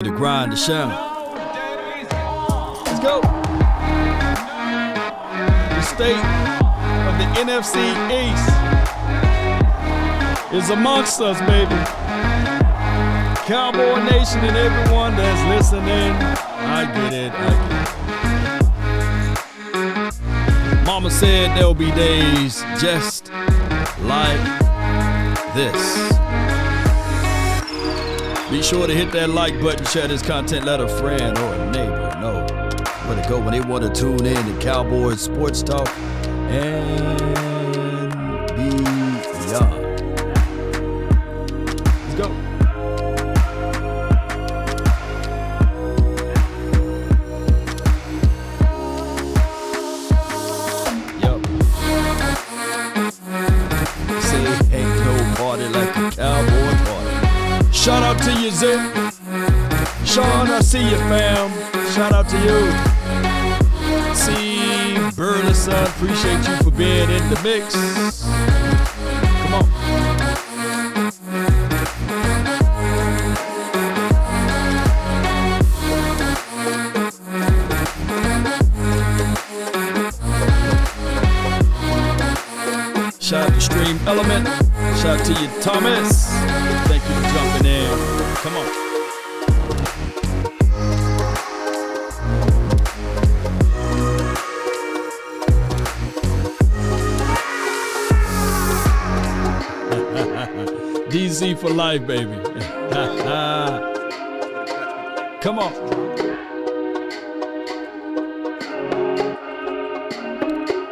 The grind, the shout. Let's go. The state of the NFC East is amongst us, baby. Cowboy Nation and everyone that's listening. I get it. Mama said there'll be days just like this. Be sure to hit that like button, share this content, let a friend or a neighbor know where to go when they want to tune in to Cowboys Sports Talk and beyond. Let's go. Yup. Say ain't no party like a cowboy party. Shout out to you, Zip. Sean, I see you, fam. Shout out to you. See, Burley, son, appreciate you for being in the mix. Come on. Shout out to Stream Element. Shout out to you, Thomas. Thank you for jumping in. Come on. DZ for life, baby. Come on.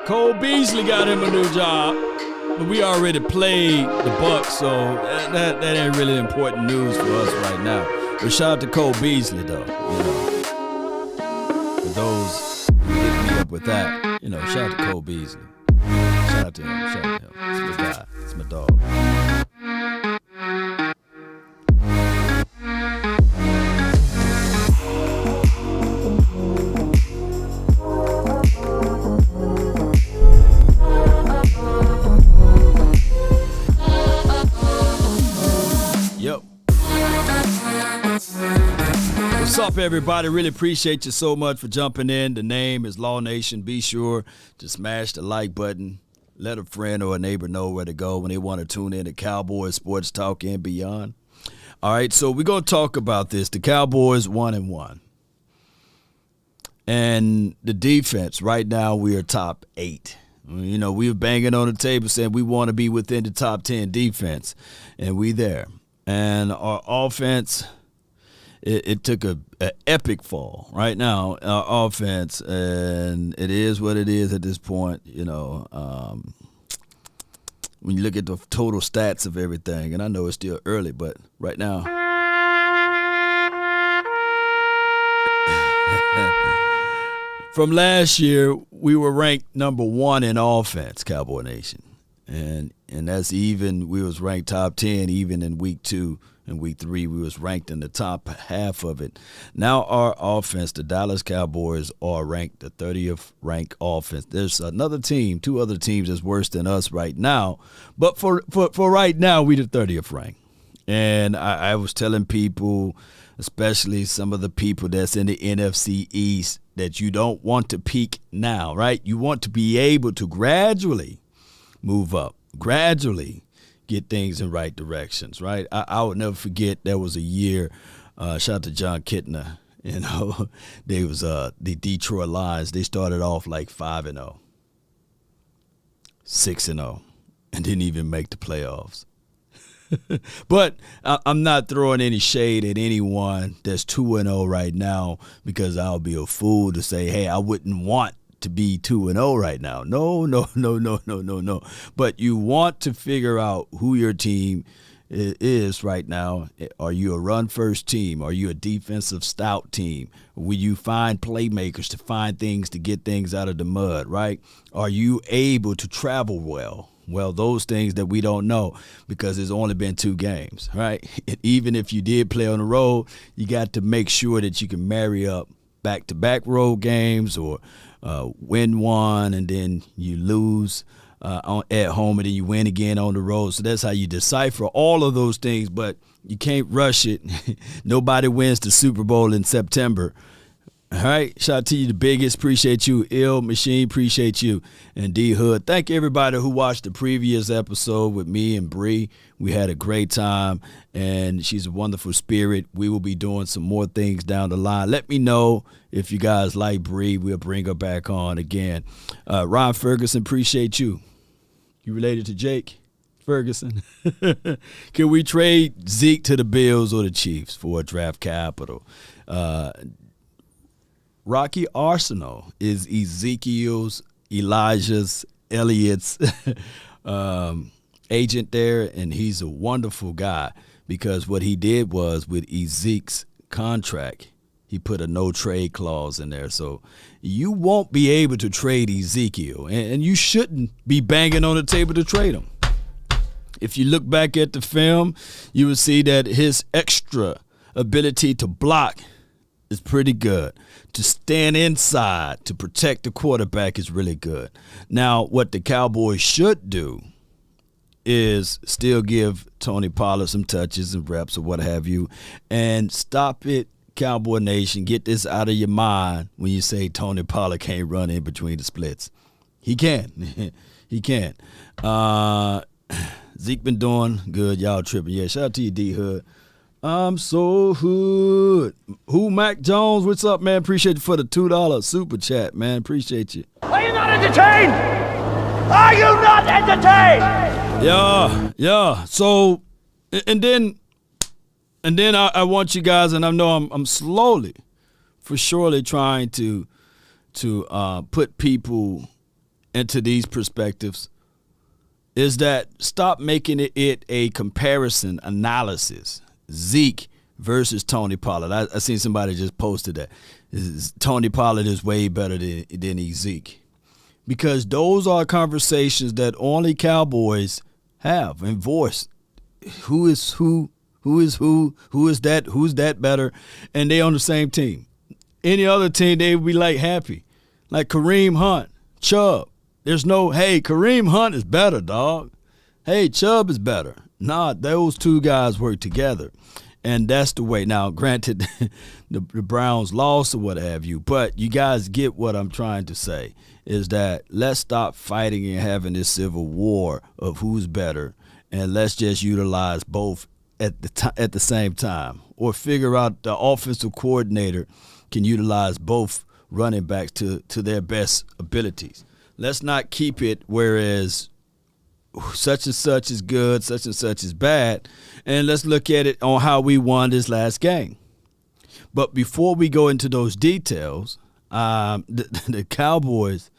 Cole Beasley got him a new job. But we already played the Bucs, so that ain't really important news for us right now. But shout out to Cole Beasley, though. You know, for those who hit me up with that, you know, shout out to Cole Beasley. Shout out to him. Shout out to him. It's my guy. It's my dog. What's up, everybody? Really appreciate you so much for jumping in. The name is Law Nation. Be sure to smash the like button. Let a friend or a neighbor know where to go when they want to tune in to Cowboys Sports Talk and beyond. All right, so we're going to talk about this. The Cowboys 1-1. And the defense, right now we are top 8. You know, we were banging on the table saying we want to be within the top 10 defense, and we there. And our offense, it took an epic fall right now, our offense, and it is what it is at this point. You know, when you look at the total stats of everything, and I know it's still early, but right now. From last year, we were ranked number 1 in offense, Cowboy Nation. And that's even, we was ranked top 10 even in week 2 and week 3. We was ranked in the top half of it. Now our offense, the Dallas Cowboys, are ranked the 30th ranked offense. There's another team, 2 other teams that's worse than us right now. But for right now, we the 30th ranked. And I was telling people, especially some of the people that's in the NFC East, that you don't want to peak now, right? You want to be able to gradually move up, gradually get things in right directions, right? I would never forget there was a year, shout out to John Kitna, you know, they was the Detroit Lions. They started off like 5-0, 6-0, and didn't even make the playoffs. But I'm not throwing any shade at anyone that's 2-0 right now, because I'll be a fool to say, hey, I wouldn't want to be 2-0 right now. No. But you want to figure out who your team is right now. Are you a run-first team? Are you a defensive stout team? Will you find playmakers to find things to get things out of the mud, right? Are you able to travel well? Well, those things that we don't know, because it's only been 2 games, right? And even if you did play on the road, you got to make sure that you can marry up back-to-back road games, or win one and then you lose at home, and then you win again on the road. So that's how you decipher all of those things, but you can't rush it. Nobody wins the Super Bowl in September. All right, shout out to you, the biggest. Appreciate you. Ill Machine, appreciate you. And D Hood, thank everybody who watched the previous episode with me and Bree. We had a great time, and she's a wonderful spirit. We will be doing some more things down the line. Let me know if you guys like Bree. We'll bring her back on again. Ron Ferguson, appreciate you. You related to Jake Ferguson? Can we trade Zeke to the Bills or the Chiefs for a draft capital? Rocky Arsenal is Ezekiel's, Elijah's, Elliot's agent there, and he's a wonderful guy because what he did was with Ezekiel's contract, he put a no-trade clause in there. So you won't be able to trade Ezekiel, and you shouldn't be banging on the table to trade him. If you look back at the film, you will see that his extra ability to block is pretty good. To stand inside to protect the quarterback is really good. Now, what the Cowboys should do is still give Tony Pollard some touches and reps or what have you, and stop it, Cowboy Nation. Get this out of your mind when you say Tony Pollard can't run in between the splits. He can. He can. Zeke been doing good. Y'all tripping. Yeah, shout out to you, D-Hood. I'm so hood. Who, Mac Jones? What's up, man? Appreciate you for the $2 super chat, man. Appreciate you. Are you not entertained? Are you not entertained? Yeah. So, and then I want you guys, and I know I'm slowly, for surely trying to put people into these perspectives, is that stop making it a comparison analysis. Zeke versus Tony Pollard. I seen somebody just posted that. Tony Pollard is way better than Zeke. Because those are conversations that only Cowboys have and voice. Who is who? Who is who? Who is that? Who's that better? And they on the same team. Any other team, they would be like happy. Like Kareem Hunt, Chubb. There's no, hey, Kareem Hunt is better, dog. Hey, Chubb is better. Nah, those two guys work together, and that's the way. Now, granted, the Browns lost or what have you, but you guys get what I'm trying to say, is that let's stop fighting and having this civil war of who's better, and let's just utilize both at the same time, or figure out the offensive coordinator can utilize both running backs to their best abilities. Let's not keep it whereas such and such is good, such and such is bad, and let's look at it on how we won this last game. But before we go into those details, the Cowboys,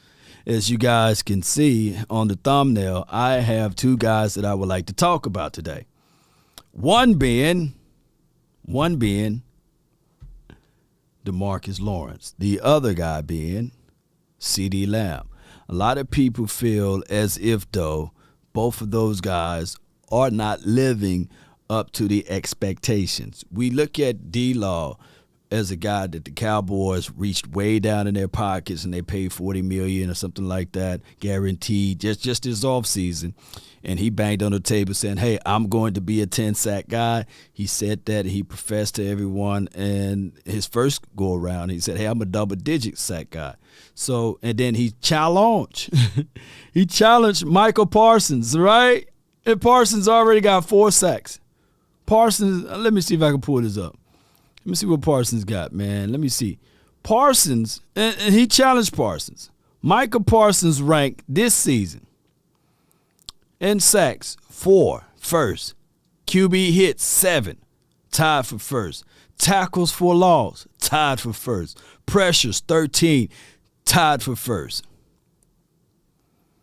as you guys can see on the thumbnail, I have two guys that I would like to talk about today. One being DeMarcus Lawrence, the other guy being CeeDee Lamb. A lot of people feel as if, though, both of those guys are not living up to the expectations. We look at D-Law as a guy that the Cowboys reached way down in their pockets and they paid $40 million or something like that, guaranteed, just this offseason. And he banged on the table saying, hey, I'm going to be a 10-sack guy. He said that. He professed to everyone. And his first go-around, he said, hey, I'm a double-digit sack guy. So, and then he challenged. He challenged Micah Parsons, right? And Parsons already got 4 sacks. Parsons, let me see if I can pull this up. Let me see what Parsons got, man. Let me see. Parsons, and he challenged Parsons. Micah Parsons ranked this season in sacks 4, first. QB hits 7, tied for first. Tackles for loss, tied for first. Pressures 13, tied for first.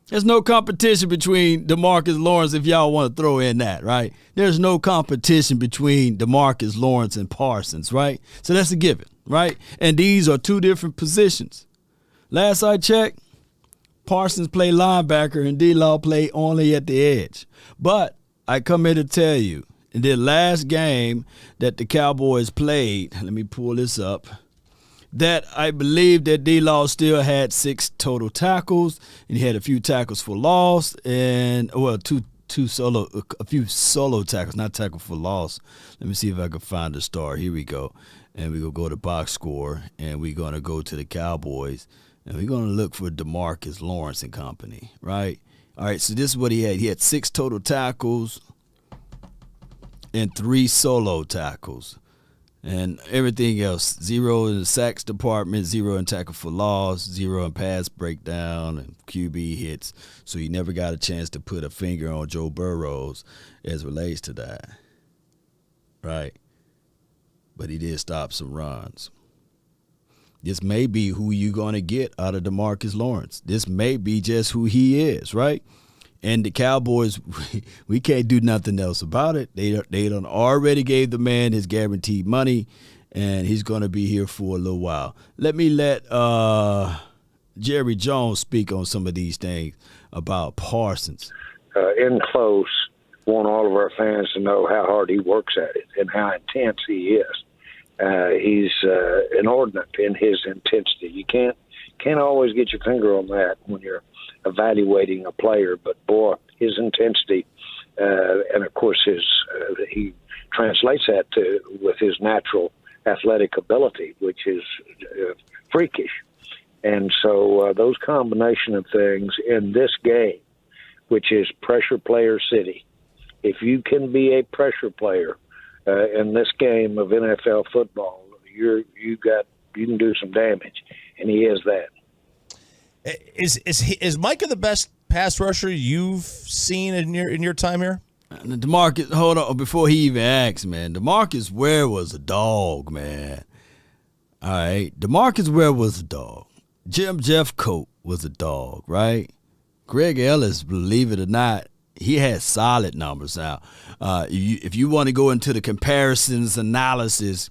There's no competition between DeMarcus Lawrence, if y'all want to throw in that, right? There's no competition between DeMarcus Lawrence and Parsons, right? So that's a given, right? And these are two different positions. Last I checked, Parsons play linebacker and D-Law play only at the edge. But I come here to tell you, in the last game that the Cowboys played, let me pull this up. that I believe that D-Law still had 6 total tackles, and he had a few tackles for loss, and a few solo tackles, not tackle for loss. Let me see if I can find the star. Here we go. And we're going to go to box score, and we're going to go to the Cowboys, and we're going to look for DeMarcus Lawrence and company, right? All right, so this is what he had. He had 6 total tackles and 3 solo tackles. And everything else, 0 in the sacks department, 0 in tackle for loss, 0 in pass breakdown and QB hits. So he never got a chance to put a finger on Joe Burrows as relates to that. Right? But he did stop some runs. This may be who you're going to get out of DeMarcus Lawrence. This may be just who he is, right? And the Cowboys, we can't do nothing else about it. They done already gave the man his guaranteed money, and he's going to be here for a little while. Let Jerry Jones speak on some of these things about Parsons. In close, want all of our fans to know how hard he works at it and how intense he is. He's inordinate in his intensity. You can't always get your finger on that when you're evaluating a player, but boy, his intensity, and of course he translates that with his natural athletic ability, which is freakish. And so those combination of things in this game, which is pressure player city, if you can be a pressure player in this game of NFL football, you can do some damage, and he is that. Is Micah the best pass rusher you've seen in your time here? DeMarcus, hold on, before he even asks, man. DeMarcus Ware was a dog, man. All right, DeMarcus Ware was a dog. Jim Jeffcoat was a dog, right? Greg Ellis, believe it or not, he had solid numbers. Now, if you want to go into the comparisons analysis,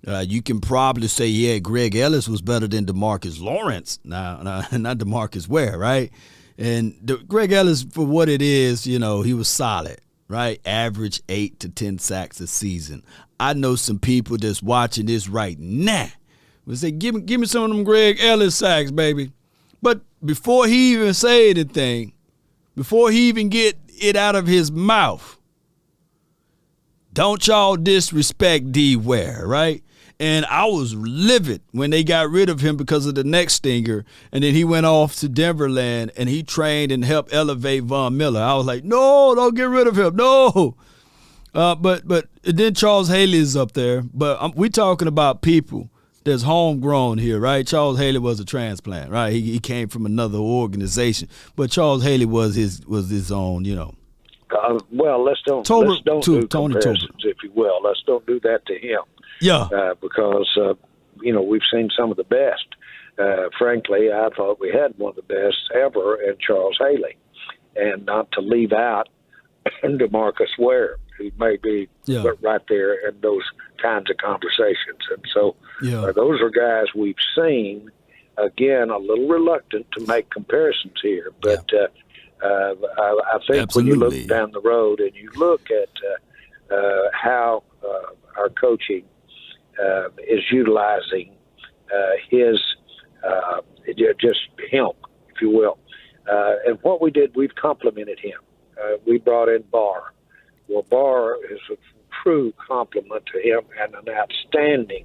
you can probably say, yeah, Greg Ellis was better than DeMarcus Lawrence. Now, not DeMarcus Ware, right? And Greg Ellis, for what it is, he was solid, right? Average 8 to 10 sacks a season. I know some people that's watching this right now will say, give me some of them Greg Ellis sacks, baby. But before he even say anything, before he even get it out of his mouth, don't y'all disrespect D. Ware, right? And I was livid when they got rid of him because of the neck stinger, and then he went off to Denverland, and he trained and helped elevate Von Miller. I was like, no, don't get rid of him, no. But then Charles Haley is up there. But we talking about people that's homegrown here, right? Charles Haley was a transplant, right? He came from another organization, but Charles Haley was his own, Well, let's don't do comparisons, if you will. Let's don't do that to him. Yeah. Because we've seen some of the best. Frankly, I thought we had one of the best ever in Charles Haley, and not to leave out DeMarcus Ware, who may be right there in those kinds of conversations. And so those are guys we've seen. Again, a little reluctant to make comparisons here, but I think Absolutely. When you look down the road and you look at how our coaching is utilizing his just him, if you will, and what we did, we've complimented him. We brought in Barr. Well, Barr is a true compliment to him and an outstanding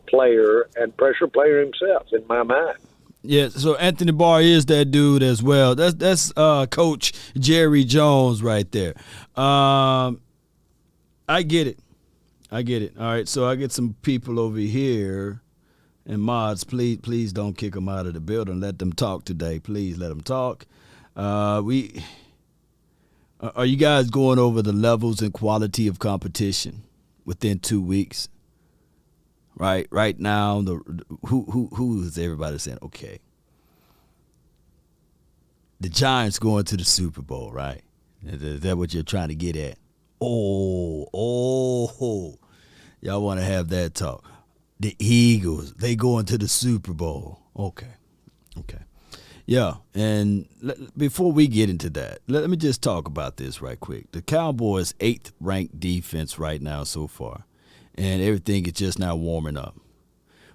player and pressure player himself, in my mind. Yeah, so Anthony Barr is that dude as well. That's Coach Jerry Jones right there. I get it. All right, so I get some people over here. And mods, please don't kick them out of the building. Let them talk today. Please let them talk. Are you guys going over the levels and quality of competition within 2 weeks? Right now, who is everybody saying? Okay, the Giants going to the Super Bowl, right? Is that what you're trying to get at? Oh, y'all want to have that talk? The Eagles, they going to the Super Bowl. Okay. Yeah, and before we get into that, let me just talk about this right quick. The Cowboys' 8th ranked defense right now so far, and everything is just now warming up.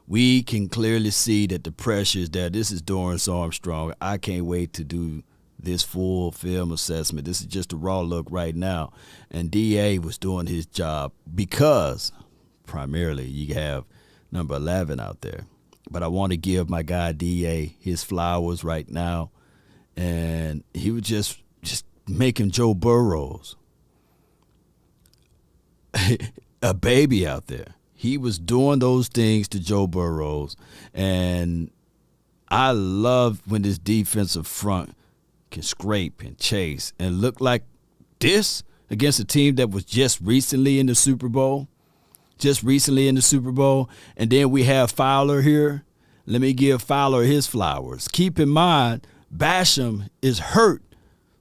we can clearly see that the pressure is there. This is Dorrance Armstrong. I can't wait to do this full film assessment. This is just a raw look right now. And D.A. was doing his job because primarily you have number 11 out there. But I want to give my guy D.A. his flowers right now. And he was just making Joe Burrows a baby out there. He was doing those things to Joe Burrows. And I love when this defensive front can scrape and chase and look like this against a team that was just recently in the Super Bowl. And then we have Fowler here. Let me give Fowler his flowers. Keep in mind, Basham is hurt.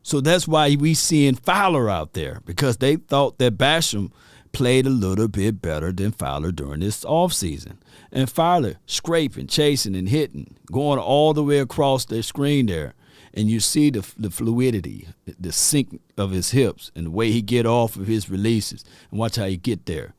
So that's why we seeing Fowler out there, because they thought that Basham played a little bit better than Fowler during this offseason. And Fowler scraping, chasing, and hitting, going all the way across the screen there. And you see the fluidity, the sink of his hips and the way he get off of his releases. And watch how he get there.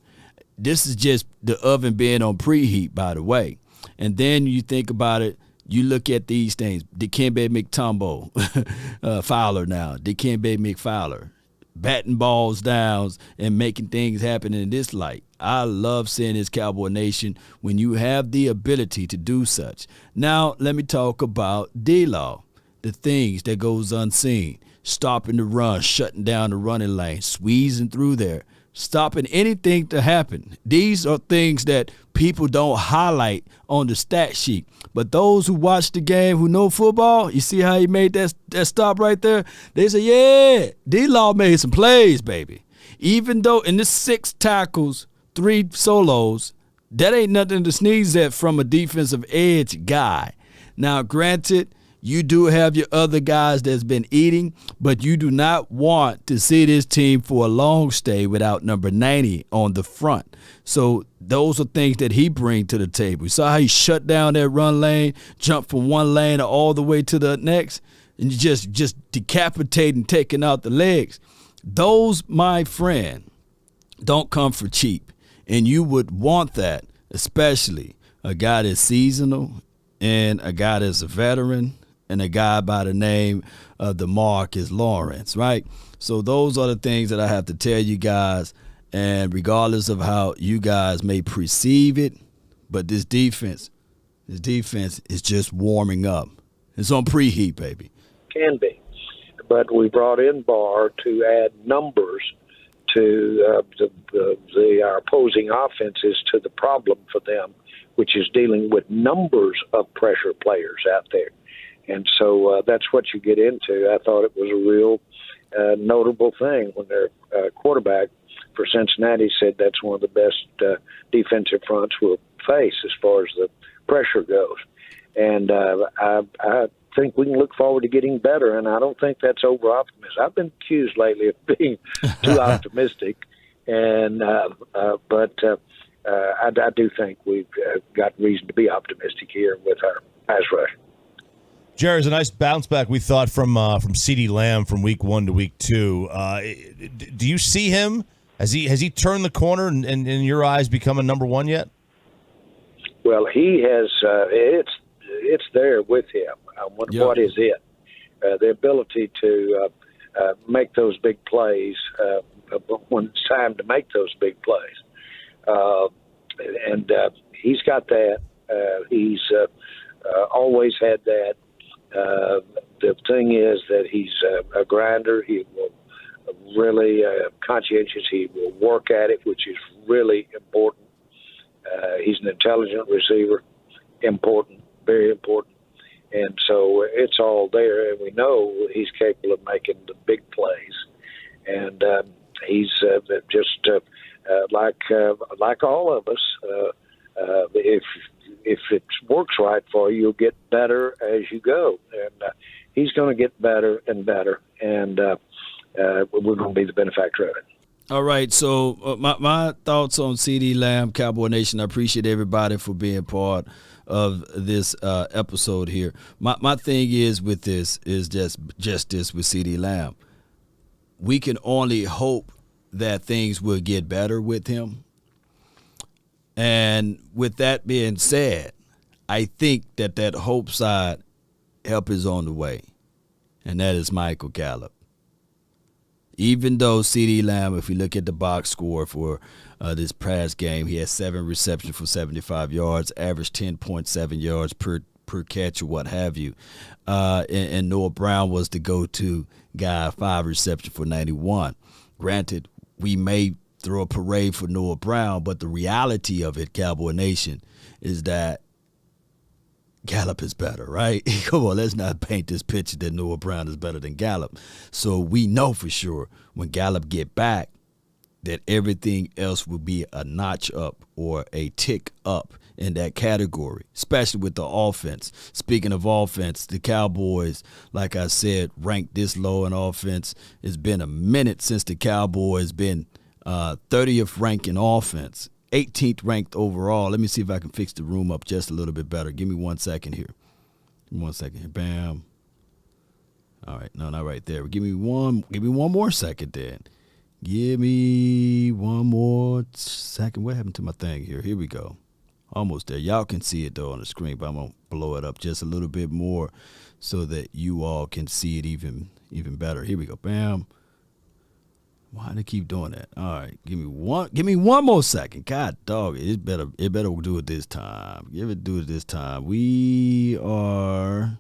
This is just the oven being on preheat, by the way. And then you think about it, you look at these things. Dikembe Mutombo, Fowler now. Dikembe McFowler, batting balls down and making things happen in this light. I love seeing this Cowboy Nation when you have the ability to do such. Now, let me talk about D-Law. The things that goes unseen, stopping the run, shutting down the running lane, squeezing through there, stopping anything to happen. These are things that people don't highlight on the stat sheet. But those who watch the game, who know football, you see how he made that stop right there? They say, yeah, D-Law made some plays, baby. Even though in this 6 tackles, 3 solos, that ain't nothing to sneeze at from a defensive edge guy. Now, granted, you do have your other guys that's been eating, but you do not want to see this team for a long stay without number 90 on the front. So those are things that he brings to the table. You saw how he shut down that run lane, jumped from one lane all the way to the next, and you just decapitating, taking out the legs. Those, my friend, don't come for cheap. And you would want that, especially a guy that's seasonal and a guy that's a veteran, and a guy by the name of DeMarcus Lawrence, right? So those are the things that I have to tell you guys. And regardless of how you guys may perceive it, but this defense is just warming up. It's on preheat, baby. Can be. But we brought in Barr to add numbers to our opposing offenses to the problem for them, which is dealing with numbers of pressure players out there. And so that's what you get into. I thought it was a real notable thing when their quarterback for Cincinnati said that's one of the best defensive fronts we'll face as far as the pressure goes. And I think we can look forward to getting better, and I don't think that's over-optimistic. I've been accused lately of being too optimistic, and but I do think we've got reason to be optimistic here with our pass rush. Jerry, it's a nice bounce back, we thought, from CeeDee Lamb from week 1 to week 2. Do you see him? Has he turned the corner and in your eyes become a number 1 yet? Well, he has. It's there with him. What is it? The ability to make those big plays when it's time to make those big plays, and he's got that. He's always had that. The thing is that he's a grinder. He will really conscientious. He will work at it, which is really important. He's an intelligent receiver, important, very important. And so it's all there, and we know he's capable of making the big plays. And he's just like all of us. If it works right for you, you'll get better as you go. And he's going to get better and better, and we're going to be the benefactor of it. All right, so my thoughts on CeeDee Lamb, Cowboy Nation. I appreciate everybody for being part of this episode here. My thing is with this is just this with CeeDee Lamb. We can only hope that things will get better with him. And with that being said, I think that hope side help is on the way, and that is Michael Gallup. Even though CeeDee Lamb, if we look at the box score for this past game, he had 7 receptions for 75 yards, averaged 10.7 yards per catch or what have you. And Noah Brown was the go-to guy, 5 receptions for 91. Granted, we may throw a parade for Noah Brown, but the reality of it, Cowboy Nation, is that Gallup is better, right? Come on, let's not paint this picture that Noah Brown is better than Gallup. So we know for sure when Gallup get back that everything else will be a notch up or a tick up in that category, especially with the offense. Speaking of offense, the Cowboys, like I said, ranked this low in offense. It's been a minute since the Cowboys been 30th ranked in offense. 18th ranked overall. Let me see if I can fix the room up just a little bit better. Give me 1 second here. Give me 1 second here. Bam. All right. No, not right there. Give me one more second then. Give me one more second. What happened to my thing here? Here we go. Almost there. Y'all can see it though on the screen, but I'm gonna blow it up just a little bit more so that you all can see it even better. Here we go. Bam. Why do they keep doing that? All right, give me one more second. God dog, it better do it this time. Do it this time. We are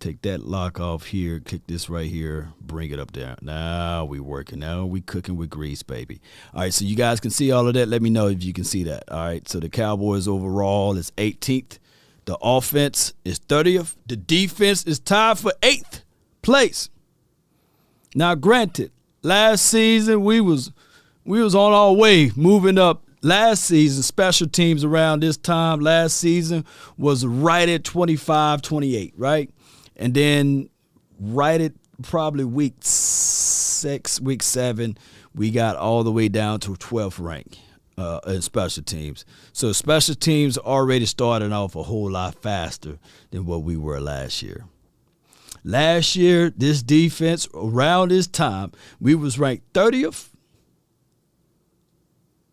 take that lock off here, click this right here, bring it up there. Now we working. Now we cooking with grease, baby. All right, so you guys can see all of that. Let me know if you can see that. All right, so the Cowboys overall is 18th. The offense is 30th. The defense is tied for 8th place. Now, granted, last season, we was on our way moving up. Last season, special teams around this time last season was right at 25-28, right? And then right at probably week 6, week 7, we got all the way down to 12th rank in special teams. So special teams already started off a whole lot faster than what we were last year. Last year, this defense, around this time, we was ranked 30th.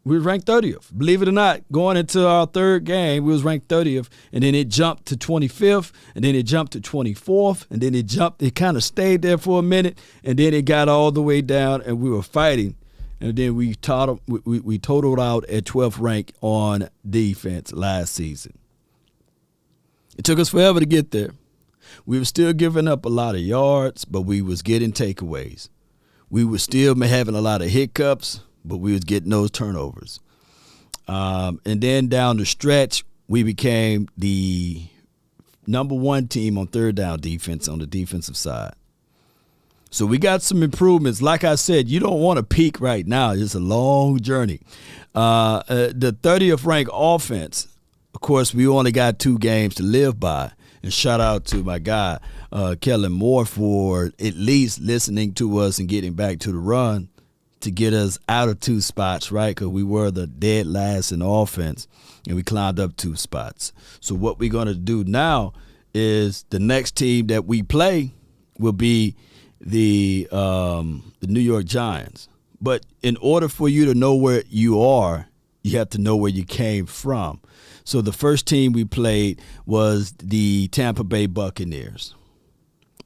We were ranked 30th. Believe it or not, going into our third game, we was ranked 30th, and then it jumped to 25th, and then it jumped to 24th, and then it kind of stayed there for a minute, and then it got all the way down, and we were fighting, and then we totaled out at 12th rank on defense last season. It took us forever to get there. We were still giving up a lot of yards, but we was getting takeaways. We were still having a lot of hiccups, but we was getting those turnovers. And then down the stretch, we became the number 1 team on third down defense on the defensive side. So we got some improvements. Like I said, you don't want to peak right now. It's a long journey. The 30th ranked offense, of course, we only got 2 games to live by. And shout out to my guy, Kellen Moore, for at least listening to us and getting back to the run to get us out of 2 spots, right? Because we were the dead last in offense, and we climbed up 2 spots. So what we're going to do now is the next team that we play will be the New York Giants. But in order for you to know where you are, you have to know where you came from. So the first team we played was the Tampa Bay Buccaneers.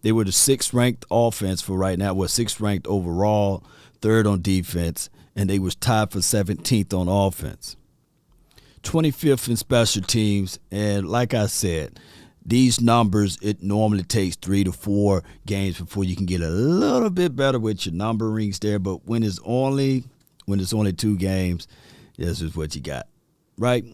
They were the 6th ranked offense for right now. Well, 6th ranked overall, 3rd on defense, and they was tied for 17th on offense. 25th in special teams, and like I said, these numbers, it normally takes 3 to 4 games before you can get a little bit better with your numberings there. But when it's only 2 games, this is what you got, right?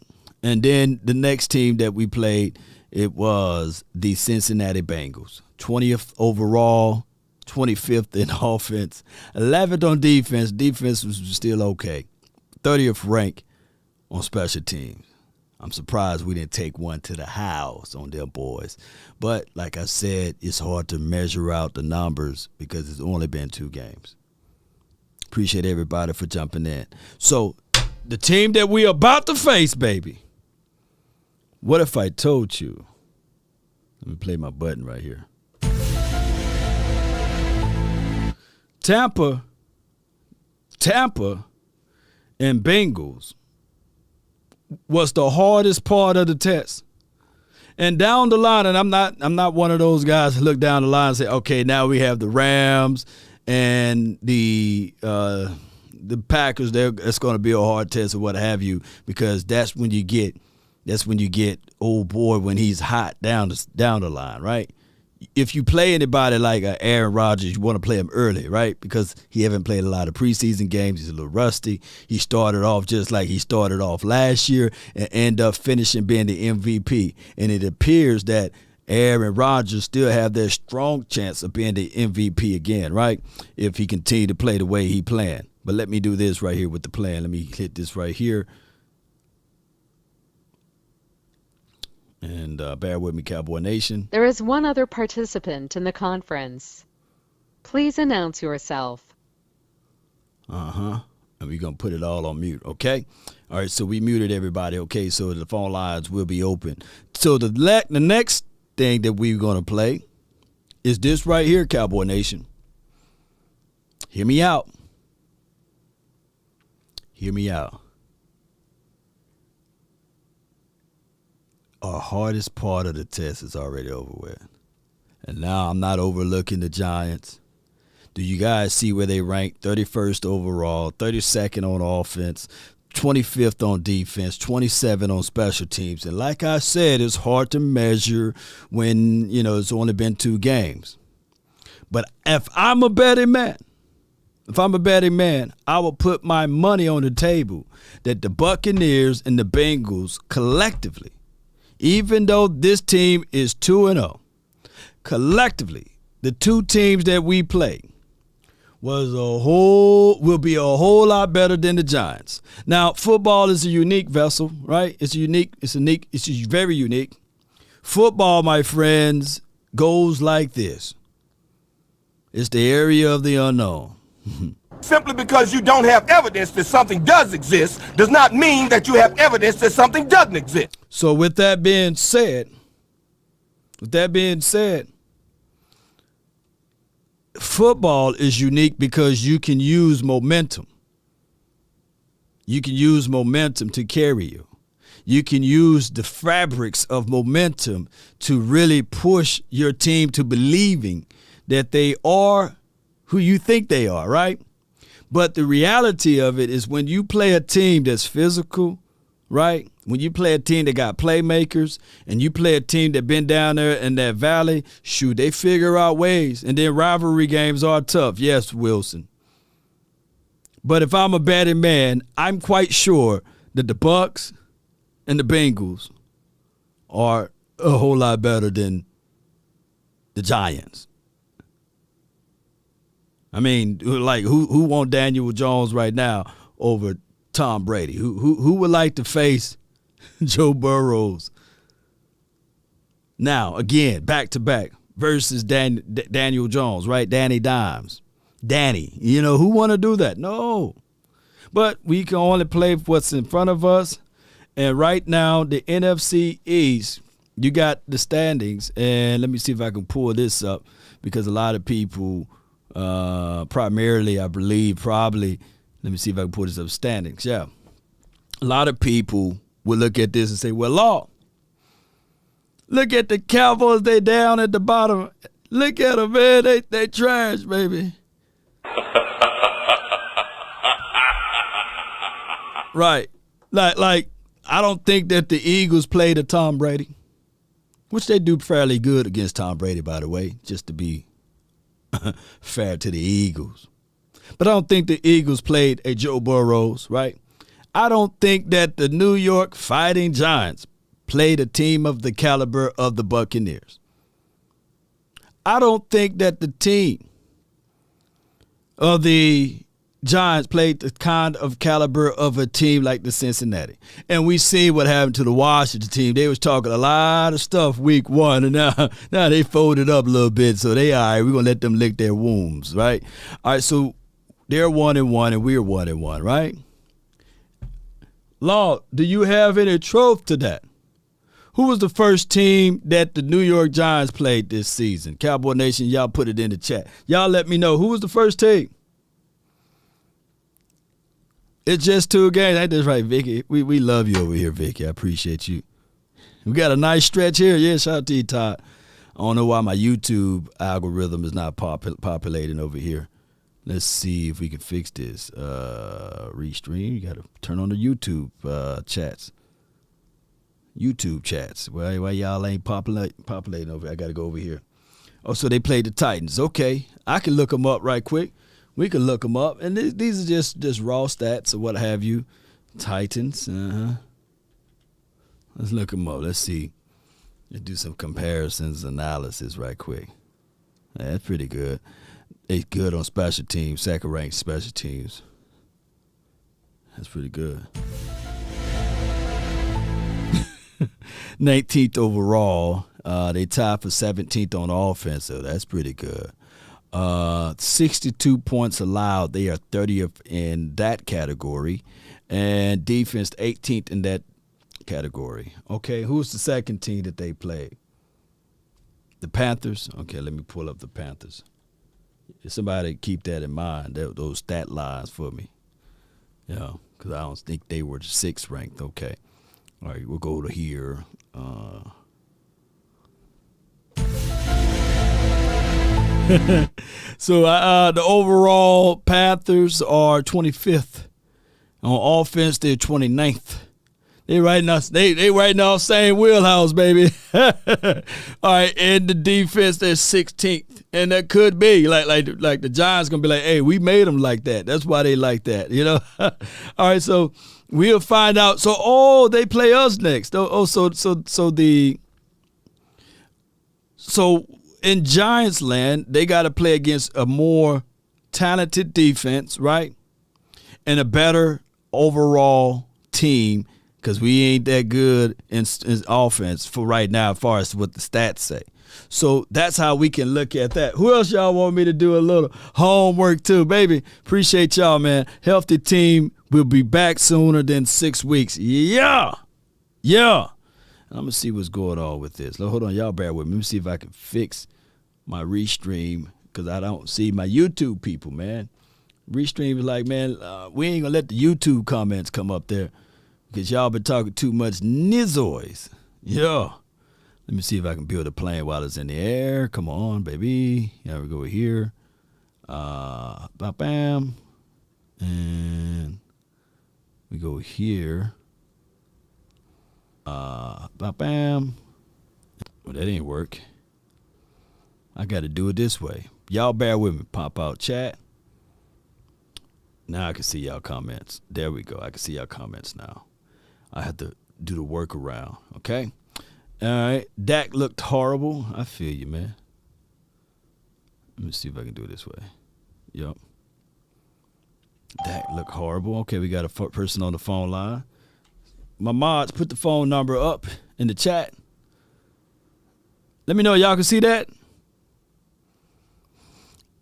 And then the next team that we played, it was the Cincinnati Bengals. 20th overall, 25th in offense, 11th on defense. Defense was still okay. 30th rank on special teams. I'm surprised we didn't take one to the house on them boys. But like I said, it's hard to measure out the numbers because it's only been 2 games. Appreciate everybody for jumping in. So the team that we about to face, baby. What if I told you? Let me play my button right here. Tampa and Bengals was the hardest part of the test. And down the line, and I'm not one of those guys who look down the line and say, okay, now we have the Rams and the Packers. It's going to be a hard test or what have you, because that's when you get oh boy, when he's hot down the line, right? If you play anybody like Aaron Rodgers, you want to play him early, right? Because he haven't played a lot of preseason games. He's a little rusty. He started off just like he started off last year and ended up finishing being the MVP. And it appears that Aaron Rodgers still have that strong chance of being the MVP again, right? If he continue to play the way he planned. But let me do this right here with the plan. Let me hit this right here. And bear with me, Cowboy Nation. There is one other participant in the conference. Please announce yourself. And we're going to put it all on mute, okay? All right, so we muted everybody, okay? So the phone lines will be open. So the next thing that we're going to play is this right here, Cowboy Nation. Hear me out. Hear me out. Our hardest part of the test is already over with. And now I'm not overlooking the Giants. Do you guys see where they rank? 31st overall, 32nd on offense, 25th on defense, 27 on special teams. And like I said, it's hard to measure when, it's only been 2 games. But if I'm a betting man, I will put my money on the table that the Buccaneers and the Bengals collectively, even though this team is 2-0, collectively, the 2 teams that we play will be a whole lot better than the Giants. Now, football is a unique vessel, right? It's very unique. Football, my friends, goes like this. It's the area of the unknown. Simply because you don't have evidence that something does exist does not mean that you have evidence that something doesn't exist. So with that being said, football is unique because you can use momentum. You can use momentum to carry you. You can use the fabrics of momentum to really push your team to believing that they are who you think they are, right? But the reality of it is when you play a team that's physical, right? When you play a team that got playmakers and you play a team that been down there in that valley, shoot, they figure out ways. And then rivalry games are tough. Yes, Wilson. But if I'm a betting man, I'm quite sure that the Bucs and the Bengals are a whole lot better than the Giants. I mean, like who want Daniel Jones right now over Tom Brady? Who would like to face Joe Burrows now again, back to back versus Daniel Jones, right? Danny Dimes, Danny. Who want to do that? No, but we can only play what's in front of us. And right now, the NFC East, you got the standings, and let me see if I can pull this up because a lot of people. Primarily, I believe, let me see if I can put this up, standings. Yeah. A lot of people will look at this and say, well, Law, look at the Cowboys. They down at the bottom. Look at them, man. They trash, baby. Right. Like, I don't think that the Eagles played a Tom Brady, which they do fairly good against Tom Brady, by the way, just to be fair to the Eagles. But I don't think the Eagles played a Joe Burrows, right? I don't think that the New York Fighting Giants played a team of the caliber of the Buccaneers. I don't think that the team of the Giants played the kind of caliber of a team like the Cincinnati. And we see what happened to the Washington team. They was talking a lot of stuff week 1, and now they folded up a little bit. So they all right, we're going to let them lick their wounds, right? All right, so they're 1-1 and we're 1-1, right? Law, do you have any truth to that? Who was the first team that the New York Giants played this season? Cowboy Nation, y'all put it in the chat. Y'all let me know. Who was the first team? It's just 2 games. That's right, Vicky. We love you over here, Vicky. I appreciate you. We got a nice stretch here. Yeah, shout out to you, Todd. I don't know why my YouTube algorithm is not populating over here. Let's see if we can fix this. Restream. You got to turn on the YouTube chats. YouTube chats. Why y'all ain't populating over here? I got to go over here. Oh, so they played the Titans. Okay. I can look them up right quick. We can look them up. And these are just raw stats or what have you. Titans. Let's look them up. Let's see. Let's do some comparisons, analysis right quick. Yeah, that's pretty good. They good on special teams, second-ranked special teams. That's pretty good. 19th overall. They tied for 17th on offense, so that's pretty good. 62 points allowed. They are 30th in that category. And defense 18th in that category. Okay, who's the second team that they played? The Panthers? Okay, let me pull up the Panthers. Somebody keep that in mind, those stat lines for me. Yeah, because I don't think they were 6th ranked. Okay. All right, we'll go to here. So the overall Panthers are 25th. On offense, they're 29th. They right now same wheelhouse, baby. All right, and the defense, they're 16th. And that could be like the Giants gonna be like, hey, we made them like that. That's why they like that, you know. All right, so we'll find out. So they play us next. So in Giants land, they got to play against a more talented defense, right? And a better overall team, because we ain't that good in offense for right now as far as what the stats say. So that's how we can look at that. Who else y'all want me to do a little homework to, baby? Appreciate y'all, man. Healthy team. We'll be back sooner than 6 weeks. Yeah. I'm going to see what's going on with this. Hold on. Y'all bear with me. Let me see if I can fix my restream, because I don't see my YouTube people, man. Restream is like, man, we ain't going to let the YouTube comments come up there, because y'all been talking too much nizoids. Yeah. Let me see if I can build a plane while it's in the air. Come on, baby. Here we go here. Bam. And we go here. Bam. Well, that didn't work. I got to do it this way. Y'all bear with me. Pop out chat. Now I can see y'all comments. There we go. I can see y'all comments now. I have to do the workaround. Okay? All right. Dak looked horrible. I feel you, man. Let me see if I can do it this way. Yep. Dak looked horrible. Okay, we got a person on the phone line. My mods, put the phone number up in the chat. Let me know y'all can see that.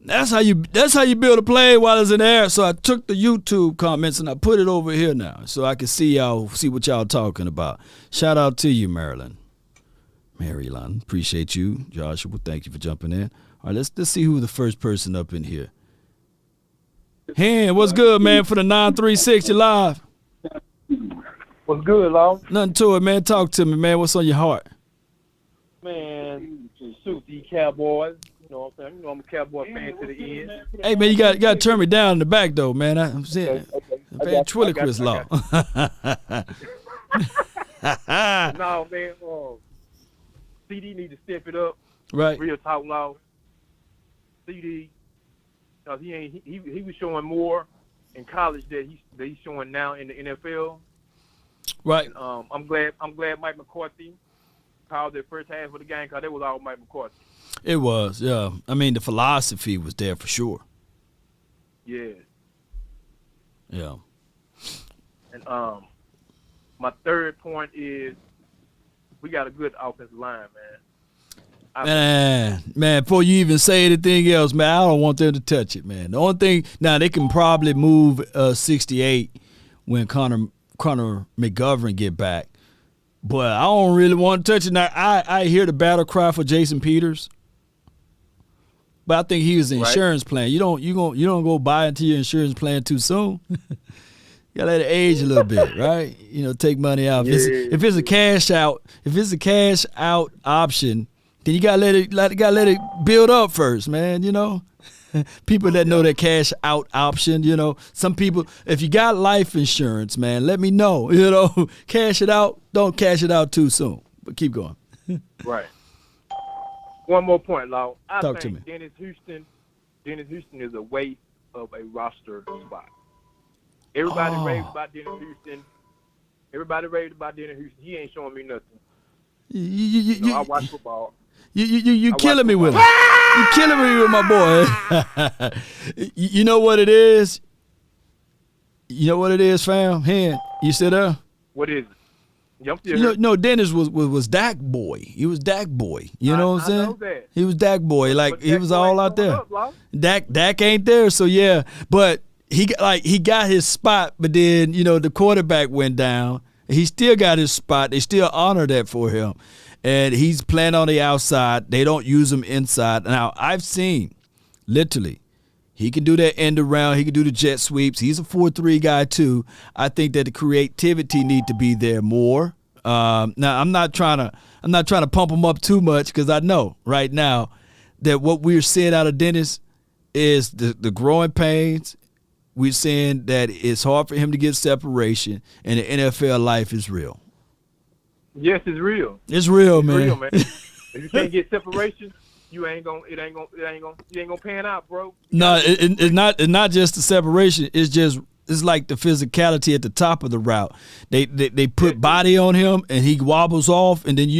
That's how you build a plane while it's in the air. So I took the YouTube comments and I put it over here now, so I can see what y'all talking about. Shout out to you, Maryland. Appreciate you. Joshua, thank you for jumping in. All right, let's see who the first person up in here. Hen, what's good, man, for the 936 live? What's good, Law? Nothing to it, man. Talk to me, man. What's on your heart? Man, shoot, the Cowboys. You know what I'm saying? You know I'm a Cowboy fan to the end. Hey, man, you got to turn me down in the back, though, man. I'm saying, okay. Twilliquist Law. No, man. CD need to step it up. Right. Real talk, Law. CD, because he was showing more in college that he's showing now in the NFL. Right. And, I'm glad Mike McCarthy called the first half of the game, because it was all Mike McCarthy. It was, yeah. I mean, the philosophy was there for sure. Yeah. Yeah. And my third point is we got a good offensive line, man. Man, before you even say anything else, man, I don't want them to touch it, man. The only thing, now they can probably move 68 when Connor McGovern get back, but I don't really want to touch it. Now I hear the battle cry for Jason Peters, but I think he was an insurance plan. You don't go buy into your insurance plan too soon. gotta let it age a little bit, right? You know, take money out. If it's a cash out option, then you gotta let it build up first, man. You know, people that know that cash out option. You know, some people, if you got life insurance, man, let me know. You know, cash it out. Don't cash it out too soon. But keep going. Right. One more point, Law. I Talk think to me. Dennis Houston is a waste of a roster spot. Everybody raved about Dennis Houston. He ain't showing me nothing. I watch football. You killing me with him. You killing me with my boy. You know what it is? You know what it is, fam? Hen, you still there? What is it? No, Dennis was Dak boy. He was Dak boy. You know what I'm saying? I know that. He was Dak boy. Like But he Dak was boy all ain't out there. showing up, Dak ain't there, so yeah. But he got his spot, but then the quarterback went down. He still got his spot. They still honor that for him, and he's playing on the outside. They don't use him inside. Now I've seen, literally, he can do that end around. He can do the jet sweeps. He's a 4-3 guy too. I think that the creativity need to be there more. Now I'm not trying to pump him up too much because I know right now that what we're seeing out of Dennis is the growing pains. We're seeing that it's hard for him to get separation, and the NFL life is real. Yes, it's real. It's real, It's man. real, man. If you can't get separation, you ain't gonna pan out, bro. No, it's not just the separation. It's like the physicality at the top of the route. They put body on him, and he wobbles off, and then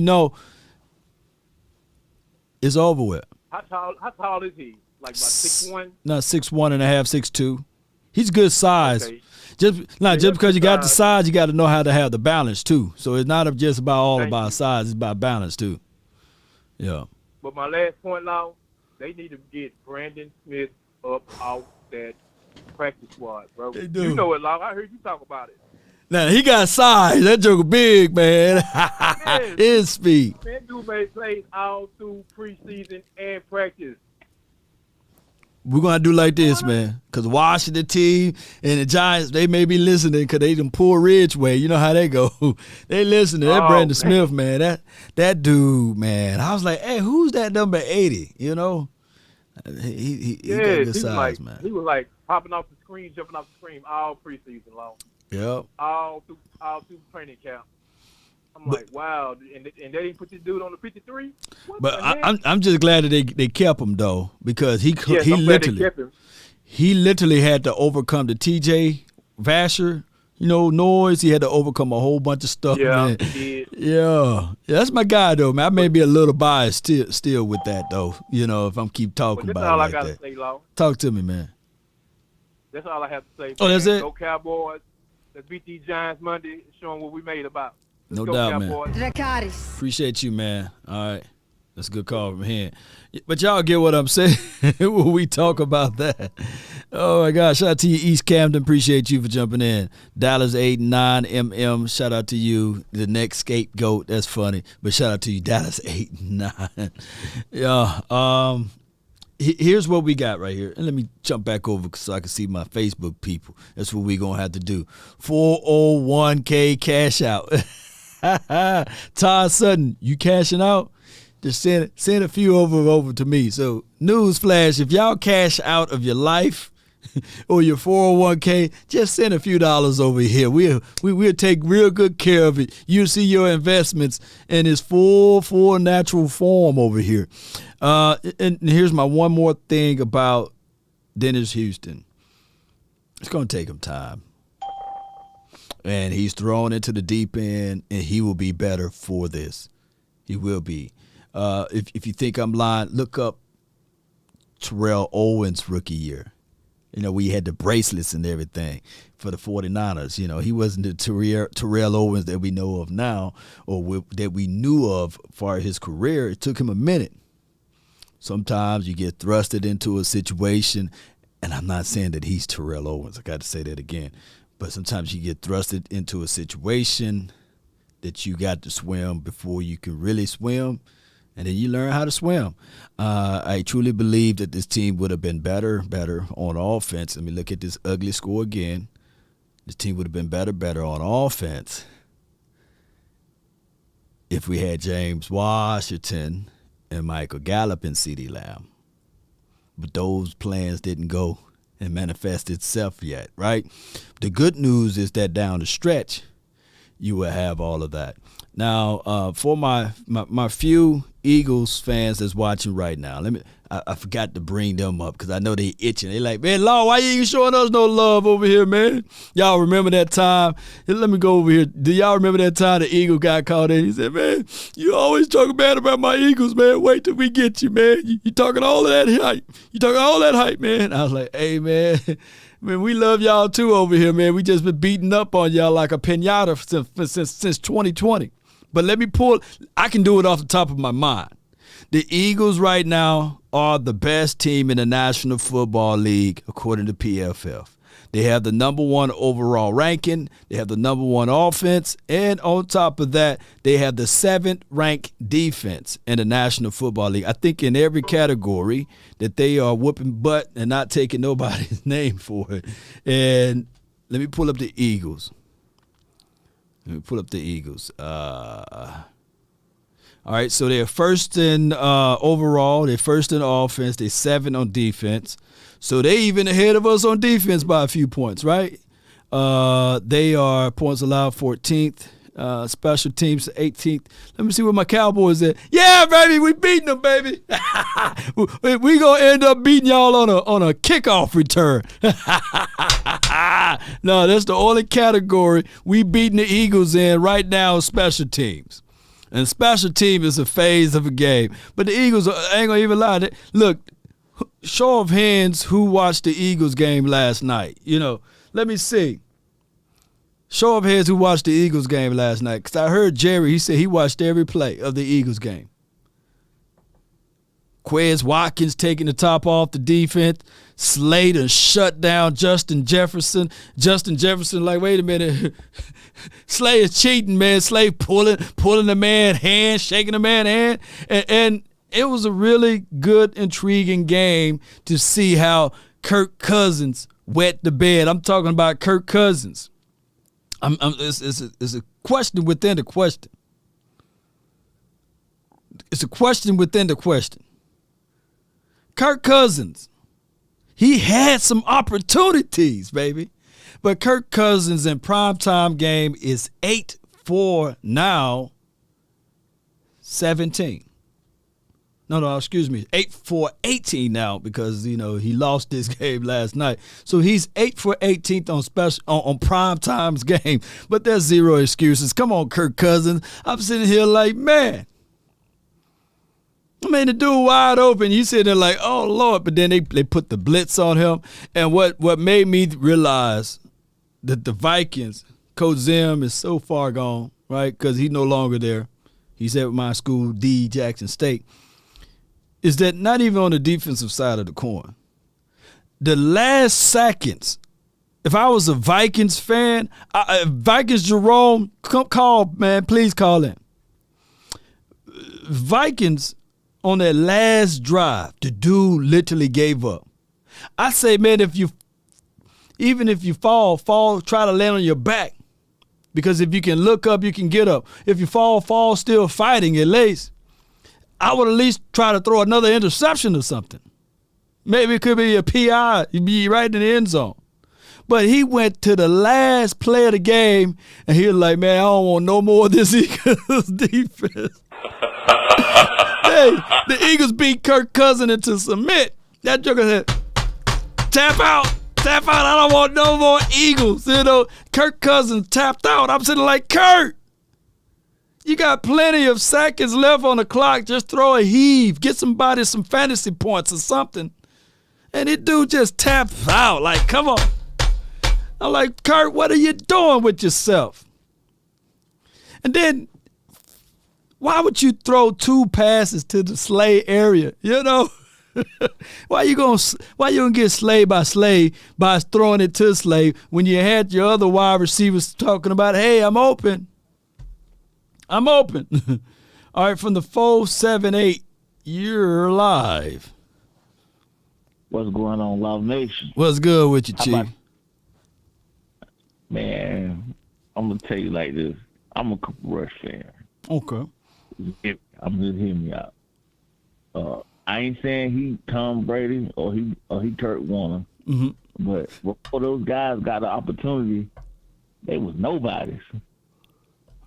it's over with. How tall is he? Like about 6'1"? No, 6'1 and a half, 6'2". He's good size. Okay. Just because you got the size, you got to know how to have the balance too. So it's not just about size; it's about balance too. Yeah. But my last point, Law, they need to get Brandon Smith up off that practice squad, bro. They do. You know it, Law. I heard you talk about it. Now he got size. That joker big, man. His speed. Man, dude made plays all through preseason and practice. We're going to do like this, man, because Washington team and the Giants, they may be listening because they done pull Ridgeway. You know how they go. They listening. That Brandon Smith, man, that dude, man. I was like, hey, who's that number 80? You know? He got good size, man. He was like popping off the screen, jumping off the screen all preseason long. Yep. All through training camp. I'm like, wow, and they didn't put this dude on the 53. But I'm just glad that they kept him though, because he literally had to overcome the TJ Vasher, noise. He had to overcome a whole bunch of stuff. Yeah, man. he did. Yeah, that's my guy though, man. I may be a little biased still with that though. If I'm keep talking about it all like I gotta that. say, Law. Talk to me, man. That's all I have to say. Oh, that's it? Go Cowboys. Let's beat these Giants Monday, showing what we made about. No doubt, man. Appreciate you, man. All right. That's a good call from here. But y'all get what I'm saying when we talk about that. Oh, my gosh. Shout out to you, East Camden. Appreciate you for jumping in. Dallas 89MM. Shout out to you. The next scapegoat. That's funny. But shout out to you, Dallas 89. Yeah. Here's what we got right here. And let me jump back over so I can see my Facebook people. That's what we're going to have to do. 401k cash out. Todd Sutton, you cashing out? Just send a few over to me. So, news flash, if y'all cash out of your life or your 401k, just send a few dollars over here. We'll take real good care of it. You'll see your investments in its full natural form over here. And here's my one more thing about Dennis Houston. It's going to take him time. And he's thrown into the deep end, and he will be better for this. He will be. If you think I'm lying, look up Terrell Owens' rookie year. We had the bracelets and everything for the 49ers. He wasn't the Terrell Owens that we know of now or that we knew of for his career. It took him a minute. Sometimes you get thrusted into a situation, and I'm not saying that he's Terrell Owens. I got to say that again. But sometimes you get thrusted into a situation that you got to swim before you can really swim, and then you learn how to swim. I truly believe that this team would have been better on offense. Let me look at this ugly score again. This team would have been better on offense if we had James Washington and Michael Gallup and CeeDee Lamb. But those plans didn't go and manifest itself yet, right? The good news is that down the stretch, you will have all of that. Now, for my few Eagles fans that's watching right now, I forgot to bring them up because I know they itching. They like, man, Law, why you ain't showing us no love over here, man? Y'all remember that time? Let me go over here. Do y'all remember that time the Eagle got called in? He said, man, you always talking bad about my Eagles, man. Wait till we get you, man. You talking all of that hype. You talking all that hype, man. I was like, hey, man. Man, we love y'all too over here, man. We just been beating up on y'all like a pinata since 2020. But I can do it off the top of my mind. The Eagles right now are the best team in the National Football League, according to PFF. They have the number 1 overall ranking. They have the number 1 offense. And on top of that, they have the 7th ranked defense in the National Football League. I think in every category that they are whooping butt and not taking nobody's name for it. And let me pull up the Eagles. All right, so they're first in overall. They're first in offense. They're 7th on defense. So they even ahead of us on defense by a few points, right? They are points allowed 14th. Special teams 18th. Let me see where my Cowboys at. Yeah, baby, we beating them, baby. We gonna end up beating y'all on a kickoff return. No, that's the only category we beating the Eagles in right now is special teams. And special team is a phase of a game. But the Eagles, I ain't gonna even lie. Look, show of hands who watched the Eagles game last night. Let me see. Show of hands who watched the Eagles game last night. Because I heard Jerry, he said he watched every play of the Eagles game. Quez Watkins taking the top off the defense. Slater shut down Justin Jefferson. Justin Jefferson like, wait a minute. Slay is cheating, man. Slay pulling the man's hand, shaking the man's hand. And it was a really good, intriguing game to see how Kirk Cousins wet the bed. I'm talking about Kirk Cousins. It's a question within the question. It's a question within the question. Kirk Cousins, he had some opportunities, baby. But Kirk Cousins in primetime game is 8 for now 17. No, excuse me. 8 for 18 now because, he lost this game last night. So he's 8 for 18th on prime time's game. But there's zero excuses. Come on, Kirk Cousins. I'm sitting here like, man. I mean, the dude wide open. You sitting there like, oh, Lord. But then they put the blitz on him. And what made me realize that the Vikings, Coach Zim is so far gone, right, because he's no longer there. He's at my school, D. Jackson State. Is that not even on the defensive side of the coin? The last seconds, if I was a Vikings fan, Vikings Jerome, call, man, please call in. Vikings, on that last drive, the dude literally gave up. I say, man, even if you fall, try to land on your back. Because if you can look up, you can get up. If you fall still fighting at least. I would at least try to throw another interception or something. Maybe it could be a PI. You'd be right in the end zone. But he went to the last play of the game, and he was like, man, I don't want no more of this Eagles defense. Hey, the Eagles beat Kirk Cousins into submit. That joker said, tap out. I don't want no more Eagles. Kirk Cousins tapped out. I'm sitting like, Kurt, you got plenty of seconds left on the clock. Just throw a heave. Get somebody some fantasy points or something. And this dude just taps out. Like, come on. I'm like, Kurt, what are you doing with yourself? And then, why would you throw 2 passes to the Slay area? Why you gonna get slayed by throwing it to Slay when you had your other wide receivers talking about, hey, I'm open. All right, from the 478, you're live. What's going on, Love Nation? What's good with you, Chief? Man, I'm gonna tell you like this. I'm a Cooper Rush fan. Okay. I'm just hearing me out. I ain't saying he Tom Brady or he Kurt Warner, but before those guys got the opportunity, they was nobodies.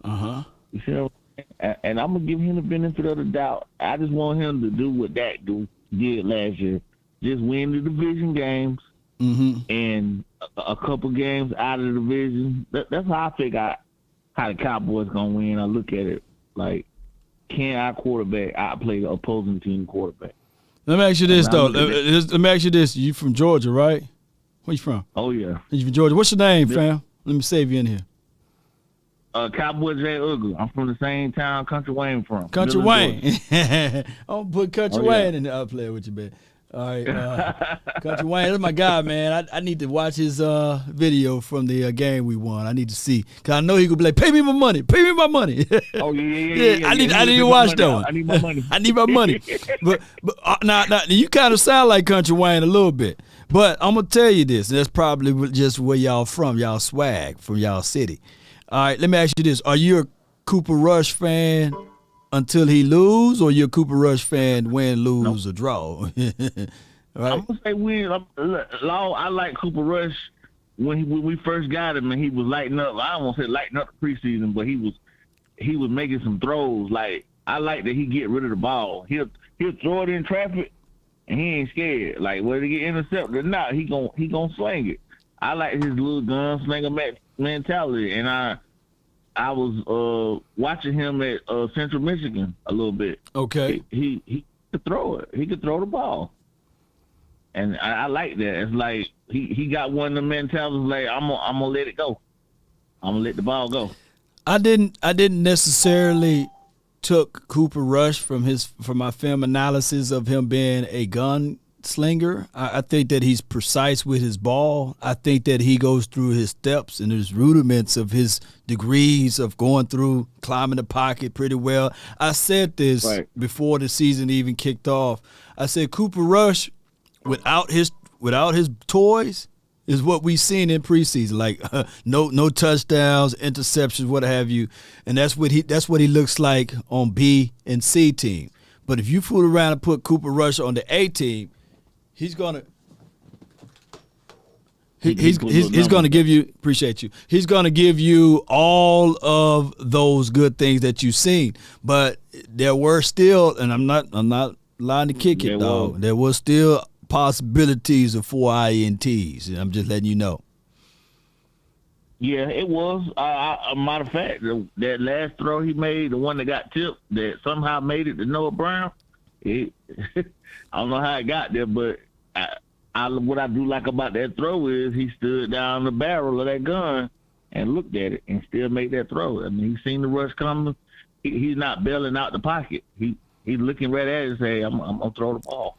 You see what I'm saying? And I'm gonna give him the benefit of the doubt. I just want him to do what Dak did last year, just win the division games and a couple games out of the division. That's how I figure how the Cowboys gonna win. I look at it like, can our quarterback outplay the opposing team quarterback? Let me ask you this, though. Let me ask you this. You from Georgia, right? Where you from? Oh, yeah. You from Georgia. What's your name, fam? Let me save you in here. Cowboy J. Ugly. I'm from the same town Country Wayne from. Country Wayne. I'm going to put Country Wayne in the player with you, man. All right. Country Wayne, that's my guy, man. I need to watch his video from the game we won. I need to see. Because I know he going to be like, pay me my money. Pay me my money. Oh, yeah. I need to watch that one. I need my money. I need my money. But now, you kind of sound like Country Wayne a little bit. But I'm going to tell you this. That's probably just where y'all from. Y'all swag from y'all city. All right, let me ask you this. Are you a Cooper Rush fan until he lose, or you're a Cooper Rush fan win, lose, or draw? Right? I'm gonna say win. I like Cooper Rush when we first got him, and he was lighting up. I don't want to say lighting up the preseason, but he was making some throws. Like, I like that he get rid of the ball. He'll throw it in traffic, and he ain't scared. Like, whether he get intercepted or not, he gonna sling it. I like his little gunslinger mentality, and I was watching him at Central Michigan a little bit. Okay. He could throw it. He could throw the ball. And I like that. It's like he got one of the mentalities like, I'm gonna let it go. I'm gonna let the ball go. I didn't necessarily took Cooper Rush from my film analysis of him being a gun slinger. I think that he's precise with his ball. I think that he goes through his steps and his rudiments of his degrees of going through, climbing the pocket pretty well. I said this before the season even kicked off. I said Cooper Rush, without his toys, is what we've seen in preseason. Like no touchdowns, interceptions, what have you. And that's what he looks like on B and C team. But if you fool around and put Cooper Rush on the A team, he's gonna give you, appreciate you. He's gonna give you all of those good things that you've seen. But there were still, and I'm not lying to kick it, dog. There was still possibilities of 4 INTs. And I'm just letting you know. Yeah, it was. A matter of fact, that last throw he made, the one that got tipped, that somehow made it to Noah Brown. I don't know how it got there, but what I do like about that throw is he stood down the barrel of that gun and looked at it and still made that throw. I mean, he's seen the rush coming. He's not bailing out the pocket. He's looking right at it and say, I'm gonna throw the ball.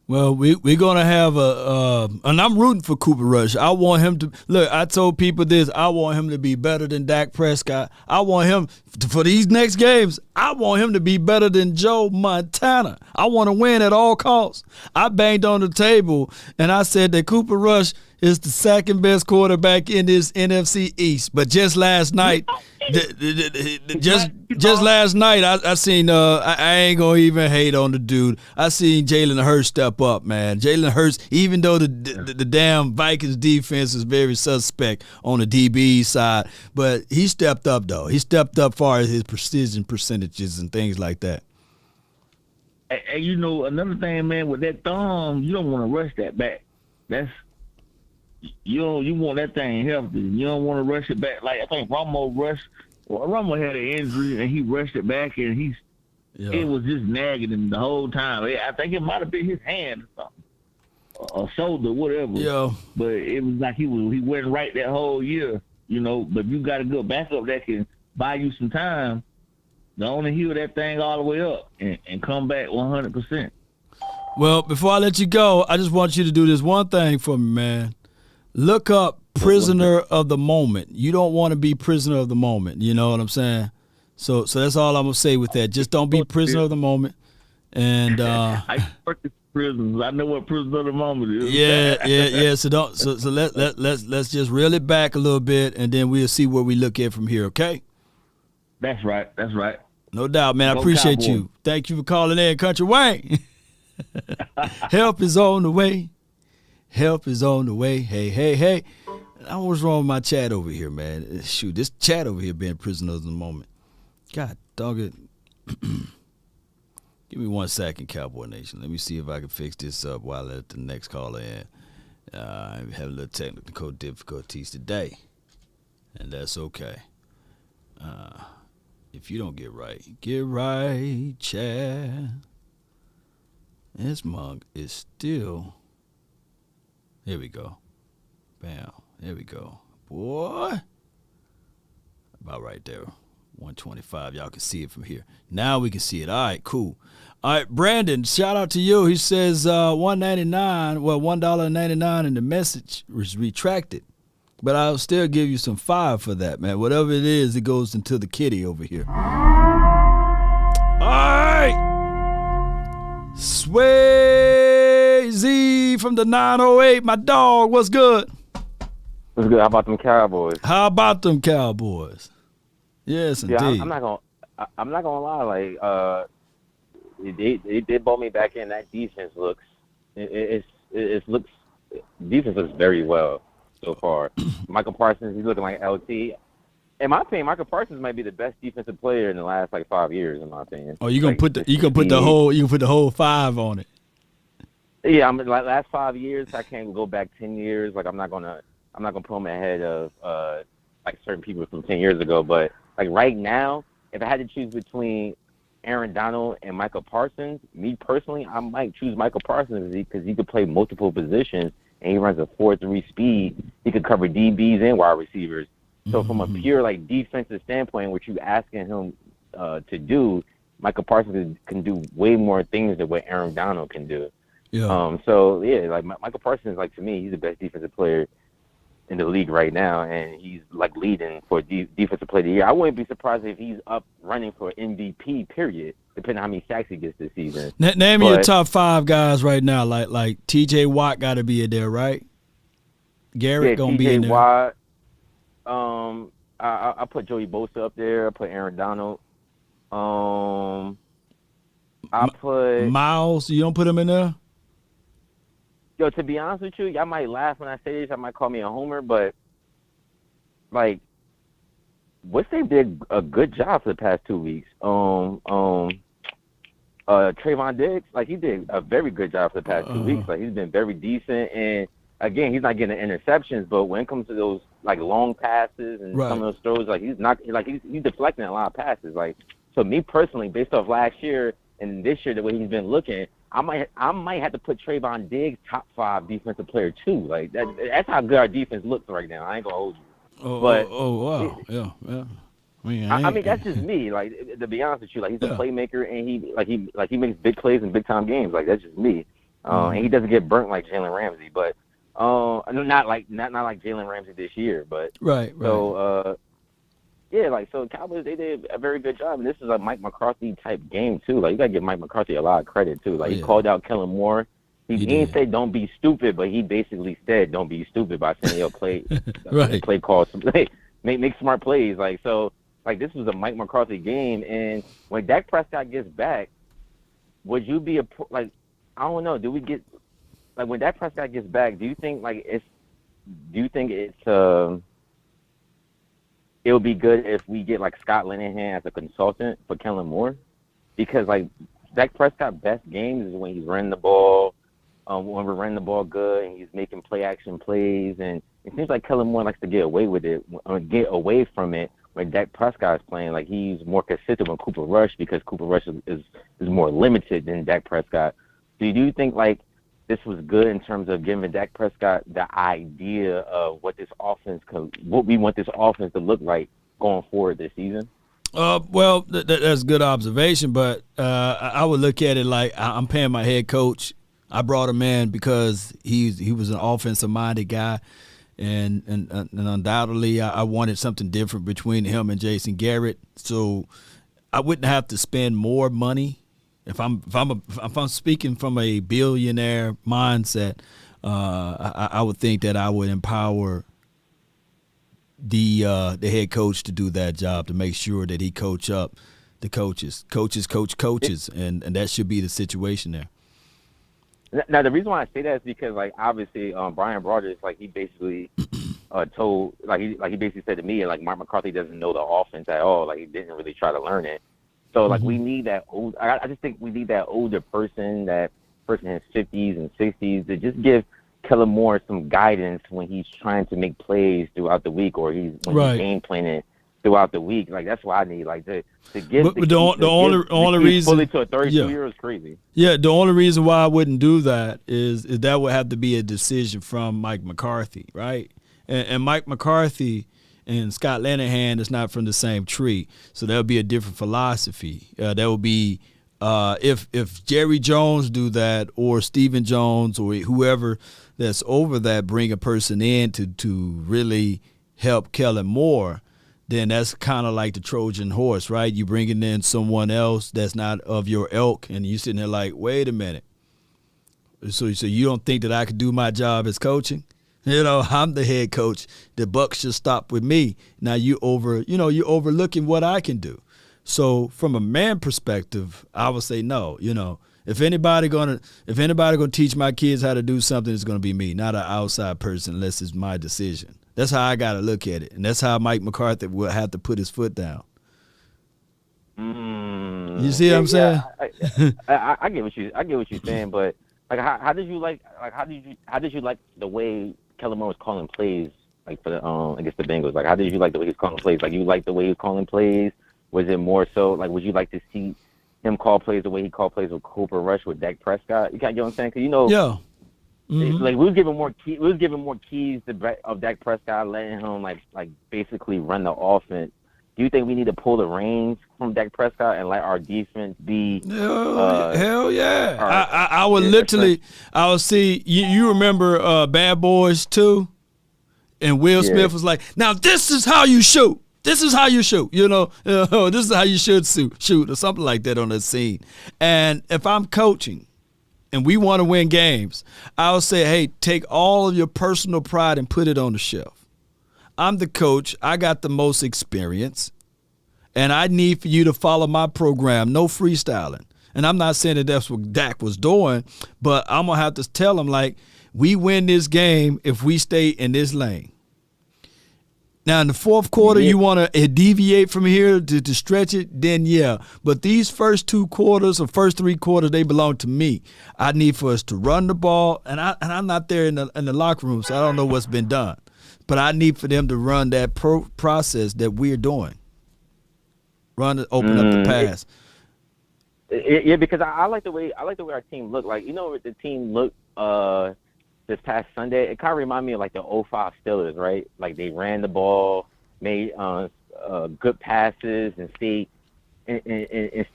Well, we're going to have and I'm rooting for Cooper Rush. I want him to, look, I told people this, I want him to be better than Dak Prescott. I want him, for these next games, I want him to be better than Joe Montana. I want to win at all costs. I banged on the table, and I said that Cooper Rush is the second best quarterback in this NFC East. But just last night, just last night, I seen. I ain't gonna even hate on the dude. I seen Jalen Hurts step up, man. Jalen Hurts, even though the damn Vikings defense is very suspect on the DB side, but he stepped up though. He stepped up far as his precision percentages and things like that. And you know another thing, man, with that thumb, you don't want to rush that back. You want that thing healthy. You don't want to rush it back. Like I think Romo had an injury and he rushed it back and it was just nagging him the whole time. I think it might have been his hand or something, or shoulder, whatever. Yeah. But it was like he wasn't right that whole year, you know. But you got a good backup that can buy you some time. The only heal that thing all the way up and come back 100%. Well, before I let you go, I just want you to do this one thing for me, man. Look up prisoner of the moment. You don't want to be prisoner of the moment. You know what I'm saying? So that's all I'm going to say with that. Just don't be prisoner of the moment. And I prisons. I know what prison of the moment is. Yeah. So let's just reel it back a little bit, and then we'll see where we look at from here. Okay. That's right. No doubt, man. I Go appreciate Cowboys. you. Thank you for calling in, Country Wayne. Help is on the way. Help is on the way. Hey. What's wrong with my chat over here, man? Shoot, this chat over here being prisoners of the moment. God dog it. Give me 1 second, Cowboy Nation. Let me see if I can fix this up while I let the next caller in. I'm having a little technical difficulties today, and that's okay. If you don't get right, Chad. This mug is still. Here we go. Bam. There we go. Boy. About right there. 125. Y'all can see it from here. Now we can see it. All right, cool. All right, Brandon, shout out to you. He says $1.99, well, $1.99, and the message was retracted. But I'll still give you some $5 for that, man. Whatever it is, it goes into the kitty over here. All right. Swayze from the 908. My dog, what's good? What's good? How about them Cowboys? Yes, Yeah, indeed. I'm not gonna lie. Like, they did ball me back in. That defense looks, defense looks very well so far. Michael Parsons, he's looking like LT. In my opinion, Michael Parsons might be the best defensive player in the last 5 years. In my opinion. Oh, you gonna put the whole 5 on it? Yeah, I'm like last 5 years. I can't go back 10 years. Like I'm not gonna put him ahead of like certain people from 10 years ago. But like right now, if I had to choose between Aaron Donald and Micah Parsons, me personally, I might choose Micah Parsons because he could play multiple positions and he runs a 4.3 speed. He could cover DBs and wide receivers. So from a pure like defensive standpoint, what you asking him to do, Micah Parsons can do way more things than what Aaron Donald can do. Yeah. So yeah, like Michael Parsons, like to me, he's the best defensive player in the league right now, and he's like leading for defensive player of the year. I wouldn't be surprised if he's up running for MVP. Period, depending on how many sacks he gets this season. Name me your top 5 guys right now. Like T.J. Watt got to be in there, right? Garrett gonna be in there. Watt. I put Joey Bosa up there. I put Aaron Donald. I put Miles. You don't put him in there? Yo, to be honest with you, y'all might laugh when I say this. Y'all might call me a homer, but like, Woodson did a good job for the past 2 weeks. Trayvon Diggs, like he did a very good job for the past 2 weeks. Like he's been very decent, and again, he's not getting the interceptions, but when it comes to those like long passes and some of those throws, like he's deflecting a lot of passes. Like, so me personally, based off last year and this year, the way he's been looking, I might have to put Trayvon Diggs top 5 defensive player too. Like that's how good our defense looks right now. I ain't gonna hold you. Wow. Yeah. I mean that's just me. Like to be honest with you, like he's a playmaker and he makes big plays in big time games. Like that's just me. And he doesn't get burnt like Jalen Ramsey, but not like Jalen Ramsey this year. But right. So yeah, like so Cowboys they did a very good job, and this is a Mike McCarthy type game too. Like you gotta give Mike McCarthy a lot of credit too. Like he called out Kellen Moore. He didn't say don't be stupid, but he basically said don't be stupid by saying yo play play calls, make smart plays. Like so, like this was a Mike McCarthy game, and when Dak Prescott gets back, would you be I don't know? Do we get like when Dak Prescott gets back? Do you think it would be good if we get like Scott Linehan as a consultant for Kellen Moore? Because like Dak Prescott's best games is when he's running the ball, when we're running the ball good and he's making play action plays. And it seems like Kellen Moore likes to get away with it, or get away from it when Dak Prescott is playing. Like he's more consistent with Cooper Rush because Cooper Rush is more limited than Dak Prescott. So do you think like this was good in terms of giving Dak Prescott the idea of what we want this offense to look like going forward this season? Well, that's a good observation, but I would look at it like I'm paying my head coach. I brought him in because he was an offensive-minded guy, and undoubtedly I wanted something different between him and Jason Garrett. So I wouldn't have to spend more money If I'm speaking from a billionaire mindset, I would think that I would empower the head coach to do that job, to make sure that he coach up the coaches. Coaches coach coaches, and that should be the situation there. Now, the reason why I say that is because, like, obviously, Brian Broaddus, like, he basically he basically said to me, like, Mark McCarthy doesn't know the offense at all. Like, he didn't really try to learn it. So, like, we need that old. I just think we need that older person, that person in his 50s and 60s, to just give Kellen Moore some guidance when he's trying to make plays throughout the week, or he's game planning throughout the week. Like, that's what I need. Like, to give the only reason fully to a 32-year-old is crazy. Yeah, the only reason why I wouldn't do that is that would have to be a decision from Mike McCarthy, right? And Mike McCarthy and Scott Linehan is not from the same tree, so that would be a different philosophy. That would be if Jerry Jones do that, or Stephen Jones, or whoever that's over that, bring a person in to really help Kellen Moore, then that's kind of like the Trojan horse, right? You bringing in someone else that's not of your ilk, and you sitting there like, wait a minute. So you don't think that I could do my job as coaching? You know, I'm the head coach. The buck should stop with me. Now you're overlooking what I can do. So from a man perspective, I would say no. You know, if anybody gonna teach my kids how to do something, it's gonna be me, not an outside person, unless it's my decision. That's how I gotta look at it, and that's how Mike McCarthy will have to put his foot down. You see what I'm saying? I get what you're saying, but like, how did you like the way Kellen Moore was calling plays, like, for the against the Bengals? Like, how did you like the way he was calling plays? Like, you like the way he was calling plays? Was it more so like, would you like to see him call plays the way he called plays with Cooper Rush with Dak Prescott? You know what I'm saying? Because like, we was giving more keys of Dak Prescott, letting him like basically run the offense. Do you think we need to pull the reins from Dak Prescott and let our defense be? Hell yeah! I would literally. I would see. You remember Bad Boys 2? And Will Smith was like, "Now this is how you shoot. This is how you shoot. You know, this is how you should shoot, or something like that on that scene." And if I'm coaching, and we want to win games, I'll say, hey, take all of your personal pride and put it on the shelf. I'm the coach. I got the most experience, and I need for you to follow my program. No freestyling. And I'm not saying that that's what Dak was doing, but I'm going to have to tell him, like, we win this game if we stay in this lane. Now, in the fourth quarter, you want to deviate from here to stretch it, then yeah. But these first 2 quarters or first 3 quarters, they belong to me. I need for us to run the ball, and I'm not there in the locker room, so I don't know what's been done. But I need for them to run that process that we're doing. Open up the pass. Yeah, because I like the way our team looked. Like, you know, the team looked this past Sunday, it kind of reminded me of like the 05 Steelers, right? Like, they ran the ball, made good passes, and stay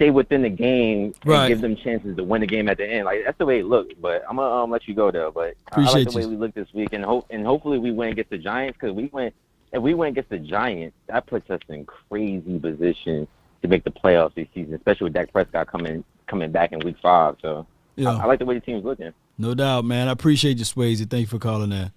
within the game, and give them chances to win the game at the end. Like, that's the way it looked. But I'm gonna let you go though. But I like the way we looked this week, and hopefully we win against the Giants, because if we win against the Giants, that puts us in crazy position to make the playoffs this season, especially with Dak Prescott coming back in Week 5. So yeah. I like the way the team's looking. No doubt, man. I appreciate you, Swayze. Thank you for calling that.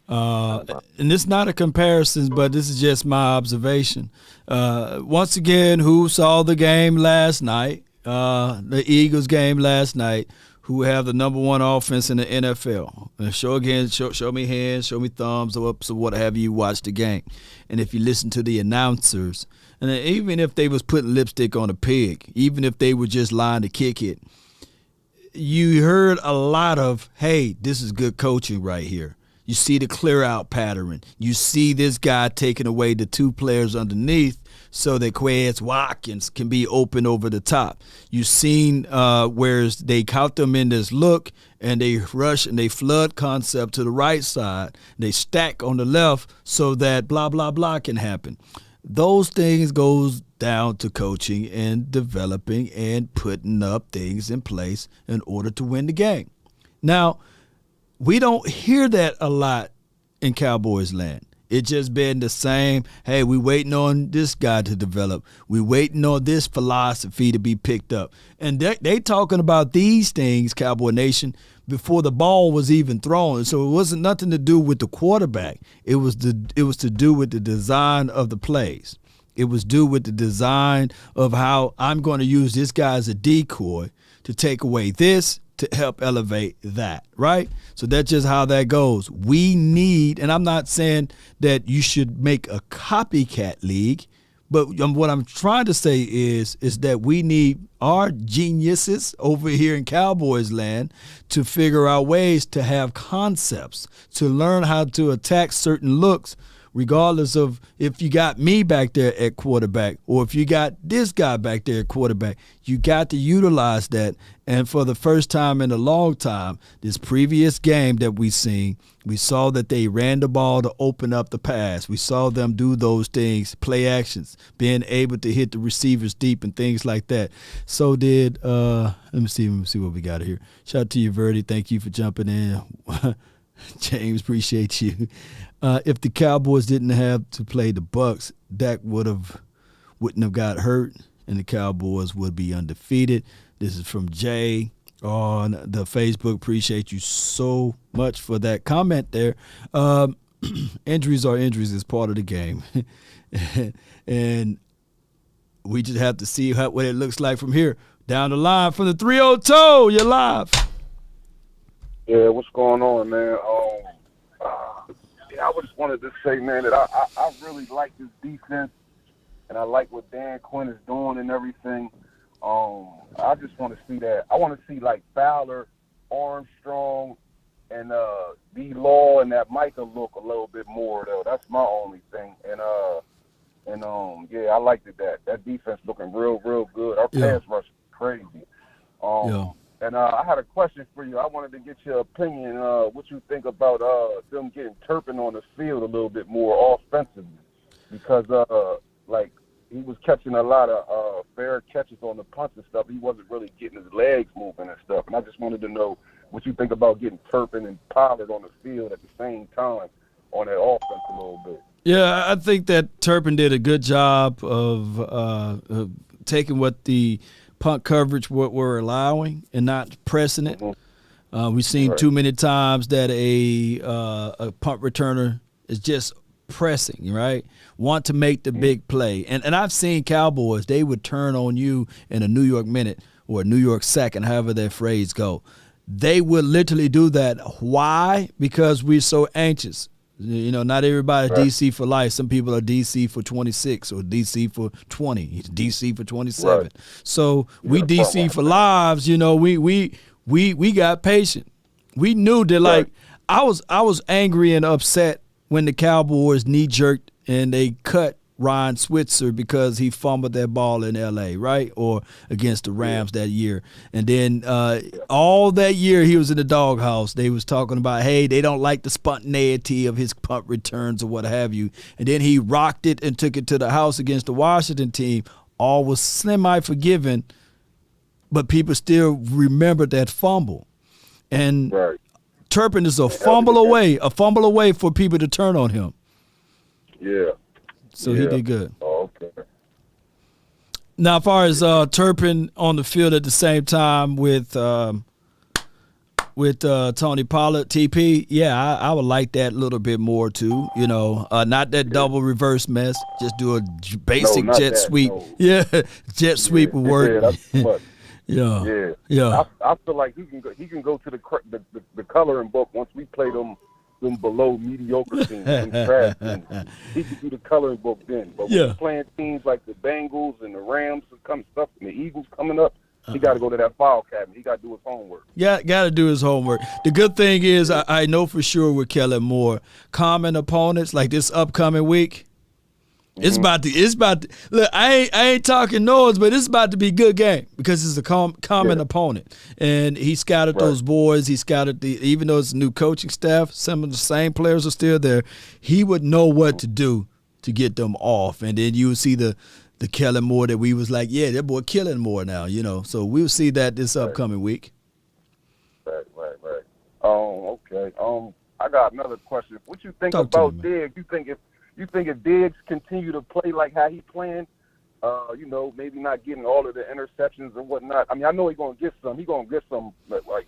And it's not a comparison, but this is just my observation. Once again, who saw the game last night, the Eagles game last night, who have the number 1 offense in the NFL? And show me hands, show me thumbs up, or what have you, watch the game. And if you listen to the announcers, and even if they was putting lipstick on a pig, even if they were just lying to kick it, you heard a lot of, hey, this is good coaching right here. You see the clear out pattern. You see this guy taking away the 2 players underneath so that Quez Watkins can be open over the top. You've seen where they count them in this look, and they rush and they flood concept to the right side. They stack on the left so that blah, blah, blah can happen. Those things goes down to coaching and developing and putting up things in place in order to win the game. Now, we don't hear that a lot in Cowboys land. It just been the same. Hey, we waiting on this guy to develop. We waiting on this philosophy to be picked up. And they talking about these things, Cowboy Nation, before the ball was even thrown. So it wasn't nothing to do with the quarterback. It was to do with the design of the plays. It was due with the design of how I'm going to use this guy as a decoy to take away this to help elevate that, right? So that's just how that goes. We need, and I'm not saying that you should make a copycat league, but what I'm trying to say is that we need our geniuses over here in Cowboys land to figure out ways to have concepts, to learn how to attack certain looks, regardless of if you got me back there at quarterback or if you got this guy back there at quarterback. You got to utilize that. And for the first time in a long time, this previous game that we seen, we saw that they ran the ball to open up the pass. We saw them do those things, play actions, being able to hit the receivers deep and things like that. So did let me see what we got here. Shout out to you, Verdi. Thank you for jumping in. James, appreciate you. If the Cowboys didn't have to play the Bucs, Dak wouldn't have got hurt, and the Cowboys would be undefeated. This is from Jay on the Facebook. Appreciate you so much for that comment there. Injuries are injuries. It's part of the game. And we just have to see what it looks like from here. Down the line from the 302, you're live. Yeah, what's going on, man? I just wanted to say, man, that I really like this defense, and I like what Dan Quinn is doing and everything. I just want to see that. I want to see, like, Fowler, Armstrong, and D-Law and that Micah look a little bit more, though. That's my only thing. And yeah, I liked it. That defense looking real, real good. Our pass rush is crazy. And I had a question for you. I wanted to get your opinion, what you think about them getting Turpin on the field a little bit more offensively. Because, like, he was catching a lot of fair catches on the punts and stuff. He wasn't really getting his legs moving and stuff. And I just wanted to know what you think about getting Turpin and Pollard on the field at the same time on that offense a little bit. Yeah, I think that Turpin did a good job of taking what the punt coverage what we're allowing and not pressing it. We've seen too many times that a punt returner is just pressing, right? Want to make the big play. And I've seen Cowboys, they would turn on you in a New York minute or a New York second, however that phrase go. They would literally do that. Why? Because we're so anxious. You know, not everybody DC for life. Some people are DC for 26 or DC for 20, DC for 27. Right. So we DC for lives. You know, we got patient. We knew that, like, I was angry and upset when the Cowboys knee jerked and they cut Ryan Switzer because he fumbled that ball in L.A., right, or against the Rams that year. And then all that year he was in the doghouse. They was talking about, hey, they don't like the spontaneity of his punt returns or what have you. And then he rocked it and took it to the house against the Washington team. All was semi-forgiven, but people still remember that fumble. And Turpin is a fumble away for people to turn on him. Yeah. So he did good. Oh, okay. Now, as far as Turpin on the field at the same time with Tony Pollard, TP, yeah, I would like that a little bit more too. You know, not that double reverse mess. Just do a basic jet sweep. No. Yeah, jet sweep would work. Yeah, that's too much. Yeah. I feel like he can go to the coloring book once we play them below mediocre teams, them trash teams. He could do the coloring book then. But when we're playing teams like the Bengals and the Rams and stuff, and the Eagles coming up, he got to go to that file cabinet. He got to do his homework. Yeah, got to do his homework. The good thing is, I know for sure with Kellen Moore, common opponents like this upcoming week. It's about to look. I ain't talking noise, but it's about to be a good game because it's a common opponent, and he scouted those boys. He scouted even though it's a new coaching staff, some of the same players are still there. He would know what to do to get them off, and then you would see the Kellen Moore that we was like, yeah, that boy killing Moore now, you know. So we'll see that this upcoming week. Right. Okay. I got another question. What you think Talk to about me, Diggs? You think if Diggs continue to play like how he playing, maybe not getting all of the interceptions and whatnot. I mean, I know he's gonna get some. He's gonna get some, like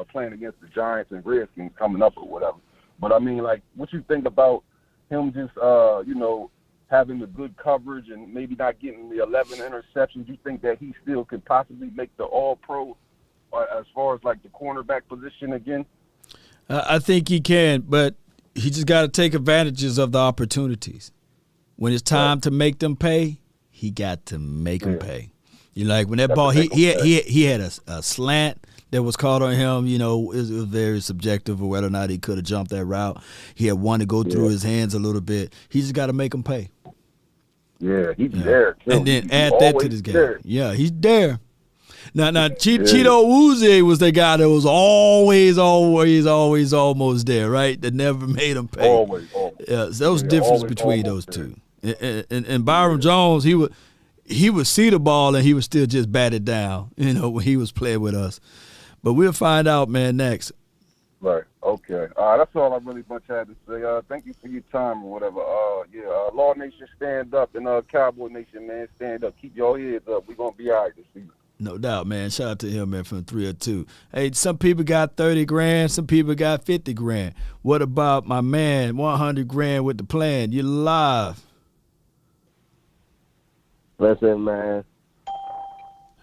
playing against the Giants and Redskins coming up or whatever. But I mean, like, what you think about him just, having the good coverage and maybe not getting the 11 interceptions? You think that he still could possibly make the All-Pro as far as like the cornerback position again? I think he can, but he just got to take advantages of the opportunities. When it's time to make them pay, he got to make them pay. When that ball, he had a slant that was caught on him. It was very subjective of whether or not he could have jumped that route. He had one to go through his hands a little bit. He just got to make them pay. Yeah, he's there too. And then add that to this game. There. Yeah, he's there. Now, Cheeto Uze was the guy that was always almost there, right? That never made him pay. Always. Yeah, so there was difference between those two. And Byron Jones, he would see the ball and he would still just bat it down, when he was playing with us. But we'll find out, man, next. Right. Okay. That's all I really much had to say. Thank you for your time or whatever. Law Nation, stand up, and Cowboy Nation, man, stand up. Keep your heads up. We're gonna be all right this season. No doubt, man. Shout out to him, man, from 302. Hey, some people got 30 grand, some people got 50 grand. What about my man, 100 grand with the plan? You live. Listen, man.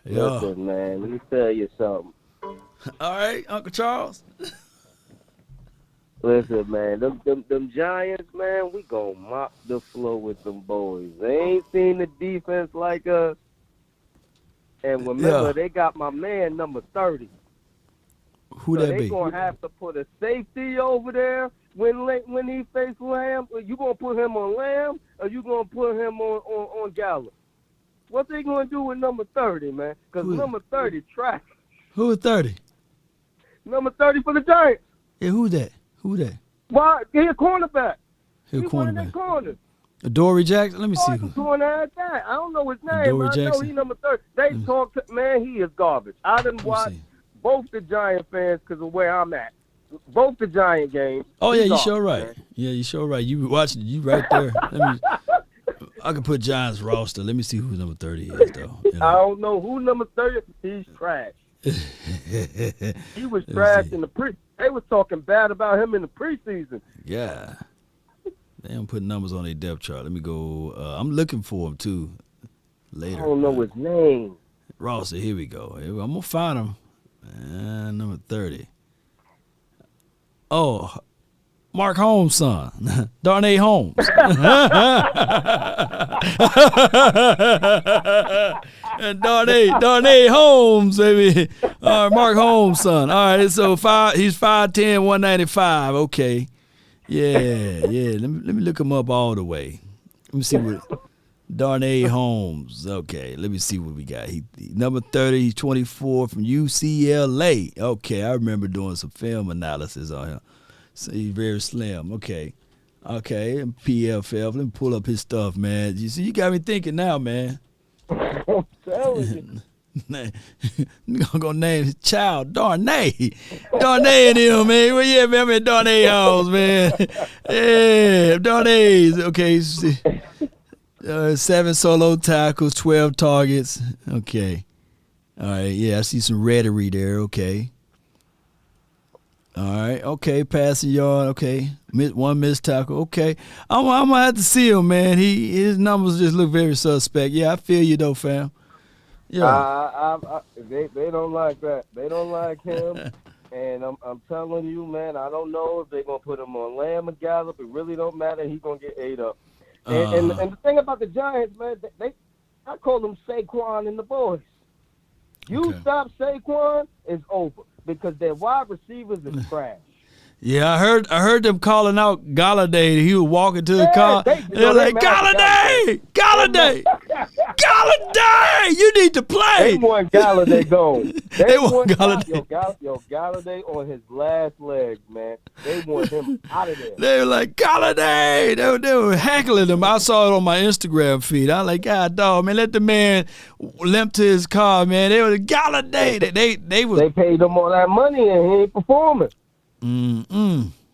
Yeah. Listen, man. Let me tell you something. All right, Uncle Charles. Listen, man. Them Giants, man, we gonna mop the floor with them boys. They ain't seen the defense like us. And remember, they got my man number 30. Who so that be? They gonna have to put a safety over there when he faces Lamb. You gonna put him on Lamb, or you gonna put him on Gallup? What they gonna do with number 30, man? Because number 30 trash. Who is 30? Number 30 for the Giants. Yeah, who that? Why? He a cornerback. He one of their corners. Dory Jackson? Let me see. Corner at that. I don't know his name. Dory but I know Jackson? he number 30. They talk to, man, he is garbage. I didn't watch both the Giant fans because of where I'm at. Both the Giant games. Oh, yeah, you sure garbage, right. Man. Yeah, you sure right. You watching, you right there. I can put Giants roster. Let me see who number 30 is, though. I don't know who number 30 is. He's trash. He was trash in the They was talking bad about him in the preseason. Yeah. They don't put numbers on their depth chart. Let me go. I'm looking for him, too, later. I don't know his name. Roster, here we go. I'm going to find him. Number 30. Oh, Mark Holmes' son, Darnay Holmes. And Darnay Holmes, baby. All right, Mark Holmes' son. All right, so he's 5'10", 195. Okay. Yeah. Let me look him up all the way. Let me see what Darnay Holmes. Okay, let me see what we got. He number 30, he's 24 from UCLA. Okay, I remember doing some film analysis on him. So he's very slim. Okay. And PFF. Let me pull up his stuff, man. You see, you got me thinking now, man. I'm telling you. I'm gonna name his child Darnay. Darnay and him, man. Well, yeah, remember Darnay Holmes, man. Yeah, Darnay's okay. 7 solo tackles, 12 targets. Okay. All right. Yeah, I see some rhetoric there. Okay. All right. Okay. Passing yard. Okay. One missed tackle. Okay. I'm gonna have to see him, man. His numbers just look very suspect. Yeah, I feel you though, fam. Yeah. They don't like that. They don't like him. And I'm telling you, man, I don't know if they're gonna put him on Lamb or Gallup. It really don't matter. He's gonna get ate up. And the thing about the Giants, man, I call them Saquon and the boys. You stop Saquon, it's over because their wide receivers is trash. Yeah, I heard them calling out Galladay. He was walking to the car. They're like, Galladay! You need to play! They want Galladay gone. They want Galladay. Galladay on his last legs, man. They want him out of there. They were like, Galladay! They were heckling him. I saw it on my Instagram feed. I was like, God, dog, man, let the man limp to his car, man. They were Galladay. They paid him all that money and he ain't performing.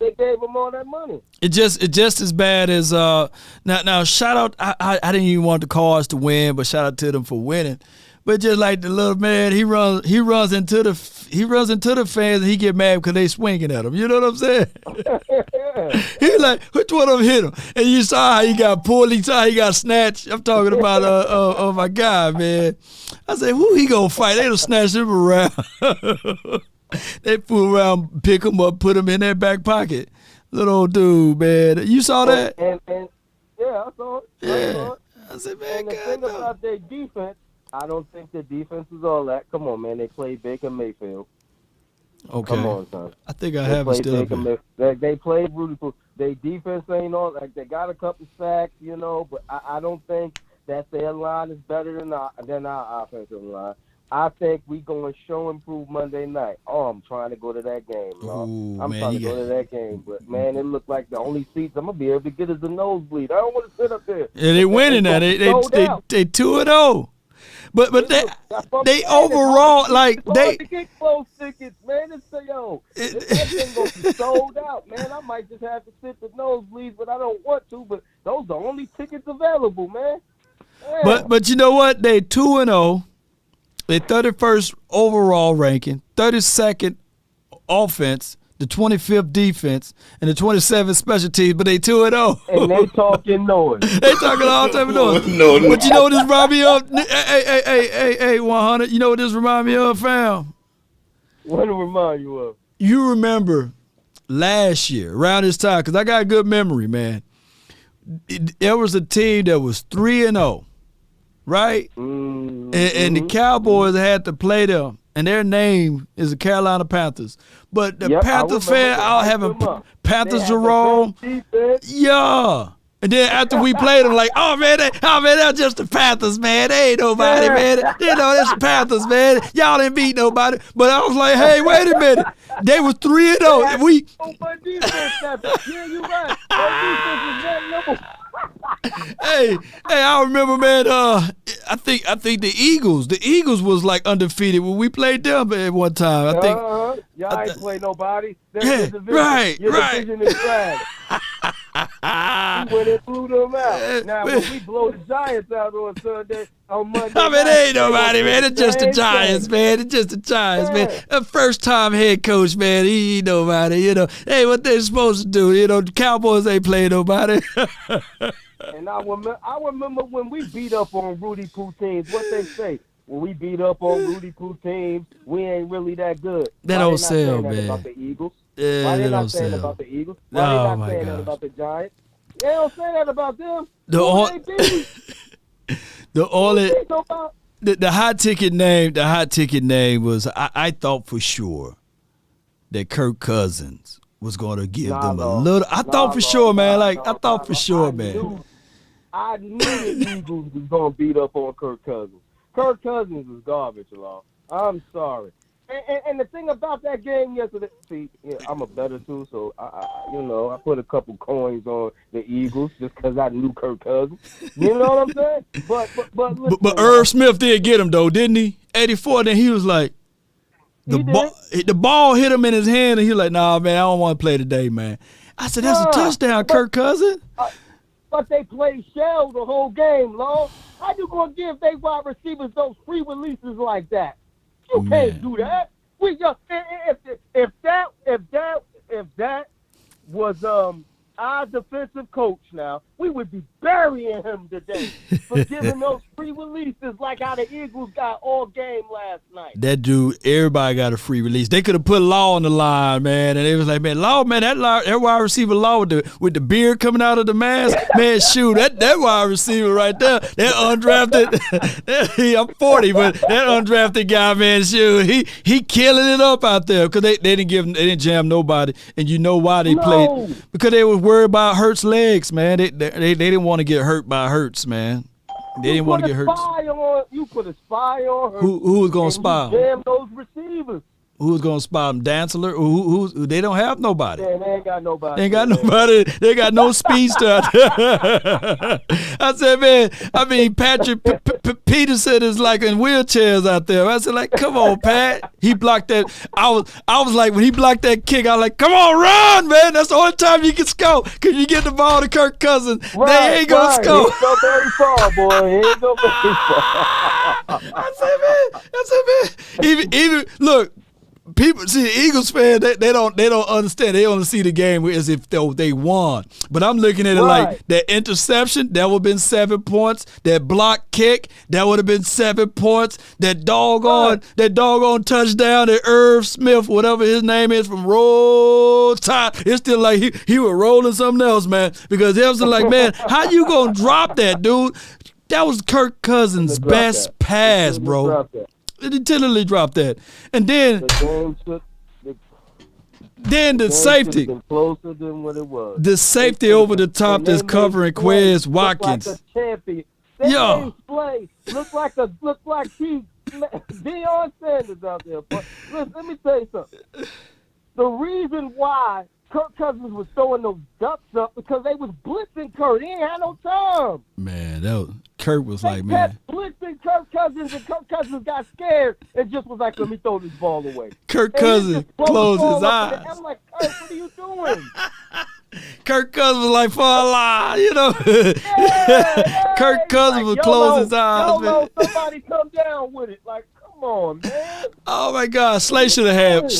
they gave him all that money. It just as bad as now shout out. I didn't even want the Cards to win, but shout out to them for winning. But just like the little man, he runs into the fans and he get mad because they swinging at him. You know what I'm saying? He like, which one of them hit him? And you saw how he got pulled. You saw how he got snatched. I'm talking about my guy, man. I said, who he gonna fight? They done snatched him around. They fool around, pick him up, put him in their back pocket. Little old dude, man. You saw that? And yeah, I saw it. Yeah. I said, man, and the thing about their defense, I don't think the defense is all that. Come on, man. They played Baker Mayfield. Okay. Come on, son. I think I have it still. They played Rudy. Their defense ain't all like they got a couple sacks, you know, but I don't think that their line is better than our offensive line. I think we going to show and prove Monday night. Oh, I'm trying to go to that game, bro. I'm trying to go to that game. But, man, it looked like the only seats I'm going to be able to get is the nosebleed. I don't want to sit up there. Yeah, they winning now. They 2-0. But they overall, like, they get close tickets, man. It's that thing going to be sold out, man. I might just have to sit the nosebleeds, but I don't want to. But those are the only tickets available, man. Yeah. But you know what? They 2-0. They 31st overall ranking, 32nd offense, the 25th defense, and the 27th special teams, but they 2-0. And they talking noise. They talking all type of noise. No. But you know what this remind me of? Hey, 100. You know what this remind me of, fam? What do it remind you of? You remember last year, around this time, because I got a good memory, man. There was a team that was 3-0. Right? And the Cowboys had to play them, and their name is the Carolina Panthers. But the Panther fan out having Panthers Jerome. Yeah. And then after we played them, like, oh man, that's just the Panthers, man. They ain't nobody, man. You know, that's the Panthers, man. Y'all didn't beat nobody. But I was like, hey, wait a minute. They was 3-0. We. Yeah, you right. Hey, I remember, man. I think the Eagles was like undefeated when we played them at one time. I think. Y'all ain't play nobody. Right. Division is trash. We went and blew them out. Now when we blow the Giants out on Sunday, on Monday. I mean, ain't nobody, man. It's just the Giants, man. It's just the Giants, man. A first-time head coach, man. He ain't nobody, you know. Hey, what they supposed to do? You know, the Cowboys ain't playing nobody. And I remember when we beat up on Rudy Poo teams, what they say. When we beat up on Rudy Poo teams, we ain't really that good. That don't sell, man. About the Eagles? Yeah, Why they that not don't saying sell. about the Eagles? Why they not saying that about the Giants? They don't say that about them. The hot ticket name was I thought for sure that Kirk Cousins was going to give them a little. I thought for sure, man. I knew the Eagles was going to beat up on Kirk Cousins. Kirk Cousins is garbage, Law. I'm sorry. And the thing about that game yesterday, see, I'm a bettor too, so I put a couple coins on the Eagles just because I knew Kirk Cousins. You know what I'm saying? But Irv Smith did get him though, didn't he? 84. Then he was like, the ball hit him in his hand, and he was like, nah, man, I don't want to play today, man. I said, that's a touchdown, Kirk Cousins. But they played shell the whole game, Law. How you gonna give they wide receivers those free releases like that? You can't do that. We just if that was our defensive coach now, we would be burying him today for giving those free releases like how the Eagles got all game last night. That dude, everybody got a free release. They could have put Law on the line, man, and it was like, man, Law, man, that wide receiver Law with the beard coming out of the mask, man, shoot, that wide receiver right there, that undrafted, I'm 40, but that undrafted guy, man, shoot, he killing it up out there because they didn't jam nobody, and you know why they played, because they was worried about Hurts' legs, man. They didn't want to get hurt by Hurts, man. They didn't want to get hurt. You put a spy on her. Who was going to spy? Jam those receivers. Who's gonna spot him? Dantzler? Who? They don't have nobody. Yeah, they ain't got nobody. They ain't got nobody. They got no speedster out there. I said, man. I mean, Patrick Peterson is like in wheelchairs out there. I said, like, come on, Pat. He blocked that. I was like, when he blocked that kick, I was like, come on, run, man. That's the only time you can score. Cause you get the ball to Kirk Cousins, they ain't gonna score. He ain't go very far, boy. He ain't go very far. I said, man. Even look. People see the Eagles fan. They don't understand. They only see the game as if they won. But I'm looking at it like that interception that would have been 7 points. That block kick that would have been 7 points. That doggone touchdown that Irv Smith, whatever his name is, from Roll Tide. It's still like he was rolling something else, man. Because it was like, man, how you gonna drop that, dude? That was Kirk Cousins' best pass, bro. He literally dropped that, and then the safety, closer than what it was. The safety over the top that's covering Quez Watkins. Like a champion. Play look like Deion Sanders out there. But listen, let me tell you something. The reason why Kirk Cousins was throwing those ducks up because they was blitzing Kirk. He ain't had no time. Man, Kirk was like, man. Blitzing Kirk Cousins, and Kirk Cousins got scared and just was like, let me throw this ball away. Kirk Cousins closed his eyes. I'm like, Kirk, what are you doing? Kirk Cousins was like, for Allah, you know. Kirk Cousins would close his eyes. Man. Somebody come down with it. Like, come on, man. Oh my God, Slay should have had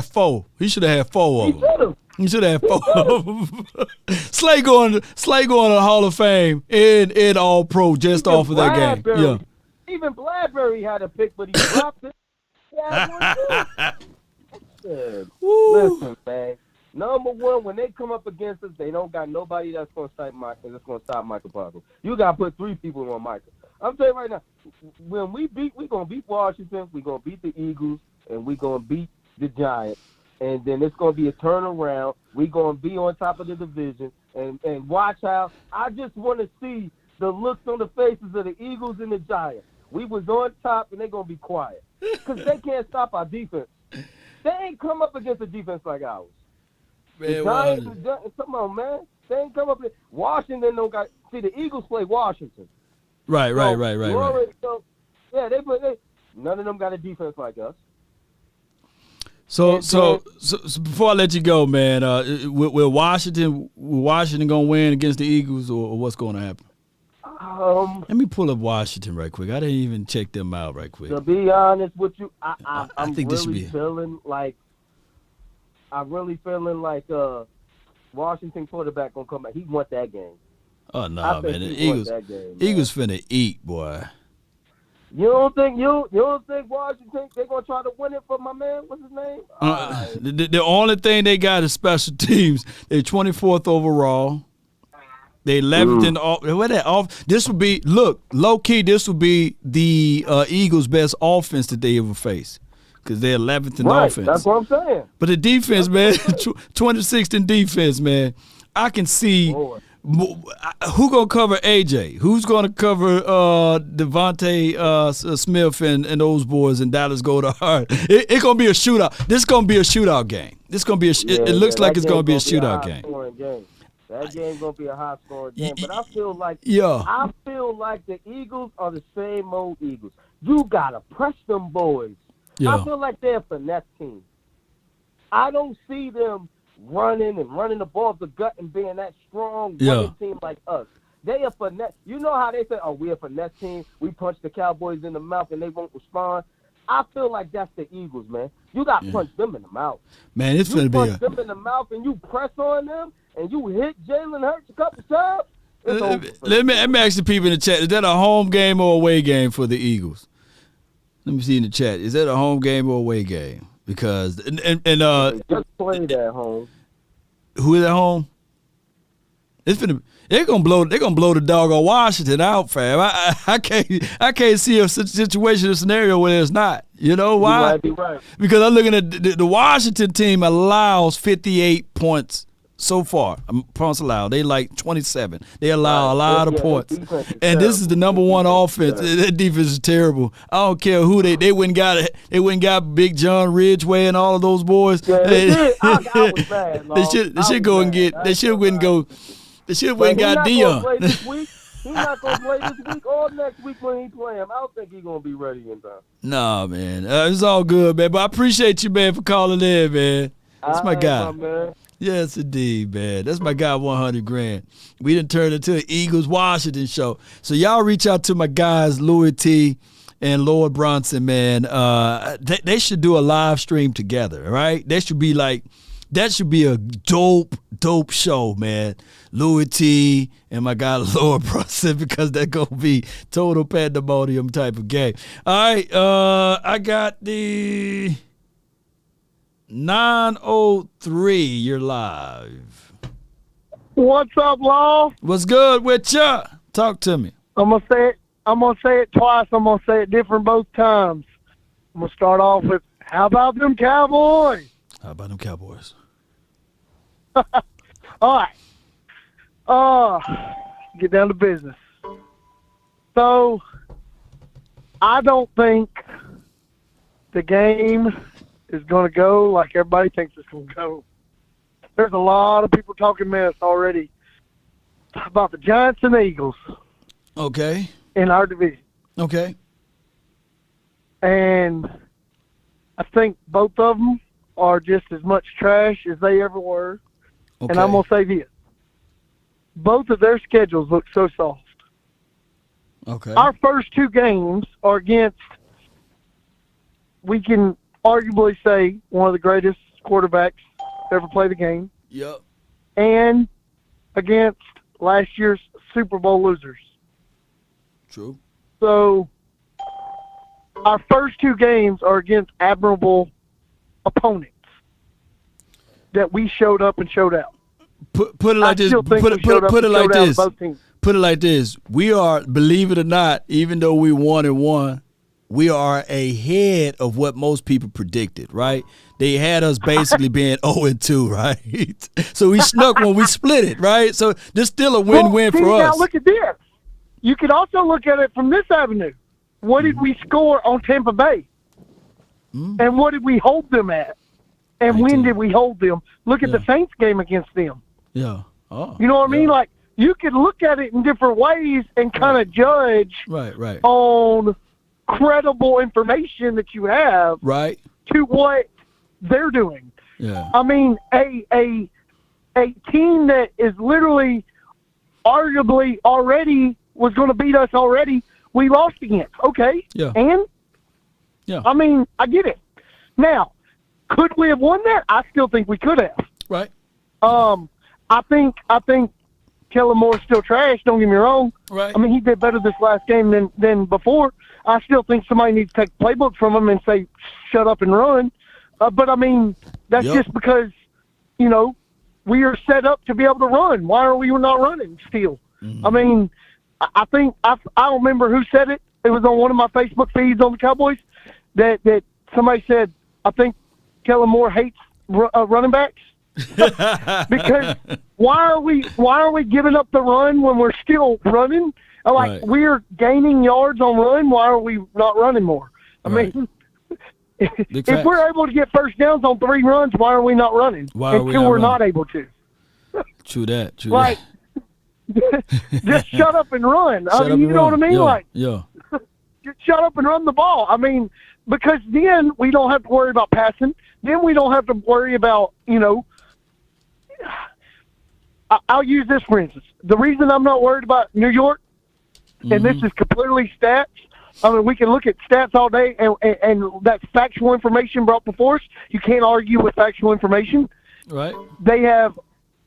4. He should have had 4 of them. He should have had 4 of them. Slay going to the Hall of Fame in All Pro just off of that game. Yeah. Even Bradbury had a pick, but he dropped it. Listen, man. Number one, when they come up against us, they don't got nobody that's going to stop Micah Parsons. You got to put 3 people on Micah. I'm telling you right now, when we're going to beat Washington, we're going to beat the Eagles, and we're going to beat the Giants. And then it's going to be a turnaround. We're going to be on top of the division. And watch how I just want to see the looks on the faces of the Eagles and the Giants. We was on top, and they're going to be quiet because they can't stop our defense. They ain't come up against a defense like ours. Man, come on, man. They ain't come up against Washington. Don't got see the Eagles play Washington. Right. So, yeah, none of them got a defense like us. So before I let you go, man, will Washington gonna win against the Eagles, or what's going to happen? Let me pull up Washington right quick. I didn't even check them out right quick. To be honest with you, I'm think this should be feeling like Washington quarterback gonna come back. He want that game. Oh no, man! The Eagles finna eat, boy. You don't think Washington they gonna try to win it for my man? What's his name? The only thing they got is special teams. They're 24th overall. They 11th in all. This would be low key. This would be the Eagles' best offense that they ever face because they're 11th in offense. That's what I'm saying. But the defense, man, 26th in defense, man. I can see. Who gonna cover AJ? Who's gonna cover Devontae Smith and those boys in Dallas go to hard? It's gonna be a shootout. This is gonna be a shootout game. This gonna be it looks like it's gonna be a shootout game. That game's gonna be a high scoring game. But I feel like the Eagles are the same old Eagles. You gotta press them boys. Yeah. I feel like they're a finesse team. I don't see them running the ball to the gut and being that strong running team like us. They a finesse. You know how they say, "Oh, we're a finesse team. We punch the Cowboys in the mouth and they won't respond." I feel like that's the Eagles, man. You got to punch them in the mouth. Man, it's gonna be punch them in the mouth and you press on them and you hit Jalen Hurts a couple times. Let me ask the people in the chat: is that a home game or away game for the Eagles? Let me see in the chat: is that a home game or away game? Because and just played at home. Who is at home? They're gonna blow the dog on Washington out, fam. I can't see a situation, a scenario where it's not. You know why? You might be right. Because I'm looking at the Washington team allows 58 points so far. Points allowed. They like 27. They allow a lot of points. And this is the number one offense. That defense is terrible. I don't care who they went and got. They went and got Big John Ridgeway and all of those boys. Yeah, they did. I was mad. They should go and get. They should went and go. They should have went and got Dion. He's not going to play this week or next week when he play him. I don't think he's going to be ready in time. Nah, man. It's all good, man. But I appreciate you, man, for calling in, man. That's my guy. Man. Yes, indeed, man. That's my guy, $100,000. We done turned it into an Eagles-Washington show. So y'all reach out to my guys, Louis T. and Lord Bronson, man. They should do a live stream together, right? That should be a dope show, man. Louis T. and my guy Lord Bronson, because that's going to be total pandemonium type of game. All right, I got the 903. You're live. What's up, Law? What's good with ya? Talk to me. I'm gonna say it twice. I'm gonna say it different both times. I'm gonna start off with, how about them Cowboys? How about them Cowboys? All right. Get down to business. So, I don't think the game is going to go like everybody thinks it's going to go. There's a lot of people talking mess already about the Giants and the Eagles. Okay. In our division. Okay. And I think both of them are just as much trash as they ever were. Okay. And I'm going to say this. Both of their schedules look so soft. Okay. Our first two games are against, we can arguably say, one of the greatest quarterbacks to ever play the game. Yep. And against last year's Super Bowl losers. True. So our first two games are against admirable opponents that we showed up and showed out. Put it like this. Put it like this. Put it like this. We are, believe it or not, even though we 1-1, we are ahead of what most people predicted, right? They had us basically being 0-2, right? So we snuck when we split it, right? So there's still a win-win for us. Now look at this. You could also look at it from this avenue. What did we score on Tampa Bay? And what did we hold them at? And when did we hold them? Look at the Saints game against them. Yeah. Oh. You know what I mean? Like, you could look at it in different ways and kind of judge right on credible information that you have to what they're doing. Yeah. I mean, a team that is literally arguably already was going to beat us already, we lost against. Okay. Yeah. And? Yeah. I mean, I get it. Now, could we have won that? I still think we could have. Right. I think Kellen Moore's still trash, don't get me wrong. Right. I mean, he did better this last game than before. I still think somebody needs to take playbooks from him and say, shut up and run. But, I mean, that's just because, you know, we are set up to be able to run. Why are we not running still? I mean, I think I don't remember who said it. It was on one of my Facebook feeds on the Cowboys that somebody said, I think Kellen Moore hates running backs. Because why are we giving up the run when we're still running? Like, we're gaining yards on run. Why are we not running more? I mean, if we're able to get first downs on 3 runs, why are we not running? Until we're not able to. True that. Like, just shut up and run. I mean, you know what I mean? Just shut up and run the ball. I mean, because then we don't have to worry about passing. Then we don't have to worry about, you know, I'll use this for instance. The reason I'm not worried about New York, and this is completely stats. I mean, we can look at stats all day, and that's factual information brought before us. You can't argue with factual information. Right. They have,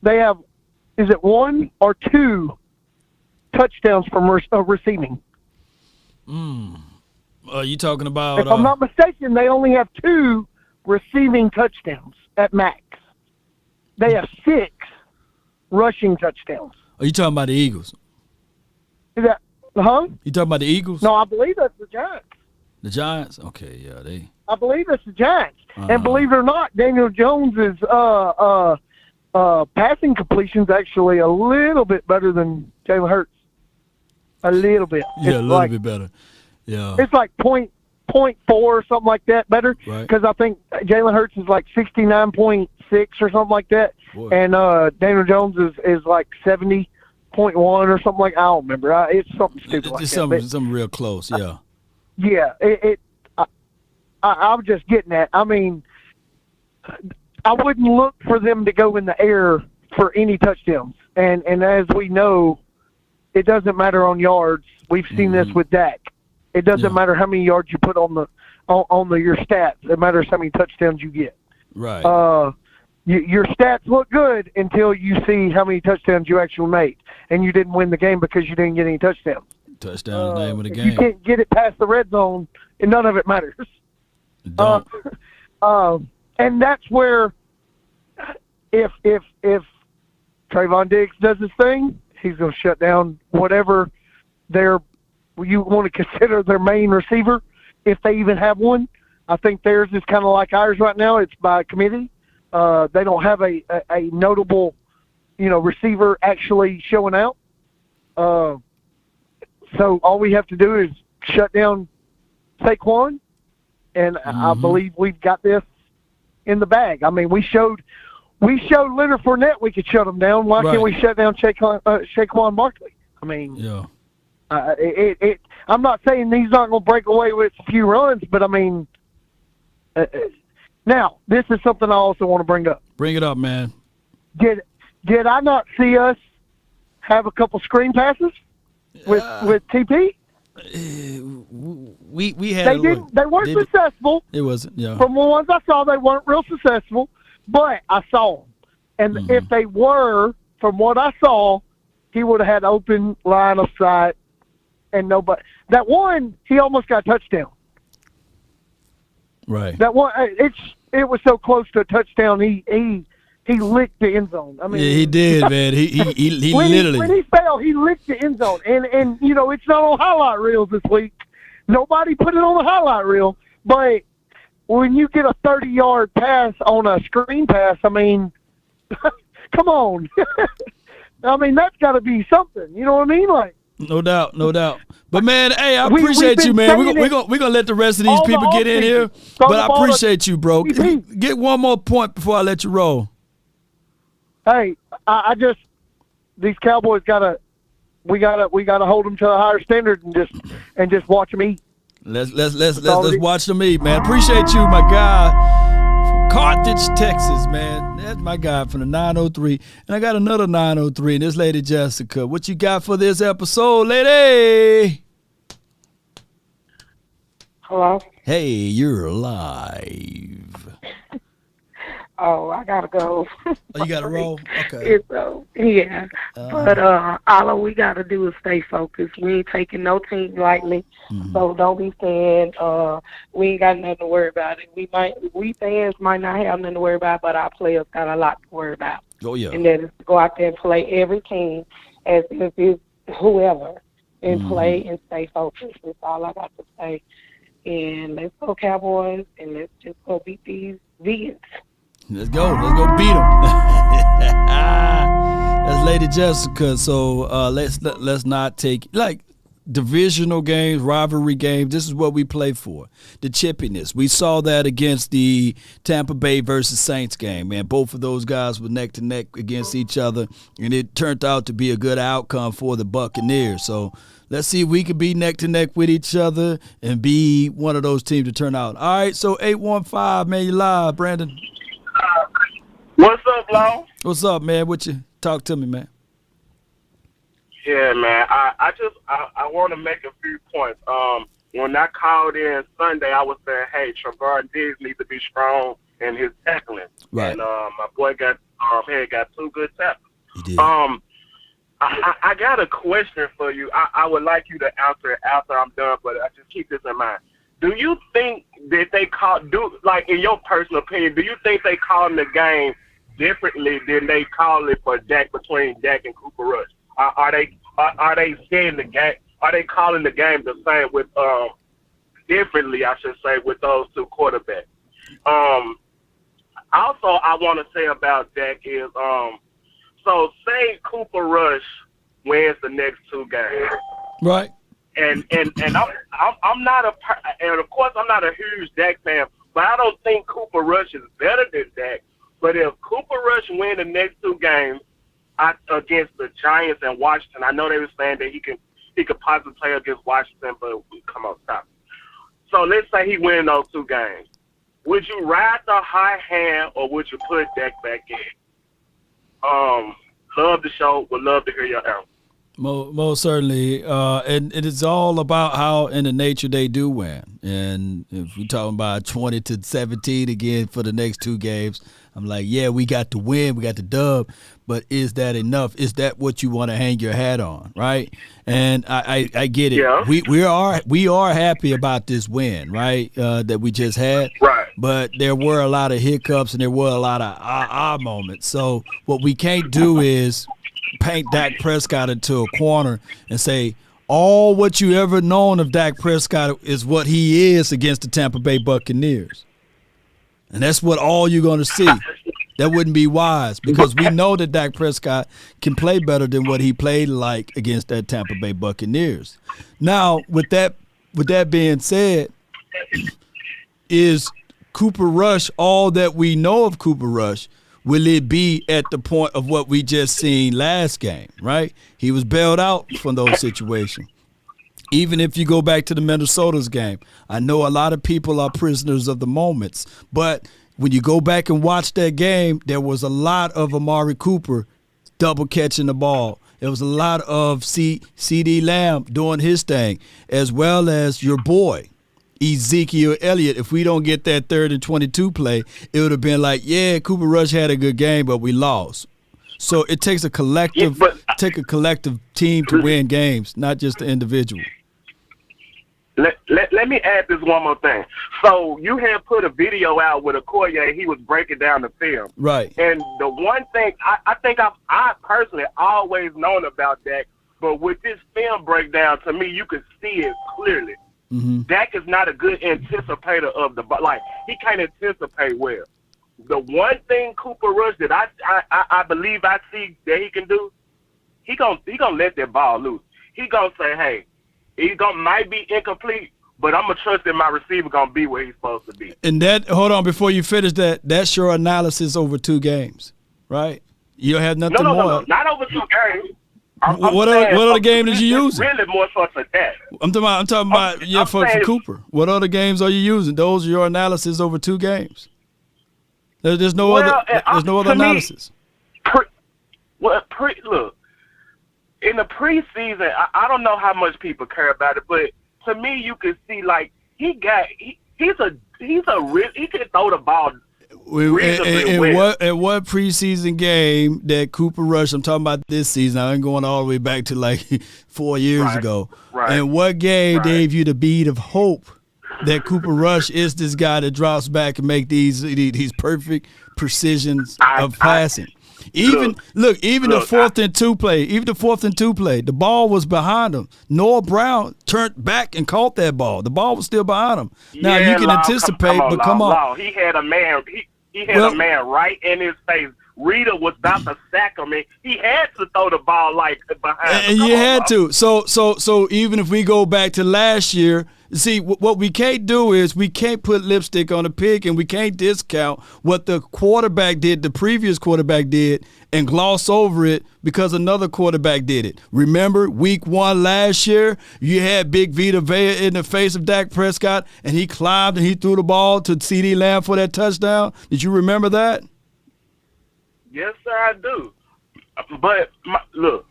is it 1 or 2 touchdowns from receiving? Are you talking about? If I'm not mistaken, they only have 2 receiving touchdowns at max. They have 6 rushing touchdowns. Are you talking about the Eagles? Is that, You talking about the Eagles? No, I believe that's the Giants. The Giants? Okay, yeah, I believe that's the Giants. And believe it or not, Daniel Jones is passing completion's actually a little bit better than Jalen Hurts. A little bit. Yeah, a little bit better. Yeah. It's like .4 or something like that better. Right. Because I think Jalen Hurts is like 69.6 or something like that. Boy. And Daniel Jones is like 70.1 or something like I don't remember. It's something stupid like It's that. something real close, yeah. Yeah, I'm just getting at. I mean, I wouldn't look for them to go in the air for any touchdowns. And as we know, it doesn't matter on yards. We've seen this with Dak. It doesn't matter how many yards you put on your stats. It matters how many touchdowns you get. Right. Your stats look good until you see how many touchdowns you actually made, and you didn't win the game because you didn't get any touchdowns. Touchdown, name of the If game. you can't get it past the red zone, and none of it matters. And that's where if Trayvon Diggs does his thing, he's going to shut down whatever you want to consider their main receiver, if they even have one. I think theirs is kind of like ours right now. It's by committee. They don't have a notable, receiver actually showing out. So all we have to do is shut down Saquon, and I believe we've got this in the bag. I mean, we showed Leonard Fournette we could shut him down. Why can't we shut down Saquon Barkley? I mean, yeah. I'm not saying he's not going to break away with a few runs, but I mean, now this is something I also want to bring up. Bring it up, man. Did I not see us have a couple screen passes with TP? We had. They weren't successful. It wasn't. Yeah. From the ones I saw, they weren't real successful, but I saw them. And if they were, from what I saw, he would have had open line of sight, and nobody. That one, he almost got a touchdown. Right. That one, it was so close to a touchdown. He licked the end zone. I mean, yeah, he did, man. He when literally. When he fell, he licked the end zone. And it's not on highlight reels this week. Nobody put it on the highlight reel. But when you get a 30-yard pass on a screen pass, I mean, come on. I mean, that's got to be something. You know what I mean? Like. No doubt. But, man, hey, I appreciate you, man. We're gonna let the rest of these people get in here. But I appreciate you, bro. Get one more point before I let you roll. Hey, I just these Cowboys we gotta hold them to a higher standard and just watch them eat. Let's watch them eat, man. Appreciate you, my guy from Carthage, Texas, man. That's my guy from the 903, and I got another 903. And this lady Jessica, what you got for this episode, lady? Hello. Hey, you're live. Oh, I gotta go. Oh, you gotta roll? Okay. Yeah. But all we gotta do is stay focused. We ain't taking no team lightly. So don't be saying we ain't got nothing to worry about. We fans might not have nothing to worry about, but our players got a lot to worry about. Oh yeah. And that is to go out there and play every team as if it's whoever and play and stay focused. That's all I got to say. And let's go Cowboys, and let's just go beat these vegans. Let's go beat them. That's Lady Jessica. So let's not take like divisional games, rivalry games. This is what we play for. The chippiness. We saw that against the Tampa Bay versus Saints game, man. Both of those guys were neck to neck against each other, and it turned out to be a good outcome for the Buccaneers. So let's see if we can be neck to neck with each other and be one of those teams to turn out. All right, so 815, man, you live, Brandon. What's up, Long? What's up, man? What you talk to me, man? Yeah, man. I want to make a few points. When I called in Sunday, I was saying, hey, Trevon Diggs needs to be strong in his tackling. Right. And my boy got 2 good tackles. He did. I got a question for you. I would like you to answer it after I'm done, but I just keep this in mind. Do you think that in your personal opinion, do you think they calling the game differently than they call it for Dak, between Dak and Cooper Rush? Are they seeing the game? Are they calling the game the same with differently? I should say, with those two quarterbacks. Also, I want to say about Dak is, so say Cooper Rush wins the next 2 games, right? And I'm not and of course I'm not a huge Dak fan, but I don't think Cooper Rush is better than Dak. But if Cooper Rush win the next 2 games against the Giants and Washington, I know they were saying that he could possibly play against Washington, but come on, stop. So let's say he win those 2 games. Would you ride the high hand or would you put Dak back in? Love the show. Would love to hear your answer. Most certainly, and it's all about how in the nature they do win. And if we're talking about 20-17 again for the next 2 games, I'm like, yeah, we got the win, we got the dub, but is that enough? Is that what you want to hang your hat on, right? And I get it. Yeah. We are happy about this win, right? That we just had. Right. But there were a lot of hiccups and there were a lot of moments. So what we can't do is paint Dak Prescott into a corner and say all what you ever known of Dak Prescott is what he is against the Tampa Bay Buccaneers. And that's what all you're going to see. That wouldn't be wise because we know that Dak Prescott can play better than what he played like against that Tampa Bay Buccaneers. Now, with that being said, is Cooper Rush all that we know of Cooper Rush? Will it be at the point of what we just seen last game, right? He was bailed out from those situations. Even if you go back to the Minnesota's game, I know a lot of people are prisoners of the moments, but when you go back and watch that game, there was a lot of Amari Cooper double catching the ball. There was a lot of C.D. Lamb doing his thing, as well as your boy, Ezekiel Elliott. If we don't get that 3rd and 22 play, it would have been like, yeah, Cooper Rush had a good game, but we lost. So it takes a collective team to win games, not just the individual. Let me add this one more thing. So you had put a video out with Okoye. He was breaking down the film. Right. And the one thing I think I personally always known about Dak, but with this film breakdown, to me, you could see it clearly. Mm-hmm. Dak is not a good anticipator of the ball. Like, he can't anticipate well. The one thing Cooper Rush that I believe I see that he can do, he gonna let that ball loose. He gonna say, hey, might be incomplete, but I'm gonna trust that my receiver gonna be where he's supposed to be. And that, hold on, before you finish that's your analysis over 2 games, right? You don't have nothing more. No, not over 2 games. What other game did you use? Really more so for that. I'm talking about for Cooper. What other games are you using? Those are your analysis over 2 games. There's no other analysis. Look, in the preseason, I don't know how much people care about it, but to me, you can see like he can throw the ball. In what preseason game that Cooper Rush, I'm talking about this season, I'm going all the way back to like 4 years ago. Right. And what game gave you the bead of hope that Cooper Rush is this guy that drops back and make these perfect precisions of passing? Even the 4th and 2 play, the ball was behind him. Noah Brown turned back and caught that ball. The ball was still behind him. Now you can anticipate, but come on. He had a man. He had a man right in his face. Rita was about to sack him, and he had to throw the ball like behind. And you had to. So even if we go back to last year, see, what we can't do is we can't put lipstick on a pig, and we can't discount what the previous quarterback did, and gloss over it because another quarterback did it. Remember, week 1 last year, you had Big Vita Vea in the face of Dak Prescott, and he climbed and he threw the ball to C.D. Lamb for that touchdown. Did you remember that? Yes, sir, I do. But look.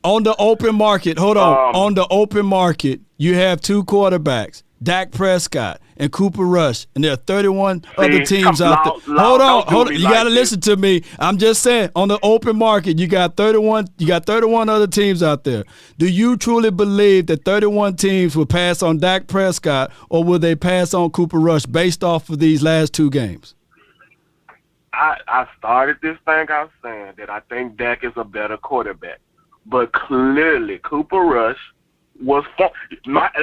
On the open market, on the open market, you have 2 quarterbacks, Dak Prescott and Cooper Rush, and there are 31 other teams out there. Hold on. You got to listen to me. I'm just saying, on the open market, you got 31 other teams out there. Do you truly believe that 31 teams will pass on Dak Prescott, or will they pass on Cooper Rush based off of these last 2 games? I started this thing out saying that I think Dak is a better quarterback. But clearly, Cooper Rush was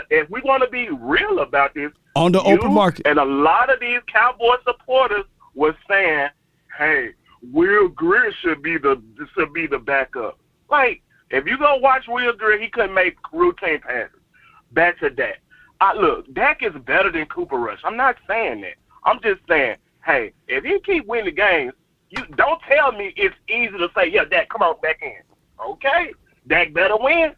if we want to be real about this, on the open market, and a lot of these Cowboy supporters was saying, "Hey, Will Greer should be the backup." Like, if you go watch Will Greer, he couldn't make routine passes. Back to Dak. Look, Dak is better than Cooper Rush. I'm not saying that. I'm just saying, hey, if he keep winning games, you don't tell me it's easy to say, yeah, Dak, come on back in. Okay, Dak better win.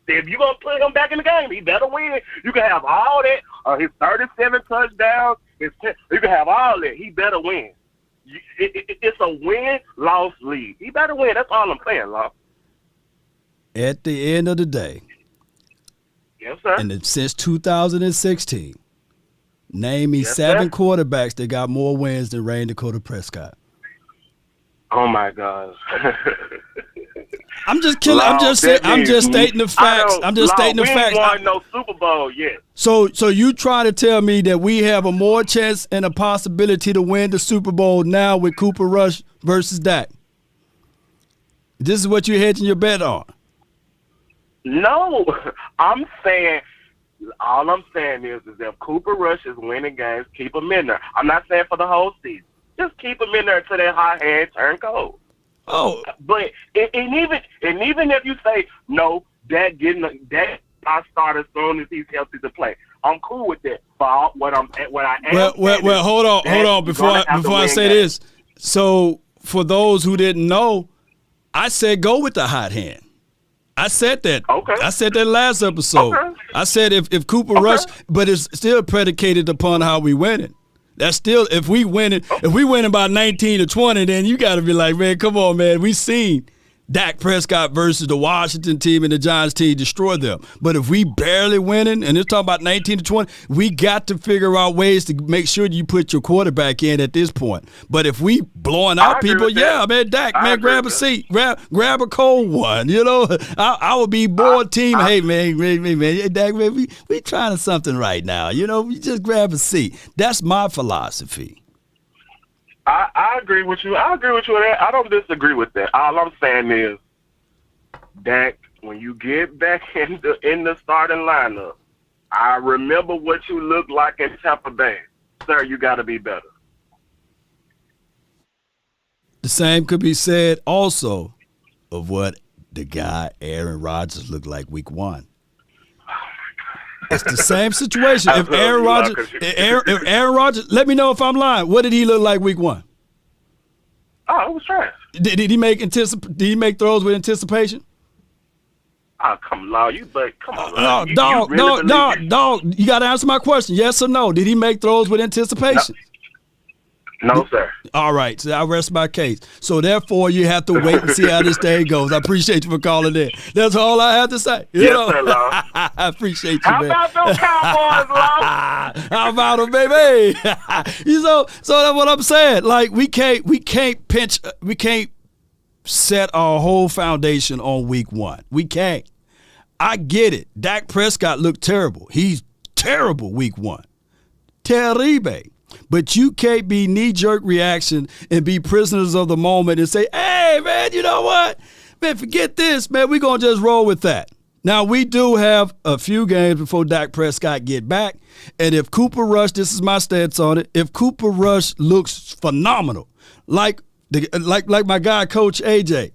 If you're going to put him back in the game, he better win. You can have all that, his 37 touchdowns, you can have all that. He better win. It's a win-loss league. He better win. That's all I'm saying, Law. At the end of the day, yes, sir. And since 2016, name me 7 quarterbacks that got more wins than Rain Dakota Prescott. Oh my gosh. I'm just kidding. I'm just stating the facts. I'm just stating the facts. We ain't won no Super Bowl yet. So you trying to tell me that we have a more chance and a possibility to win the Super Bowl now with Cooper Rush versus Dak? This is what you're hedging your bet on. No, I'm saying, all I'm saying is if Cooper Rush is winning games, keep him in there. I'm not saying for the whole season. Just keep him in there until that hot hand turn cold. Oh, but and even if you say no, that I start as soon as he's healthy to play, I'm cool with that. But what I am. Well, hold on. Before I say this, so for those who didn't know, I said go with the hot hand. I said that. Okay. I said that last episode. Okay. I said if Cooper Rush, but it's still predicated upon how we win it. That's still if we win by 19 to 20, then you got to be like, man, come on, man. We seen Dak Prescott versus the Washington team and the Giants team destroy them. But if we barely winning, and it's talking about 19 to 20, we got to figure out ways to make sure you put your quarterback in at this point. But if we blowing out people, yeah, man, Dak, man, grab a seat, grab a cold one. You know, I would be bored team. Hey, man, Dak, man, we trying something right now. You know, we just grab a seat. That's my philosophy. I agree with you. I agree with you on that. I don't disagree with that. All I'm saying is, Dak, when you get back in the starting lineup, I remember what you looked like in Tampa Bay. Sir, you got to be better. The same could be said also of what the guy Aaron Rodgers looked like week 1. It's the same situation. If Aaron Rodgers, let me know if I'm lying. What did he look like week 1? Oh, it was trash. Did he make throws with anticipation? Oh, come on, come on. Dog. You got to answer my question. Yes or no? Did he make throws with anticipation? No, sir. All right, so I rest my case. So therefore, you have to wait and see how this day goes. I appreciate you for calling in. That's all I have to say. You know? Sir, Law. I appreciate you, How man. about those Cowboys, Law? How about them, baby? So that's what I'm saying. Like we can't set our whole foundation on week 1. We can't. I get it. Dak Prescott looked terrible. He's terrible week 1. Terrible. But you can't be knee-jerk reaction and be prisoners of the moment and say, hey, man, you know what? Man, forget this, man. We're going to just roll with that. Now, we do have a few games before Dak Prescott get back. And if Cooper Rush, this is my stance on it, if Cooper Rush looks phenomenal, like my guy, Coach AJ,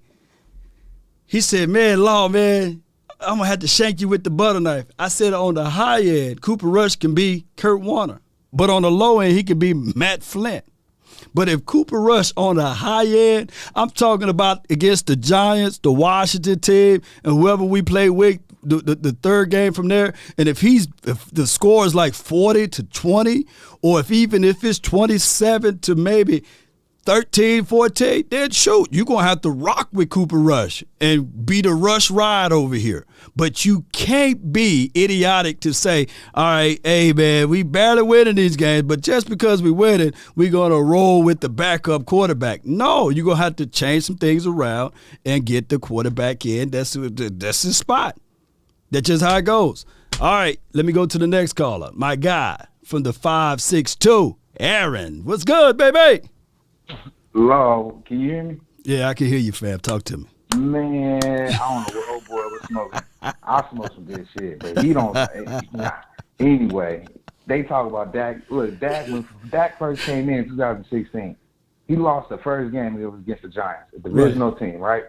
he said, man, Law, man, I'm going to have to shank you with the butter knife. I said on the high end, Cooper Rush can be Kurt Warner. But on the low end, he could be Matt Flint. But if Cooper Rush on the high end, I'm talking about against the Giants, the Washington team, and whoever we play with, the third game from there, and if the score is like 40 to 20, or if it's 27 to maybe 13, 14, then shoot, you're going to have to rock with Cooper Rush and be the Rush ride over here. But you can't be idiotic to say, all right, hey, man, we barely winning these games, but just because we win it, we're going to roll with the backup quarterback. No, you're going to have to change some things around and get the quarterback in. That's the spot. That's just how it goes. All right, let me go to the next caller. My guy from the 562, Aaron. What's good, baby? Hello, can you hear me? Yeah, I can hear you, fam. Talk to me. Man, I don't know what old boy was smoking. I smoke some good shit, but he don't. Anyway, they talk about Dak. Look, Dak, when Dak first came in 2016, he lost the first game. It was against the Giants, a divisional team, right?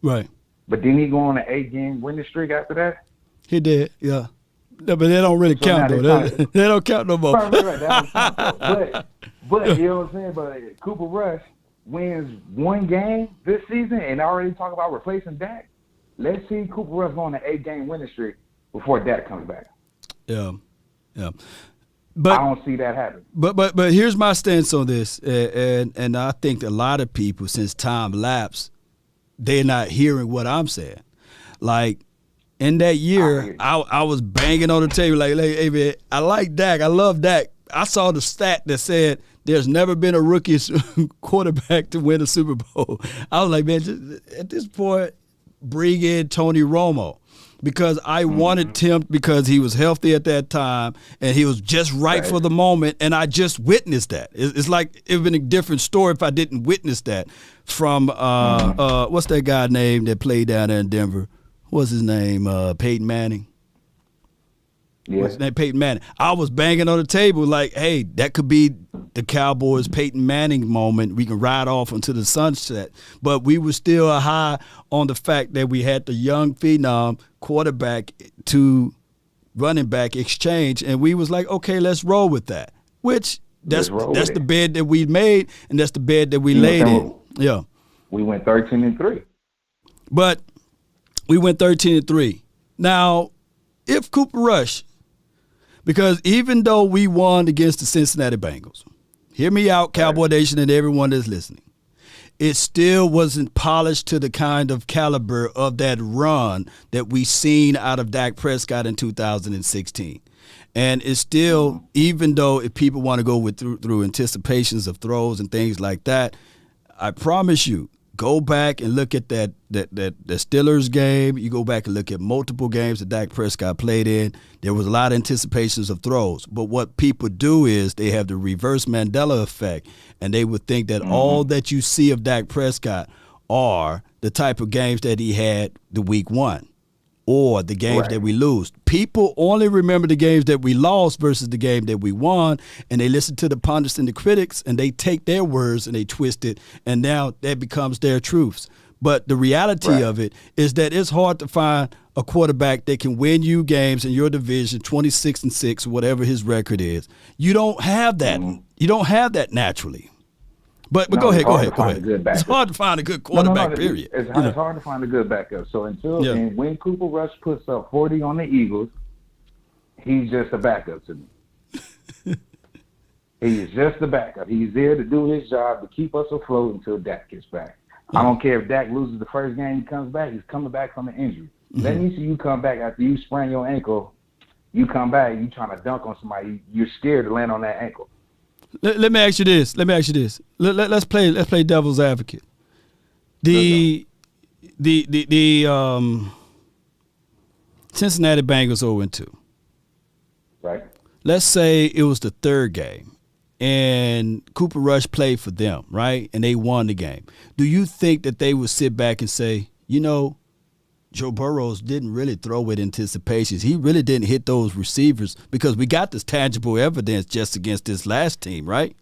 Right. But didn't he go on an 8-game winning streak after that? He did, yeah. No, but they don't really count, though. They don't count no more. Right. That don't count, though. But you know what I'm saying? But Cooper Rush wins one game this season and already talk about replacing Dak. Let's see Cooper Rush go on an 8-game winning streak before Dak comes back. Yeah. But I don't see that happen. But here's my stance on this, and I think a lot of people, since time lapsed, they're not hearing what I'm saying. Like, in that year, I was banging on the table like, hey, man, I like Dak. I love Dak. I saw the stat that said there's never been a rookie quarterback to win a Super Bowl. I was like, man, just, at this point, bring in Tony Romo. Because I wanted him because he was healthy at that time and he was just right for the moment, and I just witnessed that. It's like it would have been a different story if I didn't witness that from what's that guy name that played down there in Denver? What's his name? Peyton Manning. Yeah. What's his name? Peyton Manning. I was banging on the table like, hey, that could be the Cowboys' Peyton Manning moment. We can ride off into the sunset. But we were still high on the fact that we had the young phenom quarterback to running back exchange, and we was like, okay, let's roll with that. Which that's the bed that we made, and that's the bed that we laid in. Yeah. We went 13-3. But we went 13-3. Now, if Cooper Rush, because even though we won against the Cincinnati Bengals, hear me out, Cowboy Nation and everyone that's listening, it still wasn't polished to the kind of caliber of that run that we seen out of Dak Prescott in 2016. And it's still, even though if people want to go through anticipations of throws and things like that, I promise you, go back and look at that Steelers game. You go back and look at multiple games that Dak Prescott played in. There was a lot of anticipations of throws. But what people do is they have the reverse Mandela effect, and they would think that all that you see of Dak Prescott are the type of games that he had the week one or the games that we lose. People only remember the games that we lost versus the game that we won, and they listen to the pundits and the critics, and they take their words and they twist it, and now that becomes their truths. But the reality of it is that it's hard to find a quarterback that can win you games in your division, 26-6, whatever his record is. You don't have that. You don't have that naturally. But go ahead. It's hard to find a good quarterback, period. It's hard to find a good backup. So and when Cooper Rush puts up 40 on the Eagles, he's just a backup to me. He's just a backup. He's there to do his job to keep us afloat until Dak gets back. I don't care if Dak loses the first game he comes back. He's coming back from an injury. Let me see you come back after you sprain your ankle. You come back, you trying to dunk on somebody. You're scared to land on that ankle. Let me ask you this. Let's play devil's advocate. The Cincinnati Bengals 0-2. Right. Let's say it was the third game, and Cooper Rush played for them, right? And they won the game. Do you think that they would sit back and say, you know, Joe Burrows didn't really throw with anticipations. He really didn't hit those receivers because we got this tangible evidence just against this last team, right?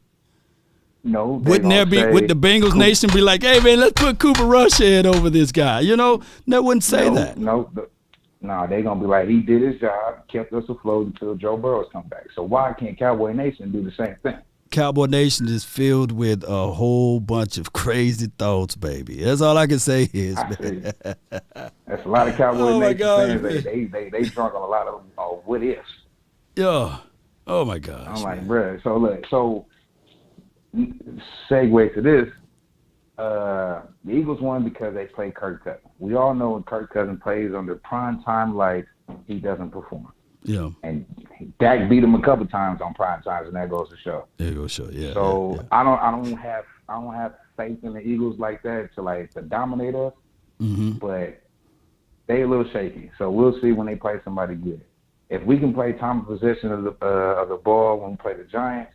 No. Would the Bengals Nation be like, hey, man, let's put Cooper Rush head over this guy? You know, they wouldn't say that. No, they're going to be like, he did his job, kept us afloat until Joe Burrows come back. So why can't Cowboy Nation do the same thing? Cowboy Nation is filled with a whole bunch of crazy thoughts, baby. That's all I can say is, man. That's a lot of Cowboy Nation fans. They drunk on a lot of what ifs. Yeah. Oh my gosh. I'm like, bro. So look. So segue to this. The Eagles won because they played Kirk Cousins. We all know when Kirk Cousins plays under prime time lights, he doesn't perform. Yeah. And Dak beat him a couple times on prime times, and that goes to show. There goes to show. Yeah. So yeah. I don't have faith in the Eagles like that to dominate us. But they a little shaky. So we'll see when they play somebody good. If we can play time of possession of the ball when we play the Giants,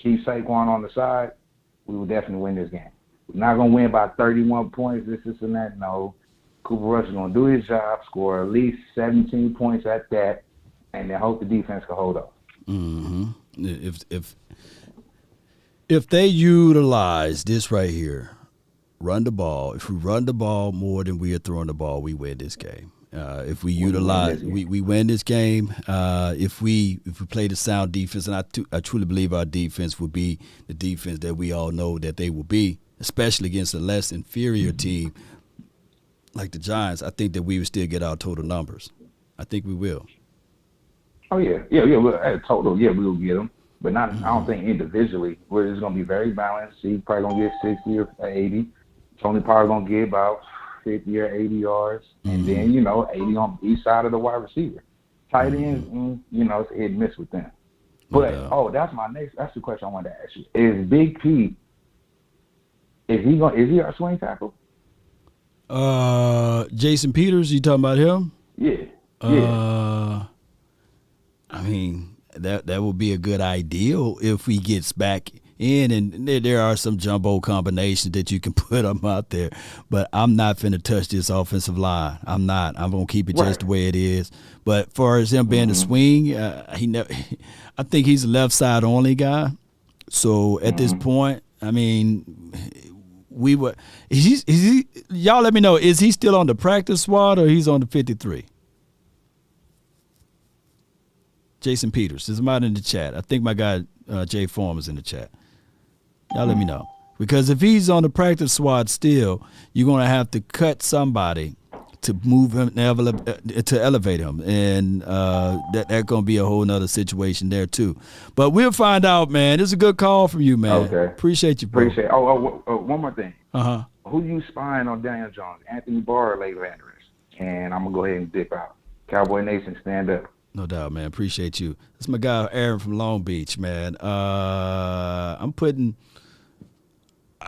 keep Saquon on the side, we will definitely win this game. We're not gonna win by 31 points. This and that. No. Cooper Rush is going to do his job, score at least 17 points at that, and then hope the defense can hold up. If they utilize this right here, run the ball. If we run the ball more than we are throwing the ball, we win this game. If we utilize, we win this game. If we play the sound defense, and I truly believe our defense will be the defense that we all know that they will be, especially against a less inferior team like the Giants. I think that we will still get our total numbers. I think we will. Oh yeah. Well, at total, we will get them, but not. I don't think individually. Where it's going to be very balanced. He's probably going to get 60 or 80. Tony probably going to get about 50 or 80 yards, and then 80 on each side of the wide receiver. Tight ends, it's hit and miss with them. But that's the question I wanted to ask you. Is Big P? Is he our swing tackle? Jason Peters, you talking about him? Yeah. I mean, that would be a good ideal if he gets back in, and there are some jumbo combinations that you can put him out there. But I'm not finna touch this offensive line. I'm not. I'm gonna keep it just the way it is. But far as him being a swing, I think he's a left side only guy. So at this point, I mean, is he? Y'all let me know. Is he still on the practice squad or he's on the 53? Jason Peters. There's somebody in the chat. I think my guy Jay Form is in the chat. Y'all let me know. Because if he's on the practice squad still, you're going to have to cut somebody to move him, to elevate him. And that's going to be a whole nother situation there, too. But we'll find out, man. This is a good call from you, man. Okay. Appreciate you, bro. Appreciate it. One more thing. Who you spying on Daniel Jones? Anthony Barr or Larry Landers? And I'm going to go ahead and dip out. Cowboy Nation, stand up. No doubt, man. Appreciate you. That's my guy, Aaron from Long Beach, man. I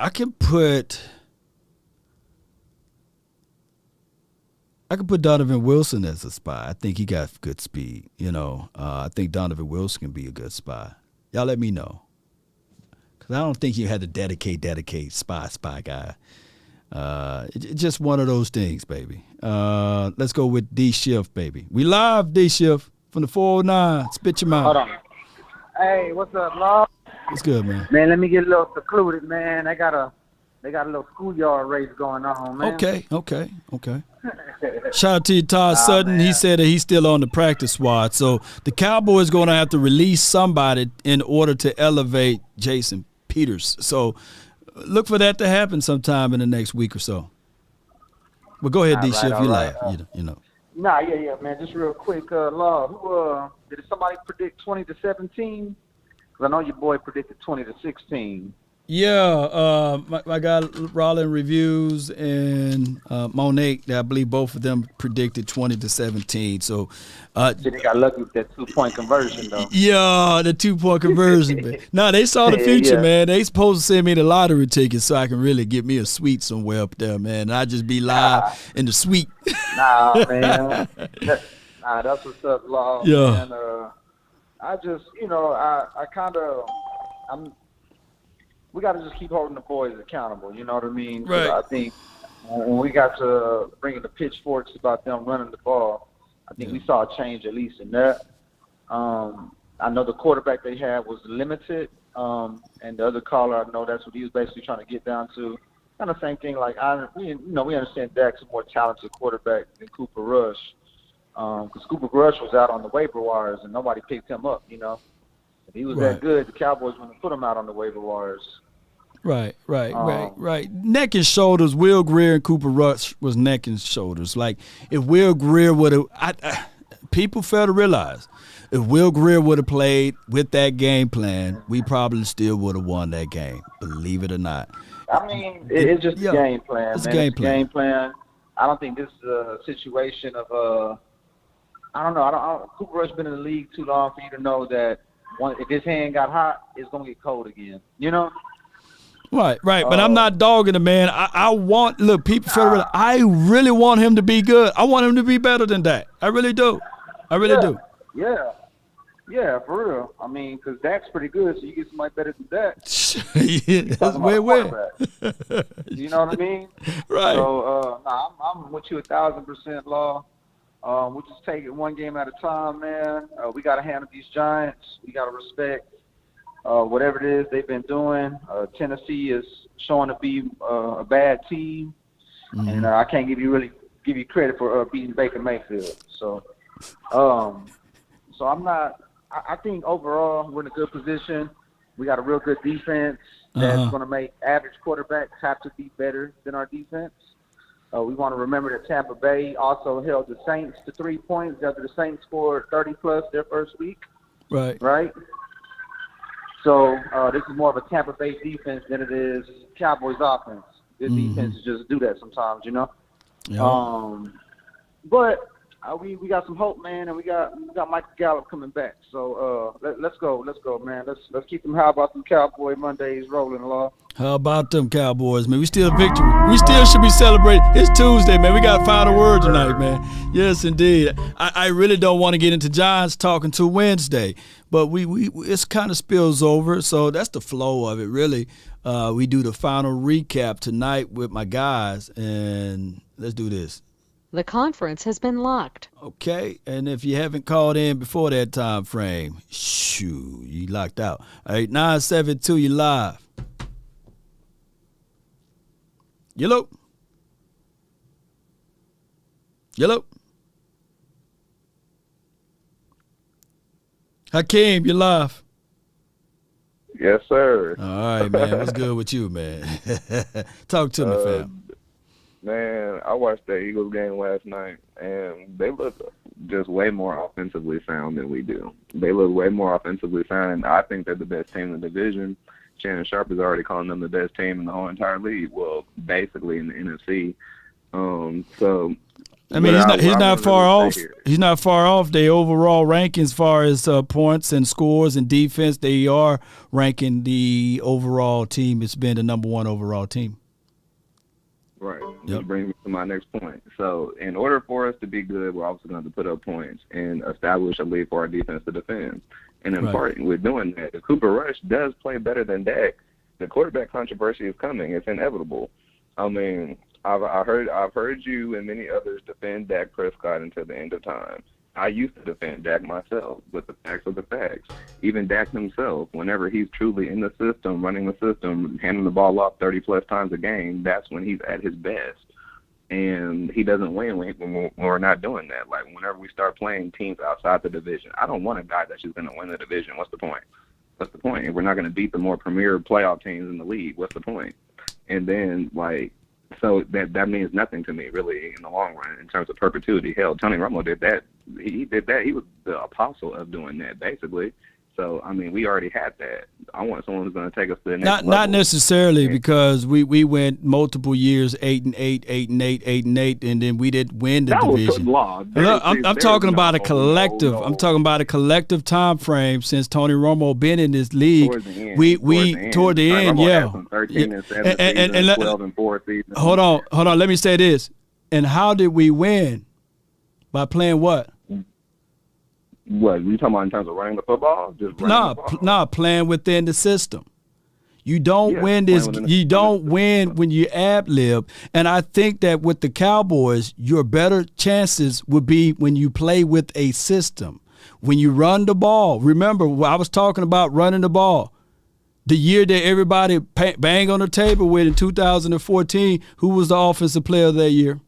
can put Donovan Wilson as a spy. I think he got good speed. I think Donovan Wilson can be a good spy. Y'all let me know. Because I don't think you had to dedicate spy guy. It's just one of those things, baby. Let's go with D Shift, baby. We live, D Shift, from the 409. Spit your mouth. Hold on. Hey, what's up, Law? What's good, man? Man, let me get a little secluded, man. They got a little schoolyard race going on, man. Okay. Shout out to you, Todd Sutton. Man. He said that he's still on the practice squad. So the Cowboys going to have to release somebody in order to elevate Jason Peters. So look for that to happen sometime in the next week or so. But go ahead, D. Shift. You laugh. Nah, yeah, man. Just real quick, Law. Did somebody predict 20-17? Because I know your boy predicted 20-16. Yeah, my guy Rollin Reviews and Monique, I believe both of them predicted 20-17. So they got lucky with that 2-point conversion, though. Yeah, the 2-point conversion. No, they saw the future, man. They supposed to send me the lottery tickets so I can really get me a suite somewhere up there, man. And I just be live in the suite. Nah, man. That's what's up, Law. Yeah. And I just, we got to just keep holding the boys accountable. You know what I mean? Right. I think when we got to bringing the pitchforks about them running the ball, I think we saw a change at least in that. I know the quarterback they had was limited, and the other caller, I know that's what he was basically trying to get down to. Kind of same thing. Like we understand Dak's a more talented quarterback than Cooper Rush, because Cooper Rush was out on the waiver wires and nobody picked him up. If he was that good, the Cowboys wouldn't put him out on the waiver wires. Right. Neck and shoulders. Will Greer and Cooper Rush was neck and shoulders. Like, if Will Greer would have, people fail to realize, if Will Greer would have played with that game plan, we probably still would have won that game, believe it or not. I mean, it's just a game plan, it's man. It's a game plan. I don't think this is a situation of, I don't know. Cooper Rush been in the league too long for you to know that if his hand got hot, it's going to get cold again, Right. But I'm not dogging him, man. I want, people, I really want him to be good. I want him to be better than that. I really do. Do. Yeah, for real. I mean, because Dak's pretty good, so you get somebody better than Dak. That's where. You know what I mean? Right. So, I'm with you 1,000%, Law. We'll just take it one game at a time, man. We got to handle these Giants. We got to respect whatever it is they've been doing. Tennessee is showing to be a bad team, and I can't give you credit for beating Baker Mayfield. So, I'm not. I think overall we're in a good position. We got a real good defense that's going to make average quarterbacks have to be better than our defense. We want to remember that Tampa Bay also held the Saints to 3 points after the Saints scored 30-plus their first week. Right? So this is more of a Tampa Bay defense than it is Cowboys offense. This defense just do that sometimes, you know? Yeah. But we got some hope, man, and we got Michael Gallup coming back. So let's go, man. Let's keep them. How about them Cowboy Mondays rolling along? How about them Cowboys, man? We still victory. We still should be celebrating. It's Tuesday, man. We got final word tonight, man. Yes, indeed. I really don't want to get into Giants talk until Wednesday, but we it's kind of spills over, so that's the flow of it, really. We do the final recap tonight with my guys, and let's do this. The conference has been locked. Okay, and if you haven't called in before that time frame, shoo, you locked out. All right, 972, you live. Yellow. Hakeem, you live. Yes, sir. All right, man. What's good with you, man? Talk to me, fam. Man, I watched the Eagles game last night, and they look just way more offensively sound than we do. They look way more offensively sound, and I think they're the best team in the division. Shannon Sharp is already calling them the best team in the whole entire league. Well, basically in the NFC. So, I mean, he's not far off. He's not far off. They overall rankings as far as points and scores and defense. They are ranking the overall team. It's been the number one overall team. Right. Which brings me to my next point. So, in order for us to be good, we're also going to have to put up points and establish a lead for our defense to defend. And in part, with doing that, if Cooper Rush does play better than Dak, the quarterback controversy is coming. It's inevitable. I mean, I've heard you and many others defend Dak Prescott until the end of time. I used to defend Dak myself, but the facts are the facts. Even Dak himself, whenever he's truly in the system, running the system, handing the ball off 30-plus times a game, that's when he's at his best. And he doesn't win when we're not doing that. Like, whenever we start playing teams outside the division, I don't want a guy that's just going to win the division. What's the point? If we're not going to beat the more premier playoff teams in the league, what's the point? And then, so that means nothing to me, really, in the long run, in terms of perpetuity. Hell, Tony Romo did that. He did that. He was the apostle of doing that, basically. So, I mean, we already had that. I want someone who's going to take us to the next level. Not necessarily, because we went multiple years 8-8, 8-8, 8-8, and then we didn't win the division. I'm talking about a collective. I'm talking about a collective time frame since Tony Romo been in this league. Toward the end, yeah. 13-7 12-4 seasons. Hold on. Let me say this. And how did we win? By playing what? What, you talking about in terms of running the football? No, playing within the system. You don't win this. You don't win when you ad-lib. And I think that with the Cowboys, your better chances would be when you play with a system. When you run the ball. Remember, I was talking about running the ball. The year that everybody banged on the table with in 2014, who was the offensive player of that year?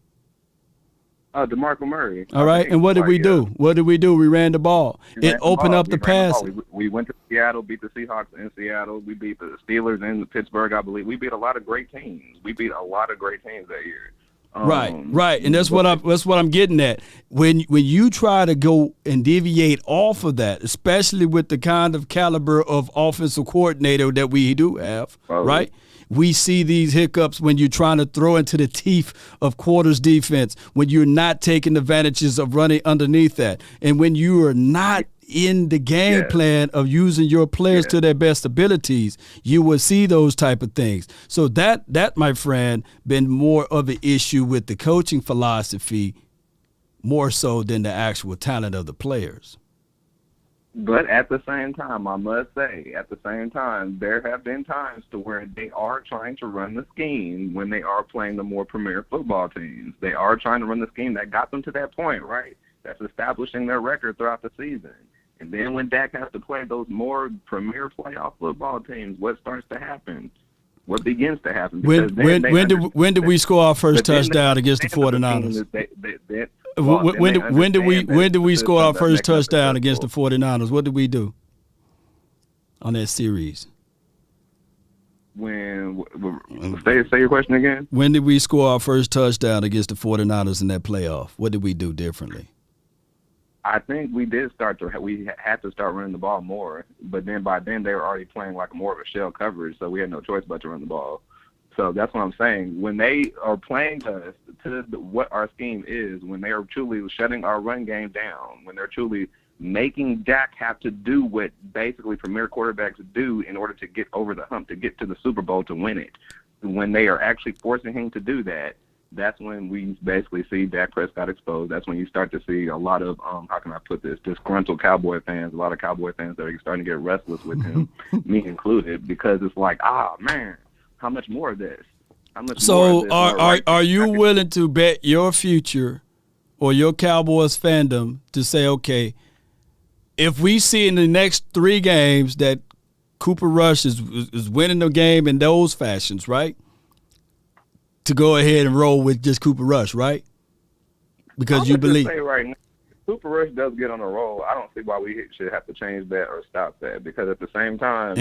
DeMarco Murray. All right, and what did we do? We ran the ball. It opened up the passing. We went to Seattle, beat the Seahawks in Seattle. We beat the Steelers in Pittsburgh, I believe. We beat a lot of great teams. We beat a lot of great teams that year. Right, and that's what I'm getting at. When you try to go and deviate off of that, especially with the kind of caliber of offensive coordinator that we do have, right? We see these hiccups when you're trying to throw into the teeth of quarters defense, when you're not taking advantages of running underneath that, and when you are not in the game plan of using your players to their best abilities, you will see those type of things. So that my friend, been more of an issue with the coaching philosophy, more so than the actual talent of the players. But at the same time, I must say, there have been times to where they are trying to run the scheme when they are playing the more premier football teams. They are trying to run the scheme that got them to that point, right? That's establishing their record throughout the season. And then when Dak has to play those more premier playoff football teams, what starts to happen? What begins to happen? When did we score our first touchdown against the 49ers? When did we score our first touchdown against the 49ers? What did we do on that series? Say your question again. When did we score our first touchdown against the 49ers in that playoff? What did we do differently? I think we had to start running the ball more, but then by then they were already playing like more of a shell coverage, so we had no choice but to run the ball. So that's what I'm saying. When they are playing us to what our scheme is, when they are truly shutting our run game down, when they're truly making Dak have to do what basically premier quarterbacks do in order to get over the hump, to get to the Super Bowl, to win it, when they are actually forcing him to do that, that's when we basically see Dak Prescott exposed. That's when you start to see a lot of, how can I put this, disgruntled Cowboy fans, a lot of Cowboy fans that are starting to get restless with him, me included, because it's like, man, how much more of this? So are you willing to bet your future or your Cowboys fandom to say, okay, if we see in the next 3 games that Cooper Rush is winning the game in those fashions, right? To go ahead and roll with just Cooper Rush, right? Because you believe. Say right now, Cooper Rush does get on a roll. I don't see why we should have to change that or stop that, because at the same time,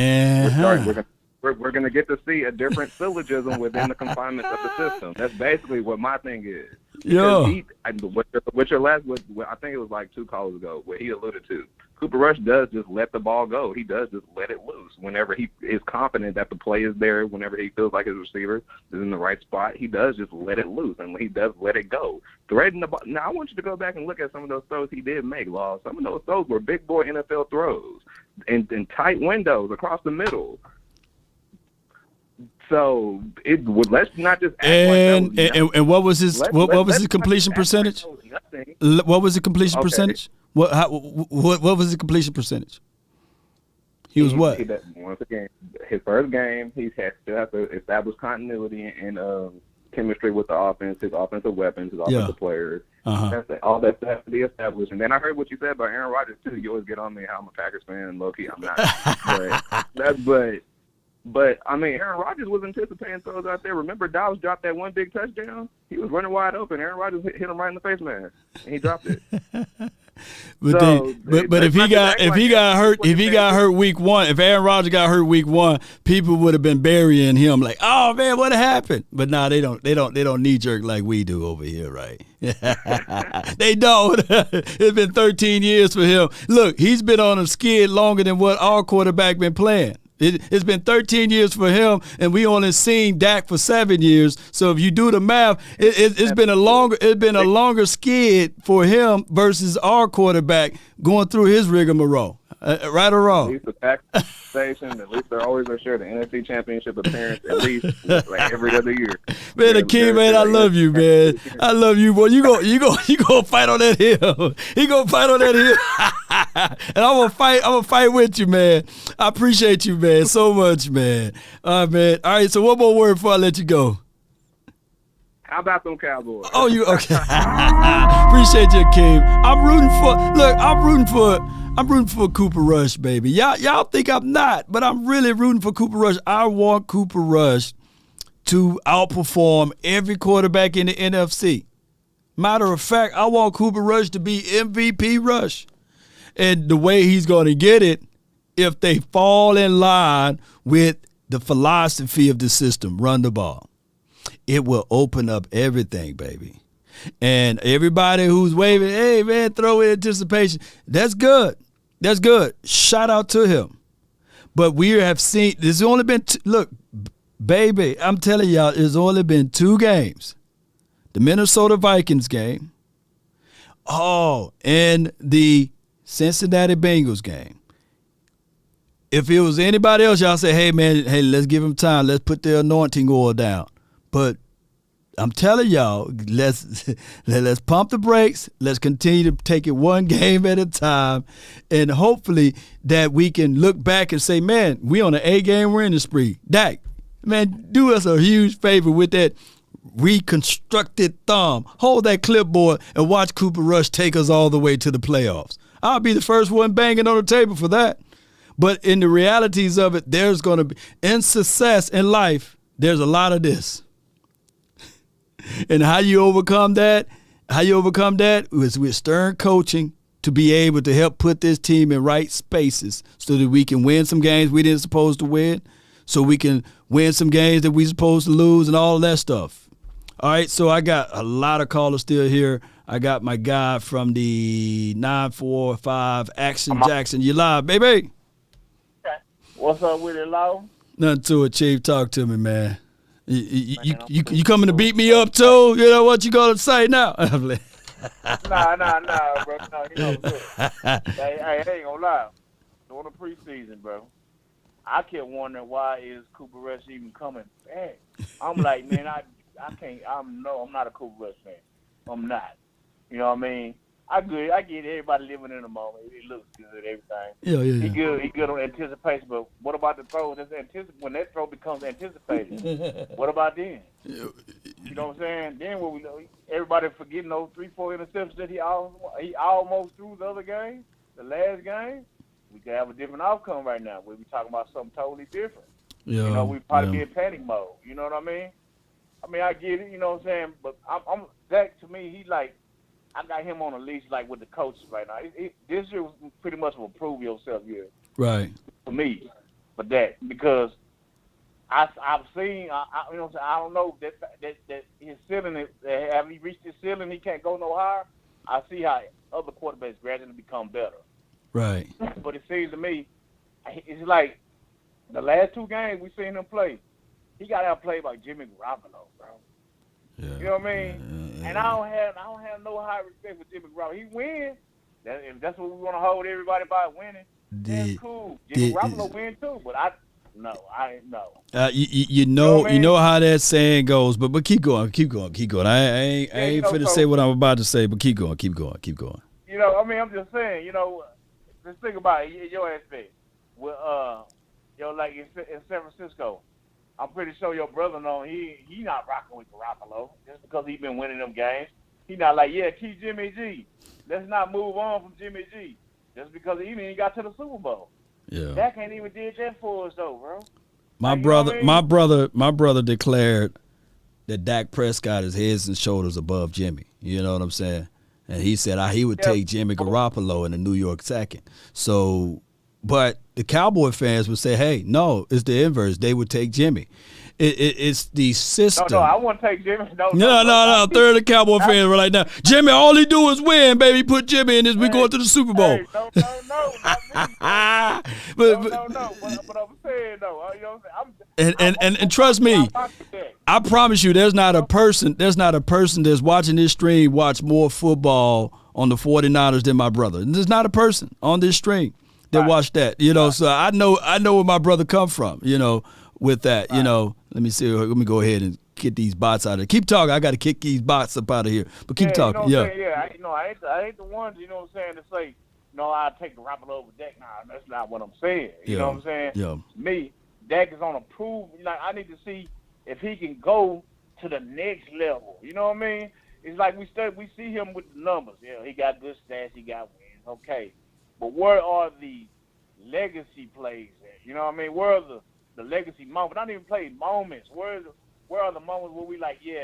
we're going to get to see a different syllogism within the confinements of the system. That's basically what my thing is. Yeah. I think it was like 2 calls ago, what he alluded to. Cooper Rush does just let the ball go. He does just let it loose. Whenever he is confident that the play is there, whenever he feels like his receiver is in the right spot, he does just let it loose, and he does let it go. Threading the ball. Now, I want you to go back and look at some of those throws he did make, Law. Some of those throws were big boy NFL throws in tight windows across the middle. So let's not just act and what was his completion percentage? What was the completion percentage? What was the completion percentage? He was what? Once again, his first game, he still has to establish continuity and chemistry with the offense, his offensive weapons, his offensive players. All that stuff has to be established. And then I heard what you said about Aaron Rodgers too. You always get on me how I'm a Packers fan, and low key I'm not. But I mean, Aaron Rodgers was anticipating throws out there. Remember, Dallas dropped that one big touchdown. He was running wide open. Aaron Rodgers hit him right in the face, man, and he dropped it. But if he got hurt week 1, if Aaron Rodgers got hurt week 1, people would have been burying him like, oh man, what happened? But now they don't knee jerk like we do over here, right? They don't. It's been 13 years for him. Look, he's been on a skid longer than what our quarterback been playing. It's been 13 years for him, and we only seen Dak for 7 years. So if you do the math, it's been a longer skid for him versus our quarterback going through his rigmarole. Right or wrong? At least the Packers station, at least they're always going to share the NFC Championship appearance at least like every other year. Man, Akeem, man, I love you, man. I love you, boy. You go fight on that hill. He gonna fight on that hill. And I'm gonna fight with you, man. I appreciate you, man, so much, man. All right, man. All right, so one more word before I let you go. How about them Cowboys? Oh, you okay? Appreciate you, Akeem. I'm rooting for Cooper Rush, baby. Y'all think I'm not, but I'm really rooting for Cooper Rush. I want Cooper Rush to outperform every quarterback in the NFC. Matter of fact, I want Cooper Rush to be MVP Rush. And the way he's going to get it, if they fall in line with the philosophy of the system, run the ball, it will open up everything, baby. And everybody who's waving, hey, man, throw in anticipation, that's good. That's good. Shout out to him. But we have seen, there's only been, look, baby, I'm telling y'all, there's only been 2 games. The Minnesota Vikings game, and the Cincinnati Bengals game. If it was anybody else, y'all say, hey, man, let's give him time. Let's put the anointing oil down. But I'm telling y'all, let's pump the brakes. Let's continue to take it one game at a time, and hopefully that we can look back and say, man, we on an 8-game winning spree. Dak, man, do us a huge favor with that reconstructed thumb. Hold that clipboard and watch Cooper Rush take us all the way to the playoffs. I'll be the first one banging on the table for that. But in the realities of it, there's going to be, in success in life, there's a lot of this. And how you overcome that is with stern coaching to be able to help put this team in right spaces so that we can win some games we didn't supposed to win, so we can win some games that we supposed to lose and all that stuff. All right, so I got a lot of callers still here. I got my guy from the 945 Action Jackson. You live, baby. What's up with it, Law? Nothing to it, Chief. Talk to me, man. You coming to beat me up too? You know what you gonna say now? Nah, bro. No, you know what I'm saying. I ain't gonna lie. During the preseason, bro, I kept wondering why is Cooper Rush even coming back. I'm like, man, I can't. I'm not a Cooper Rush fan. I'm not. You know what I mean? I get everybody living in the moment. It looks good, everything. Yeah. He good on anticipation, but what about the throw? When that throw becomes anticipated, what about then? You know what I'm saying? Then what everybody forgetting those 3-4 interceptions that he almost threw the other game, the last game. We could have a different outcome right now. We'd be talking about something totally different. Yeah, you know, we'd probably be in panic mode. You know what I mean? I get it. You know what I'm saying? But that to me, he like. I got him on a leash like with the coaches right now. This year was pretty much a prove yourself year. Right. For me, for that, because I've seen. You know, I don't know that his ceiling. Have he reached his ceiling? He can't go no higher. I see how other quarterbacks gradually become better. Right. But it seems to me, it's like the last two games we seen him play. He got outplayed by Jimmy Garoppolo, bro. Yeah. You know what I mean? And I don't have no high respect for Jimmy Garoppolo. He wins. If that's what we want to hold everybody by winning, that's cool. Jimmy Garoppolo win too, but I know. You know how that saying goes, but keep going. I ain't finna say what I'm about to say, but keep going. You know, I'm just saying. You know, just think about it. Your aspect. Well, like in San Francisco. I'm pretty sure your brother know he not rocking with Garoppolo just because he been winning them games. He not like, keep Jimmy G. Let's not move on from Jimmy G just because he even got to the Super Bowl. Yeah. Dak ain't even did that for us though, bro. My brother declared that Dak Prescott is heads and shoulders above Jimmy. You know what I'm saying? And he said he would take Jimmy Garoppolo in the New York second. So. But the Cowboy fans would say, hey, no, it's the inverse. They would take Jimmy. It's the system. No, I won't take Jimmy. No. Third of the Cowboy fans were like, now, Jimmy, all he do is win, baby. Put Jimmy in this. We going to the Super Bowl. Hey, no. But I'm saying, though, you know what I'm saying? And trust me, I promise you there's not a person that's watching this stream watch more football on the 49ers than my brother. There's not a person on this stream that watch that, you know. So I know where my brother come from, you know, with that, you know. Let me see. Let me go ahead and get these bots out of here. Keep talking. I got to kick these bots up out of here. But keep talking. You know I ain't the ones, you know what I'm saying, to say, no, I'll take Garoppolo over Dak. Nah, that's not what I'm saying. You know what I'm saying? Yeah. Me, Dak is on a prove. Like, I need to see if he can go to the next level. You know what I mean? It's like we see him with the numbers. Yeah, he got good stats. He got wins. Okay. But where are the legacy plays at? You know what I mean? Where are the legacy moments? Not even play moments. Where are the moments where we like, you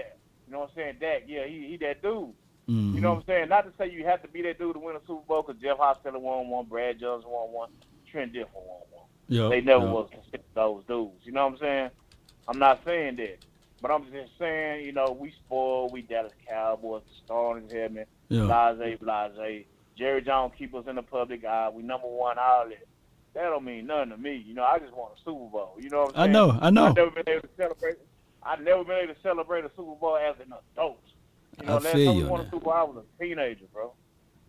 know what I'm saying? Dak, he that dude. Mm-hmm. You know what I'm saying? Not to say you have to be that dude to win a Super Bowl, because Jeff Hostetler won one, Brad Jones won one, Trent Dilfer won one. Yep. They never was considered those dudes. You know what I'm saying? I'm not saying that. But I'm just saying, you know, we spoiled. We Dallas Cowboys, the starters here, man. Blase. Jerry Jones keep us in the public eye. We number one outlet. That don't mean nothing to me. You know, I just want a Super Bowl. You know what I'm saying? I know. I've never been able to celebrate a Super Bowl as an adult. You know, last time we won a Super Bowl, I was a teenager, bro.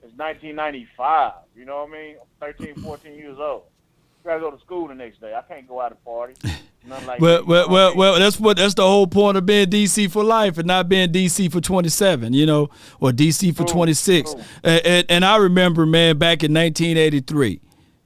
It's 1995. You know what I mean? I'm 13, 14 years old. I gotta go to school the next day. I can't go out and party. Nothing like that. Well, that's the whole point of being DC for life and not being DC for 27, you know, or DC for 26. And I remember, man, back in 1983,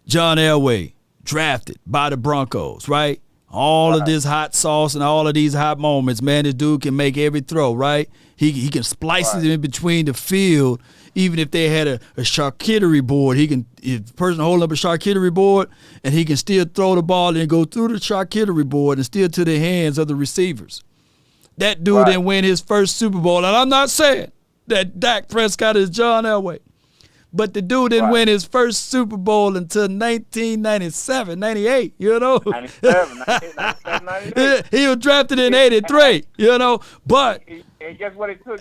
John Elway drafted by the Broncos, right? all of this hot sauce and all of these hot moments, man, this dude can make every throw, right? He can splice it in between the field. Even if they had a charcuterie board, if the person holding up a charcuterie board, and he can still throw the ball and go through the charcuterie board and still to the hands of the receivers. That dude didn't win his first Super Bowl, and I'm not saying that Dak Prescott is John Elway. But the dude didn't win his first Super Bowl until 1997, 98, you know? 97, 98. He was drafted in 83, you know? But and guess what it took?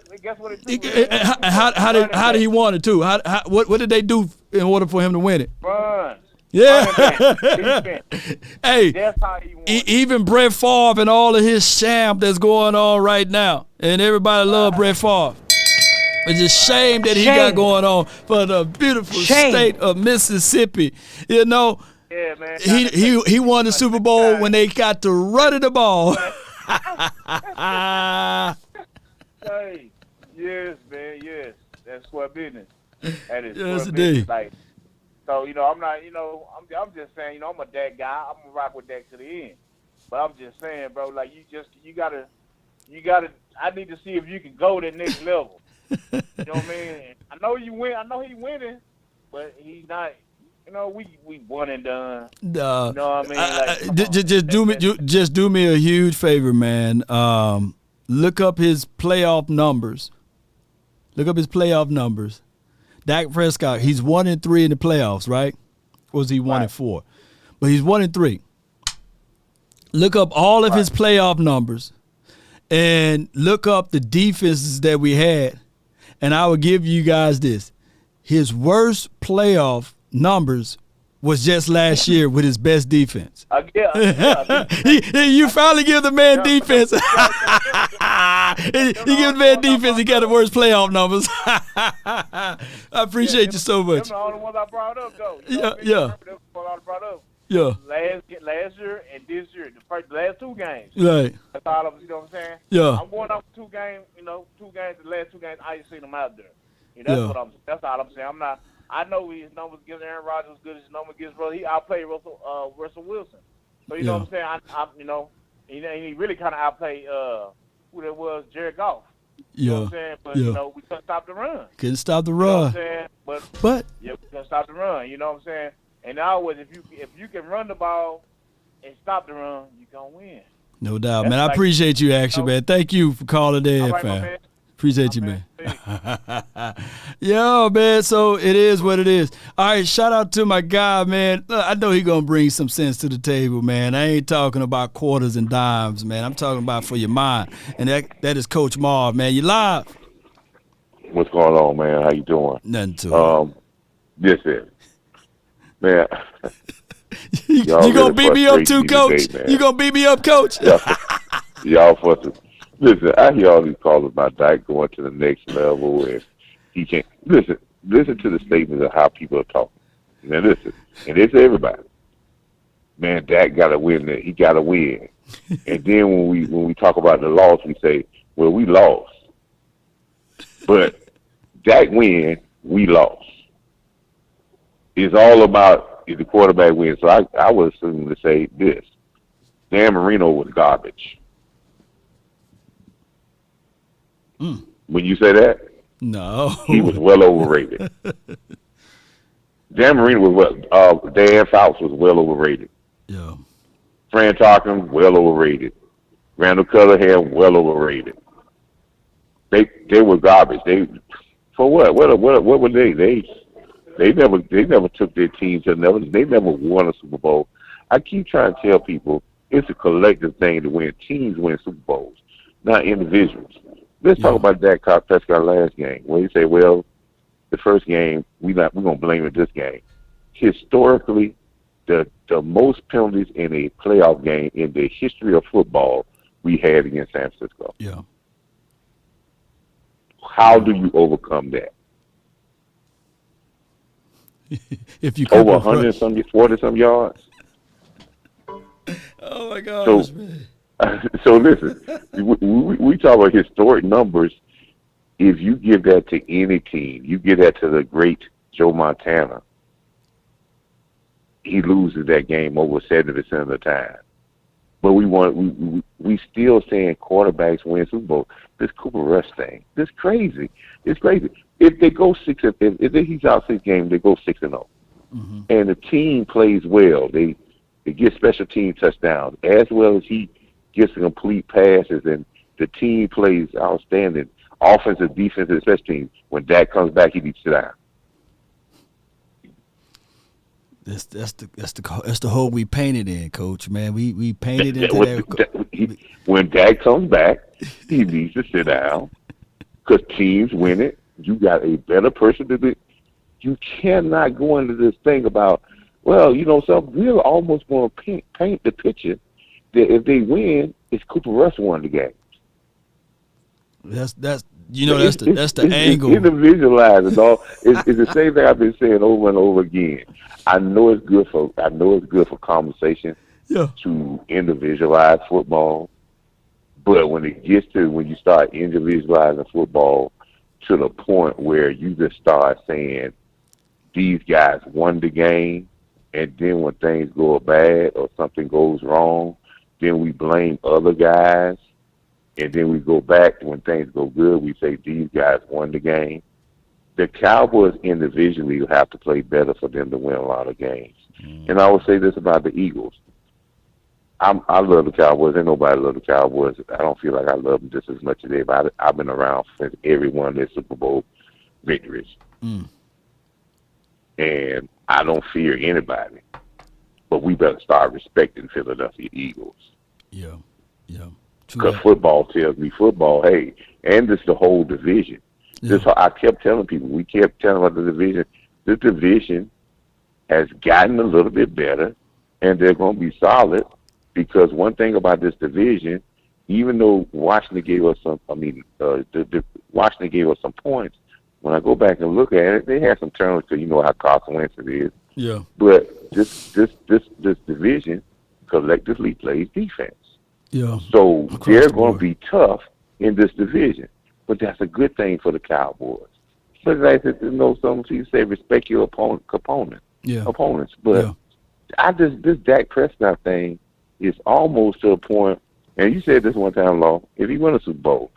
how did he want it, too? What did they do in order for him to win it? Run. Yeah. Hey, that's how he won. Even Brett Favre and all of his sham that's going on right now, and everybody love Brett Favre. It's a shame that he got going on for the beautiful state of Mississippi. You know, yeah, man. He won the Super Bowl when they got to run the ball. Hey, yes, man, yes. That's what business. That is Yes, what indeed. business. Like, so, you know, I'm not, you know, I'm just saying, you know, I'm a Dak guy. I'm gonna rock with Dak to the end. But I'm just saying, bro, like you gotta. I need to see if you can go to the next level. You know what I mean? I know you win. I know he's winning, but he's not. You know, we one and done. You know what I mean? Like, just do me a huge favor, man. Look up his playoff numbers. Dak Prescott, he's 1-3 in the playoffs, right? Or was he 1-4? But he's 1-3. Look up all of his playoff numbers, and look up the defenses that we had. And I will give you guys this. His worst playoff numbers was just last year with his best defense. You finally give the man defense. He give the man defense. He got the worst playoff numbers. I appreciate you so much. Them are all the ones I brought up, though. Yeah. Yeah. Last year and this year, the last two games. Right. That's all of, you know what I'm saying? Yeah. I'm going off 2 games, the last 2 games, I ain't seen them out there. That's all I'm saying. I know his numbers against Aaron Rodgers was good. His numbers against he outplayed Russell Wilson. So you know what I'm saying? I he really kind of outplayed who that was, Jared Goff. You know what I'm saying? But we couldn't stop the run. Couldn't stop the You know run. what I'm saying? But we couldn't stop the run. You know what I'm saying? And always, if you can run the ball and stop the run, you gonna win. No doubt, man. I appreciate you, actually, man. Thank you for calling in, right, fam. Appreciate you, man. Yo, man, so it is what it is. All right, shout out to my guy, man. Look, I know he going to bring some sense to the table, man. I ain't talking about quarters and dimes, man. I'm talking about for your mind. And that is Coach Marv, man. You live. What's going on, man? How you doing? Nothing to This is. Man. You going to beat me up too, Coach? Today, you going to beat me up, Coach? Y'all for the listen, I hear all these calls about Dak going to the next level, and he can't. Listen to the statements of how people are talking. Now listen, and it's everybody. Man, Dak got to win. He got to win. And then when we talk about the loss, we say, well, we lost. But Dak win, we lost. It's all about if the quarterback wins. So I would assume to say this: Dan Marino was garbage. When you say that, no, he was well overrated. Dan Marino was Dan Fouts was well overrated. Yeah. Fran Tarkin, well overrated. Randall Cunningham, well overrated. They were garbage. They for what? What were they? They never took their team to another. They never won a Super Bowl. I keep trying to tell people it's a collective thing to win. Teams win Super Bowls, not individuals. Let's talk about Dak Prescott last game. Where you say, well, the first game we're gonna blame it this game. Historically, the most penalties in a playoff game in the history of football we had against San Francisco. Yeah. How do you overcome that? If you over 40 some yards. Oh my gosh, man. So listen, we talk about historic numbers. If you give that to any team, you give that to the great Joe Montana, he loses that game over 70% of the time. But we still saying quarterbacks win Super Bowl. This Cooper Rush thing, this crazy. It's crazy. If they go if he's out 6 games, they go 6-0, and the team plays well. They get special team touchdowns as well as he gets complete passes, and the team plays outstanding offensive, defensive, special teams. When Dak comes back, he needs to sit down. That's the hole we painted in, Coach. Man, we painted into that. When Dak comes back, he needs to sit down because teams win it. You got a better person to do. You cannot go into this thing about, well, you know, we're almost going to paint the picture that if they win, it's Cooper Rush won the game. That's the angle. Individualized, dog. It's the same thing I've been saying over and over again. I know it's good for conversation to individualize football, but when you start individualizing football to the point where you just start saying these guys won the game, and then when things go bad or something goes wrong, then we blame other guys, and then we go back when things go good, we say these guys won the game. The Cowboys individually will have to play better for them to win a lot of games. And I will say this about the Eagles. I love the Cowboys. Ain't nobody love the Cowboys. I don't feel like I love them just as much as everybody. I've been around since every one of their Super Bowl victories. And I don't fear anybody. But we better start respecting Philadelphia Eagles. Yeah. Because football tells me hey, and it's the whole division. This I kept telling people. We kept telling about the division. The division has gotten a little bit better, and they're going to be solid because one thing about this division, even though Washington gave us Washington gave us some points. When I go back and look at it, they had some turnovers because you know how Carson Wentz it is. Yeah. But this division collectively plays defense. Yeah. So they're going to be tough in this division. But that's a good thing for the Cowboys. But like some people say, respect your opponents. But this Dak Prescott thing is almost to a point. And you said this one time, Law. If he win a Super Bowl,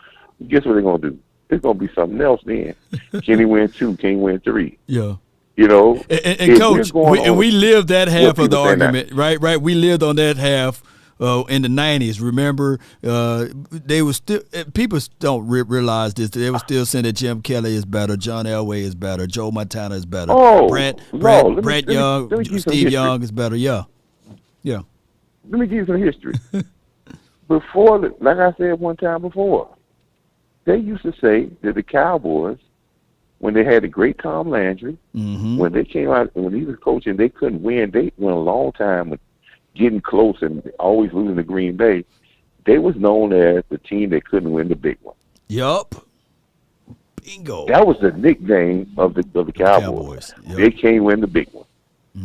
guess what they're gonna do? It's gonna be something else then. Can he win 2? Can he win 3? Yeah. You know. And Coach, we lived that half of the argument, right? Right. We lived on that half. In the 90s, remember, they were still people don't realize this. They were still saying that Jim Kelly is better, John Elway is better, Joe Montana is better, Brett Young, Steve Young is better. Yeah. Let me give you some history. Before, like I said one time before, they used to say that the Cowboys, when they had the great Tom Landry, when they came out, when he was coaching, they couldn't win. They went a long time with getting close and always losing to Green Bay. They was known as the team that couldn't win the big one. Yup. Bingo. That was the nickname of the Cowboys. Yep. They can't win the big one.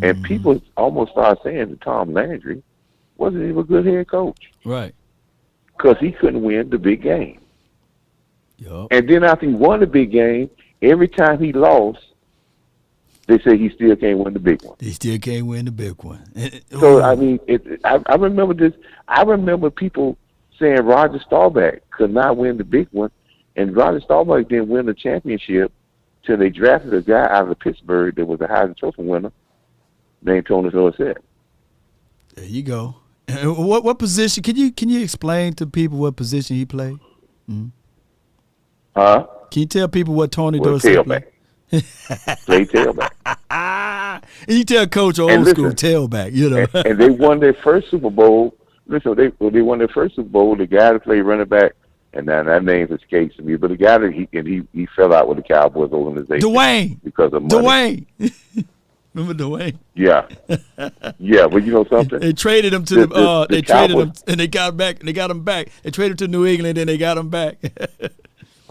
And people almost started saying that Tom Landry wasn't even a good head coach. Right. Because he couldn't win the big game. Yep. And then after he won the big game, every time he lost, they say he still can't win the big one. He still can't win the big one. So, I mean, I remember this. I remember people saying Roger Staubach could not win the big one, and Roger Staubach didn't win the championship till they drafted a guy out of Pittsburgh that was a Heisman Trophy winner named Tony Dorsett. There you go. What position? Can you explain to people what position he played? Huh? Can you tell people what Tony Dorsett played? Play tailback. And you tell Coach old school tailback, you know. and they won their first Super Bowl. Listen, they won their first Super Bowl. The guy that played running back, and now that name escapes me, but the guy that he fell out with the Cowboys organization. Dwayne. Because of money. Dwayne. Remember Dwayne? Yeah. Yeah, but you know something? They traded him to they traded him and they got him back. They got him back. They traded him to New England and they got him back.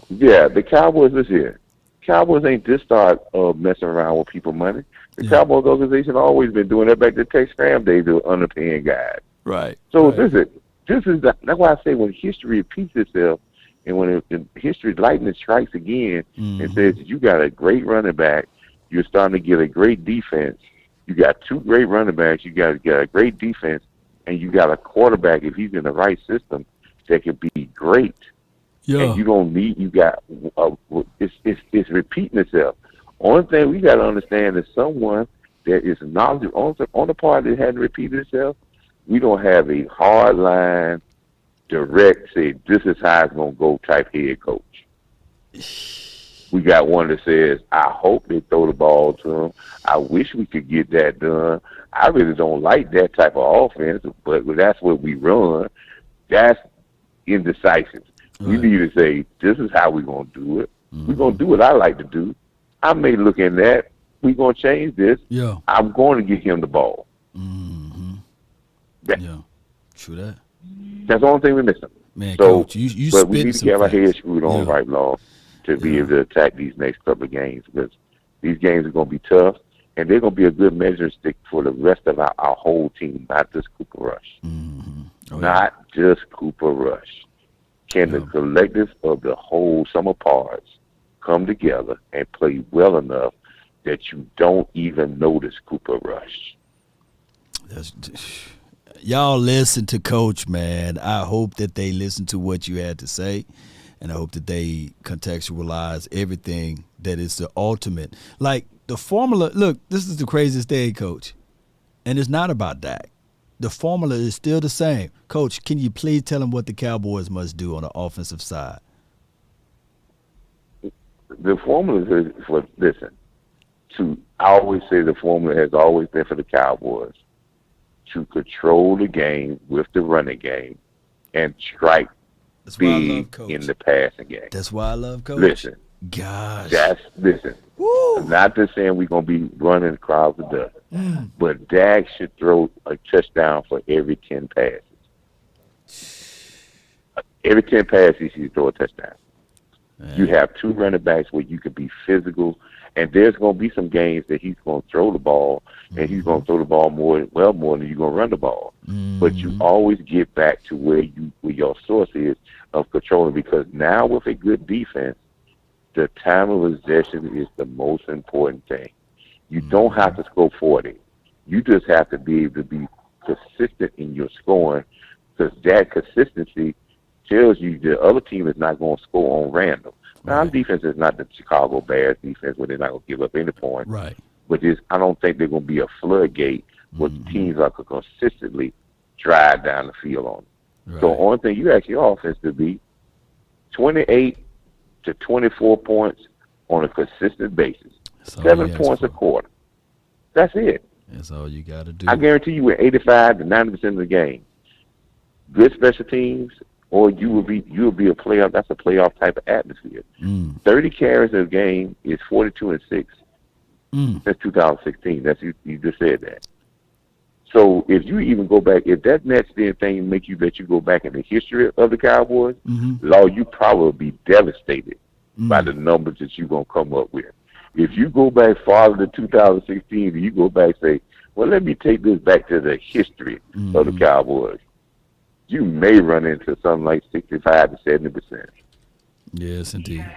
Yeah, the Cowboys this year. Cowboys ain't just start messing around with people money. The Cowboys organization always been doing that back to Tex Cram days. They were underpaying guys. Right. So this is that's why I say when history repeats itself, and when history lightning strikes again and says you got a great running back, you're starting to get a great defense. You got 2 great running backs. You got a great defense. and you got a quarterback, if he's in the right system, that could be great. Yeah. And you don't need, it's repeating itself. Only thing we got to understand is someone that is knowledgeable on the part that hadn't repeated itself. We don't have a hard line, direct, say, this is how it's going to go type head coach. We got one that says, I hope they throw the ball to him. I wish we could get that done. I really don't like that type of offense, but that's what we run. That's indecisive. Right. We need to say, this is how we're going to do it. Mm-hmm. We're going to do what I like to do. I may look in that. We're going to change this. Yeah. I'm going to get him the ball. Mm-hmm. Yeah. True that. That's the only thing we're missing. Man, so, Coach, you but we need to have our heads screwed on yeah. right now to be able to attack these next couple of games, because these games are going to be tough, and they're going to be a good measuring stick for the rest of our whole team, not just Cooper Rush. Mm-hmm. Not just Cooper Rush. Can the collective of the whole sum of parts come together and play well enough that you don't even notice Cooper Rush? Y'all listen to Coach, man. I hope that they listen to what you had to say, and I hope that they contextualize everything that is the ultimate. Like the formula, look, this is the craziest thing, Coach, and it's not about Dak. The formula is still the same. Coach, can you please tell them what the Cowboys must do on the offensive side? The formula is for, listen, I always say the formula has always been for the Cowboys to control the game with the running game and strike big in the passing game. That's why I love Coach. Listen. Gosh. Listen. Woo. I'm not just saying we're going to be running crowds to death, but Dak should throw a touchdown for every 10 passes. Every 10 passes, he should throw a touchdown. Man. You have two running backs where you can be physical, and there's going to be some games that he's going to throw the ball, and he's going to throw the ball more than you're going to run the ball. Mm-hmm. But you always get back to where your source is of controlling, because now with a good defense, the time of possession is the most important thing. You don't have to score 40. You just have to be able to be consistent in your scoring, because that consistency tells you the other team is not going to score on random. Now, our defense is not the Chicago Bears defense where they're not going to give up any points. Right. But I don't think they're going to be a floodgate where teams are going to consistently drive down the field on them. Right. So the only thing you ask your offense to be 28 to 24 points on a consistent basis. 7 points a quarter. That's it. That's all you got to do. I guarantee you, with 85 to 90% of the game, good special teams, or you will be a playoff. That's a playoff type of atmosphere. 30 carries a game is 42-6 since 2016. That's you just said that. So if you even go back, if that next thing make you let you go back in the history of the Cowboys, Law, you probably be devastated by the numbers that you're going to come up with. If you go back farther than 2016, and you go back and say, well, let me take this back to the history of the Cowboys, you may run into something like 65 to 70%. Yes, indeed.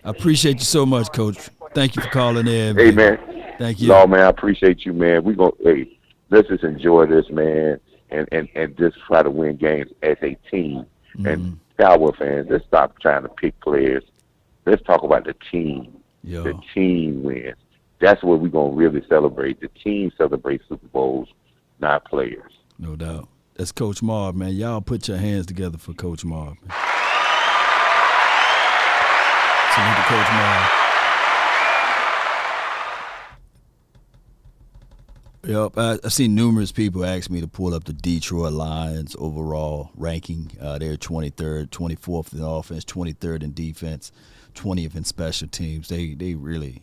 I appreciate you so much, Coach. Thank you for calling in. Hey, man. Thank you. Law, man, I appreciate you, man. Let's just enjoy this, man, and just try to win games as a team. And Cowboy fans, let's stop trying to pick players. Let's talk about the team. The team wins. That's what we're going to really celebrate. The team celebrates Super Bowls, not players. No doubt. That's Coach Marv, man. Y'all put your hands together for Coach Marv. Man. Salute to Coach Marv. Yep, I've seen numerous people ask me to pull up the Detroit Lions overall ranking. They're 23rd, 24th in offense, 23rd in defense, 20th in special teams. They really,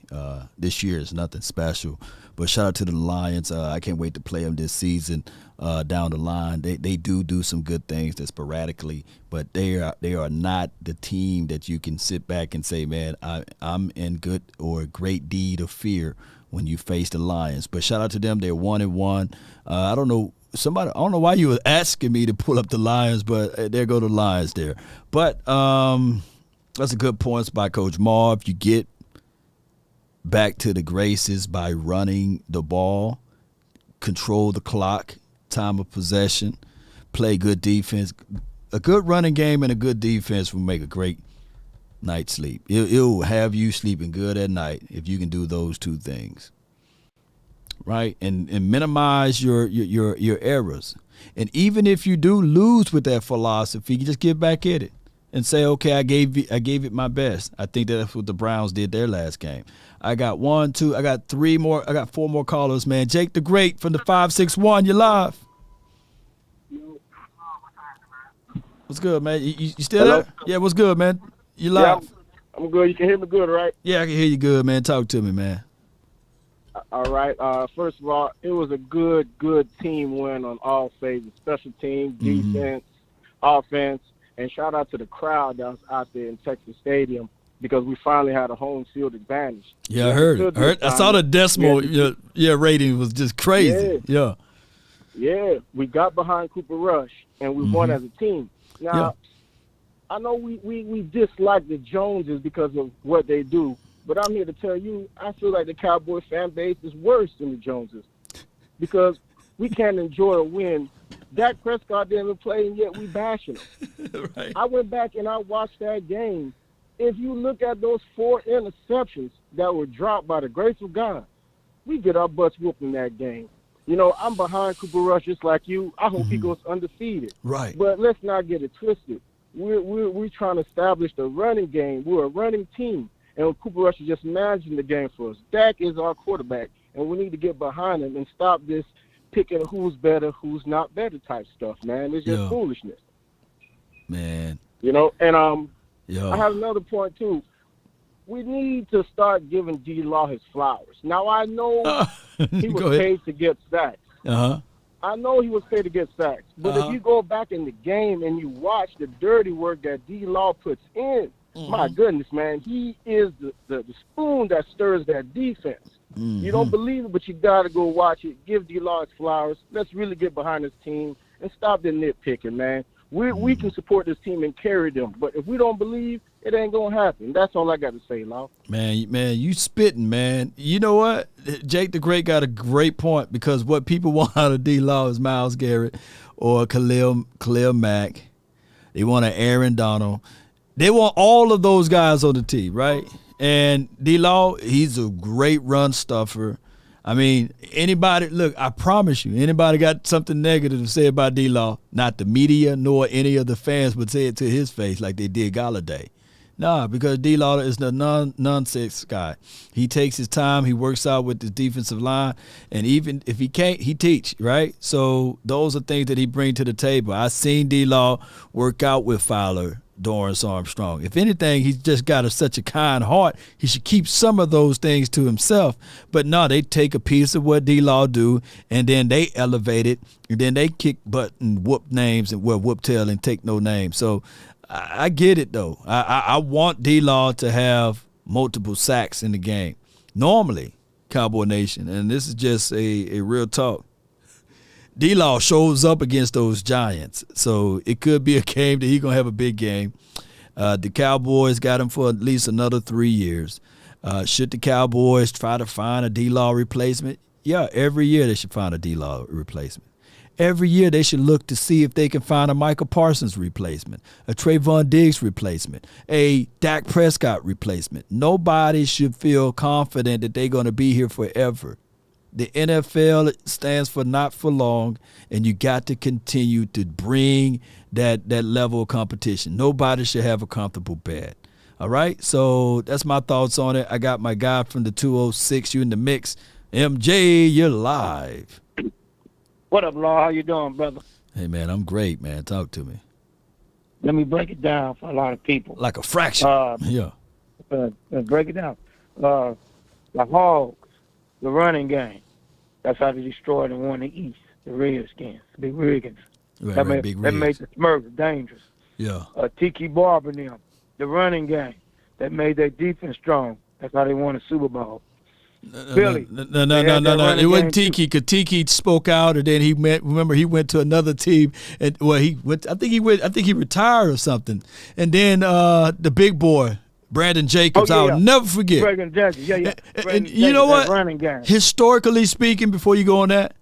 this year is nothing special. But shout out to the Lions. I can't wait to play them this season down the line. They do some good things that sporadically, but they are not the team that you can sit back and say, man, I'm in good or great deed of fear when you face the Lions. But shout out to them. They're 1-1. I don't know why you were asking me to pull up the Lions, but there go the Lions there. But that's a good point by Coach Marv. You get back to the graces by running the ball, control the clock, time of possession, play good defense. A good running game and a good defense will make a great night's sleep. It'll have you sleeping good at night if you can do those two things, right? And minimize your errors. And even if you do lose with that philosophy, you just get back at it and say, okay, I gave it my best. I think that's what the Browns did their last game. I got 4 more callers, man. Jake the Great from the 561, you live. What's good, man? You still there? Yeah, what's good, man? You live? Yeah, I'm good. You can hear me good, right? Yeah, I can hear you good, man. Talk to me, man. All right. First of all, it was a good team win on all phases: special teams, defense, offense, and shout out to the crowd that was out there in Texas Stadium because we finally had a home field advantage. Yeah, I heard. I saw the decimal. Rating was just crazy. Yeah. Yeah, we got behind Cooper Rush and we won as a team. Now, I know we dislike the Joneses because of what they do, but I'm here to tell you, I feel like the Cowboy fan base is worse than the Joneses because we can't enjoy a win. Dak Prescott didn't even play, and yet we bashing him. Right. I went back and I watched that game. If you look at those 4 interceptions that were dropped by the grace of God, we get our butts whooped in that game. You know, I'm behind Cooper Rush just like you. I hope he goes undefeated. Right. But let's not get it twisted. We're trying to establish the running game. We're a running team. And Cooper Rush is just managing the game for us. Dak is our quarterback, and we need to get behind him and stop this picking who's better, who's not better type stuff, man. It's just foolishness. Man. You know, and I have another point, too. We need to start giving D-Law his flowers. Now, I know he was paid to get sacks. I know he was paid to get sacks. But if you go back in the game and you watch the dirty work that D-Law puts in, my goodness, man, he is the spoon that stirs that defense. You don't believe it, but you got to go watch it. Give D-Law his flowers. Let's really get behind this team and stop the nitpicking, man. We can support this team and carry them. But if we don't believe, it ain't going to happen. That's all I got to say, Law. Man, you spitting, man. You know what? Jake the Great got a great point because what people want out of D-Law is Myles Garrett or Khalil Mack. They want an Aaron Donald. They want all of those guys on the team, right? And D-Law, he's a great run stuffer. I mean, anybody, look, I promise you, anybody got something negative to say about D-Law, not the media nor any of the fans would say it to his face like they did Galladay. Nah, because D-Law is the nonsense guy. He takes his time. He works out with the defensive line. And even if he can't, he teach, right? So those are things that he brings to the table. I seen D-Law work out with Fowler, Dorrance Armstrong. If anything, he's just got such a kind heart. He should keep some of those things to himself. But no, they take a piece of what D-Law do, and then they elevate it, and then they kick butt and whoop names and whoop tail and take no names. So I get it, though. I want D-Law to have multiple sacks in the game. Normally, Cowboy Nation, and this is just a real talk, D-Law shows up against those Giants. So it could be a game that he's going to have a big game. The Cowboys got him for at least another 3 years. Should the Cowboys try to find a D-Law replacement? Yeah, every year they should find a D-Law replacement. Every year they should look to see if they can find a Micah Parsons replacement, a Trayvon Diggs replacement, a Dak Prescott replacement. Nobody should feel confident that they're going to be here forever. The NFL stands for not for long, and you got to continue to bring that level of competition. Nobody should have a comfortable bed. All right? So that's my thoughts on it. I got my guy from the 206. You in the mix. MJ, you're live. What up, Law? How you doing, brother? Hey, man, I'm great, man. Talk to me. Let me break it down for a lot of people. Like a fraction. Yeah. Break it down. The Hogs, the running game. That's how they destroyed and won the East. The Redskins, Big Riggins. Right, that Big made the Smurfs dangerous. Yeah. Tiki Barber and them, the running game. That made their defense strong. That's how they won the Super Bowl. Billy. No. It wasn't Tiki, because Tiki spoke out, and then he went to another team, and I think he retired or something. And then the big boy, Brandon Jacobs, I'll never forget. Brandon Jacobs, And you know what? Running game. Historically speaking, before you go on that,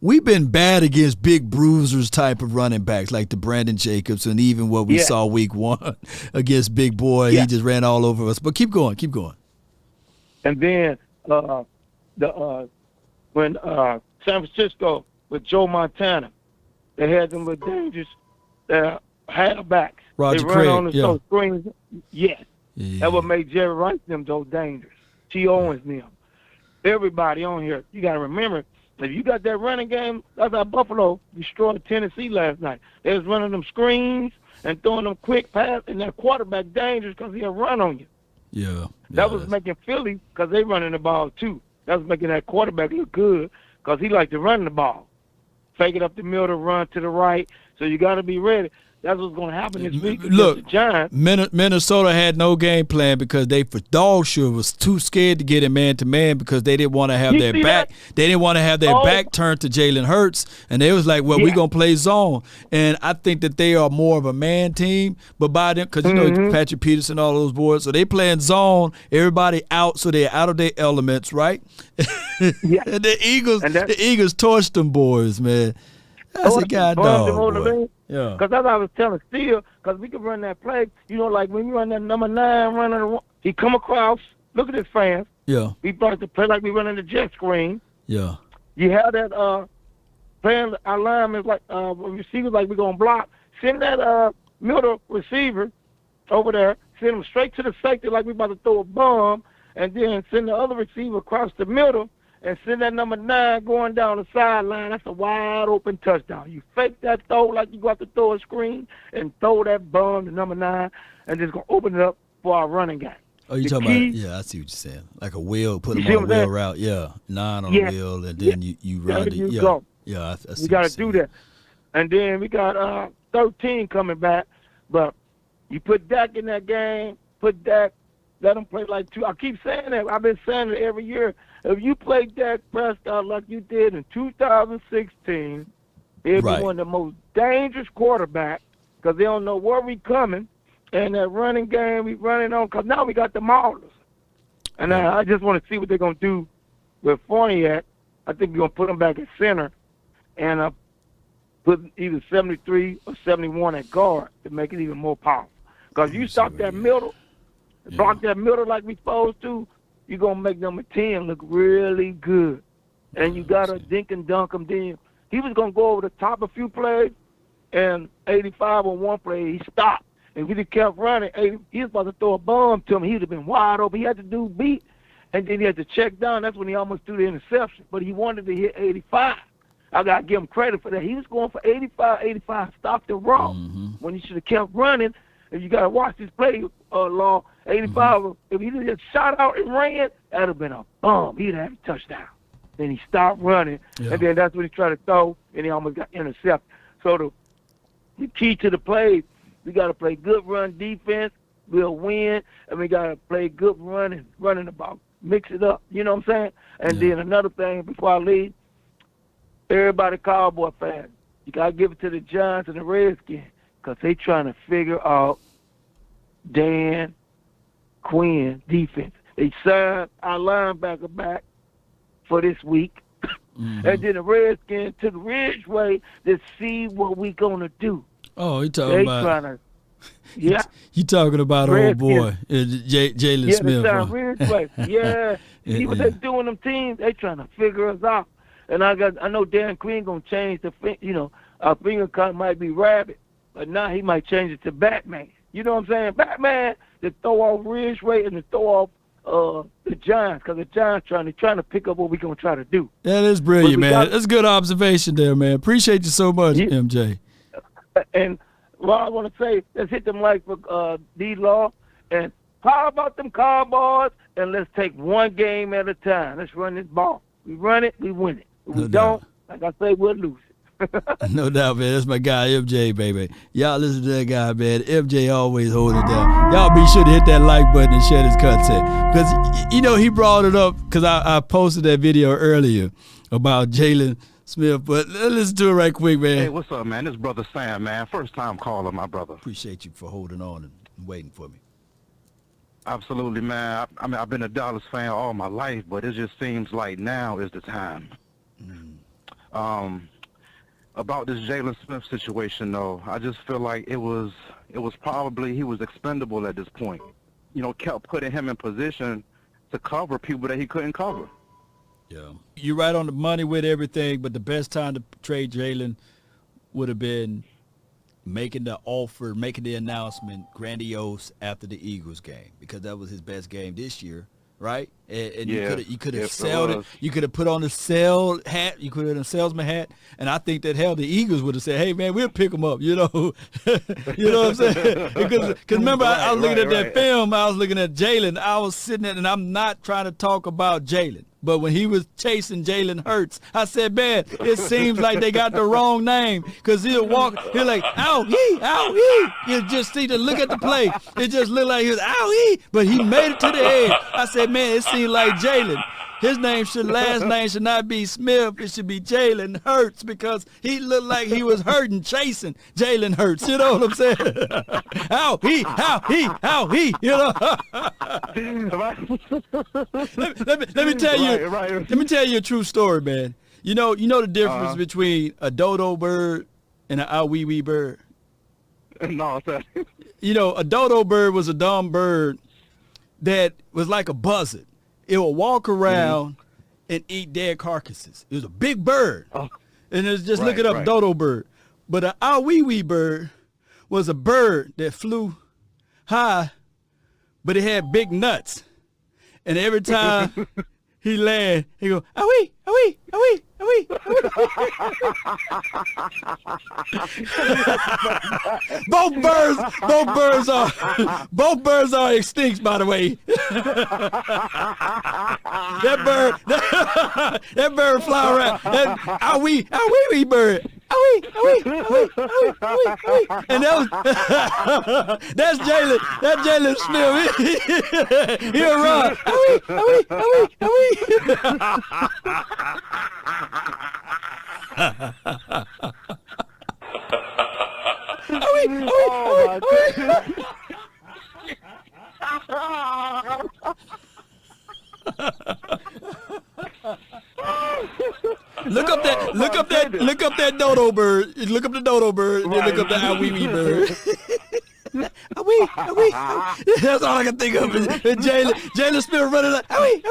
we've been bad against big bruisers type of running backs like the Brandon Jacobs, and even what we saw week 1 against Big Boy. He just ran all over us. But keep going. And then when San Francisco with Joe Montana, they had them with dangerous halfbacks. Roger they run Craig, on the screens. Yes. That what made Jerry Rice them so dangerous. T. Owens them. Everybody on here, you got to remember, if you got that running game, that's how Buffalo destroyed Tennessee last night. They was running them screens and throwing them quick passes, and that quarterback dangerous because he'll run on you. Yeah. That was making Philly, because they running the ball too. That was making that quarterback look good because he liked to run the ball. Fake it up the middle, run to the right. So you got to be ready. That's what's going to happen this week. Look, the Giants. Minnesota had no game plan because they, for dog sure, was too scared to get in man-to-man because they didn't want to have their back. They didn't want to have their back turned to Jalen Hurts, and they was like, well, we're going to play zone. And I think that they are more of a man team, but by them, because, you know, Patrick Peterson, all those boys, so they playing zone, everybody out, so they're out of their elements, right? And the Eagles torched them boys, man. That's a guy dog, boy. Yeah. Because that's what I was telling Steele, because we can run that play. You know, like when you run that number 9 running, he come across, look at his fans. Yeah. He brought the play like we running the jet screen. Yeah. You have that playing our linemen like receivers like we're going to block. Send that middle receiver over there, send him straight to the safety like we about to throw a bomb, and then send the other receiver across the middle and send that number 9 going down the sideline. That's a wide open touchdown. You fake that throw like you got to throw a screen and throw that bomb to number 9 and just going to open it up for our running game. Oh, you talking about, yeah, I see what you're saying. Like a wheel, put them on a wheel route. Yeah, 9 on a wheel, and then you run it. Yeah, I see we got to do that. And then we got 13 coming back, but you put Dak in that game, put Dak, let him play like 2. I keep saying that. I've been saying it every year. If you play Dak Prescott like you did in 2016, he'll be one of the most dangerous quarterbacks because they don't know where we coming. And that running game we running on, because now we got the Maulers. And I just want to see what they're going to do with Fournette. I think we're going to put him back at center and put either 73 or 71 at guard to make it even more powerful. Because you stop that middle, block that middle like we supposed to, you're going to make number 10 look really good. And you got to dink and dunk him. Then he was going to go over the top a few plays, and 85 on one play, he stopped. And if he kept running, he was about to throw a bomb to him. He would have been wide open. He had to do beat, and then he had to check down. That's when he almost threw the interception. But he wanted to hit 85. I got to give him credit for that. He was going for 85, stopped and wrong when he should have kept running. If you got to watch this play, Law, 85, if he just shot out and ran, that would have been a bomb. He'd have a touchdown. Then he stopped running, and then that's when he tried to throw, and he almost got intercepted. So the key to the play, we got to play good run defense, we'll win, and we got to play good running the ball, mix it up. You know what I'm saying? And then another thing before I leave, everybody Cowboy fans, you got to give it to the Giants and the Redskins because they trying to figure out Dan Quinn defense. They signed our linebacker back for this week. And then the Redskins took Ridgeway to see what we going to do. Oh, you talking about? You talking about old boy, Jalen Smith? See what they doing? Them teams, they trying to figure us out. And I know Dan Quinn gonna change our finger cut might be rabbit, but now he might change it to Batman. You know what I'm saying? Batman to throw off Ridgeway and to throw off the Giants, because the Giants trying to pick up what we gonna try to do. That is brilliant, man. That's a good observation there, man. Appreciate you so much, MJ. And what I want to say, let's hit them like for D-Law. And how about them Cowboys? And let's take one game at a time. Let's run this ball. We run it, we win it. If we don't, like I say, we'll lose it. No doubt, man. That's my guy, MJ, baby. Y'all listen to that guy, man. MJ always hold it down. Y'all be sure to hit that like button and share this content. Because, he brought it up because I posted that video earlier about Jalen Smith, but let's listen to it right quick, man. Hey, what's up, man? This is Brother Sam, man. First time caller, my brother. Appreciate you for holding on and waiting for me. Absolutely, man. I mean, I've been a Dallas fan all my life, but it just seems like now is the time. About this Jalen Smith situation, though, I just feel like it was probably he was expendable at this point. Kept putting him in position to cover people that he couldn't cover. Yeah, you're right on the money with everything, but the best time to trade Jalen would have been making the offer, making the announcement grandiose after the Eagles game, because that was his best game this year, right? And Yeah, you could have yes, it sold it. was. You could have put on the sell hat. You could have a salesman hat, and I think that the Eagles would have said, "Hey man, we'll pick him up." You know what I'm saying? Because remember, I was looking at that film. I was looking at Jalen. I was sitting there, and I'm not trying to talk about Jalen. But when he was chasing Jalen Hurts, I said, man, it seems like they got the wrong name, because he'll like, ow-hee. You just see to look at the play. It just looked like he was ow-hee, but he made it to the edge. I said, man, it seemed like Jalen. His last name should not be Smith. It should be Jalen Hurts, because he looked like he was hurting, chasing Jalen Hurts. You know what I'm saying? Ow-hee, you know. let me tell you. Let me tell you a true story, man. You know the difference between a dodo bird and an ow-wee-wee bird? No, sir. A dodo bird was a dumb bird that was like a buzzard. It would walk around and eat dead carcasses. It was a big bird. And it's just look it up, dodo bird. But an ow-wee-wee bird was a bird that flew high, but it had big nuts. And every time he landed, he go, ow-wee, ow-wee, ow-wee, ow-wee, ow-wee. Both birds are extinct, by the way. that bird fly around. That ow-wee bird. Ow-wee. And that's Jalen. That's Jalen Smith. He'll run. Ow-wee. Look up that dodo bird. Look up the dodo bird. Then look up the ow-wee-wee bird. Ow-wee. That's all I can think of. And Jalen Smith running like ow-wee.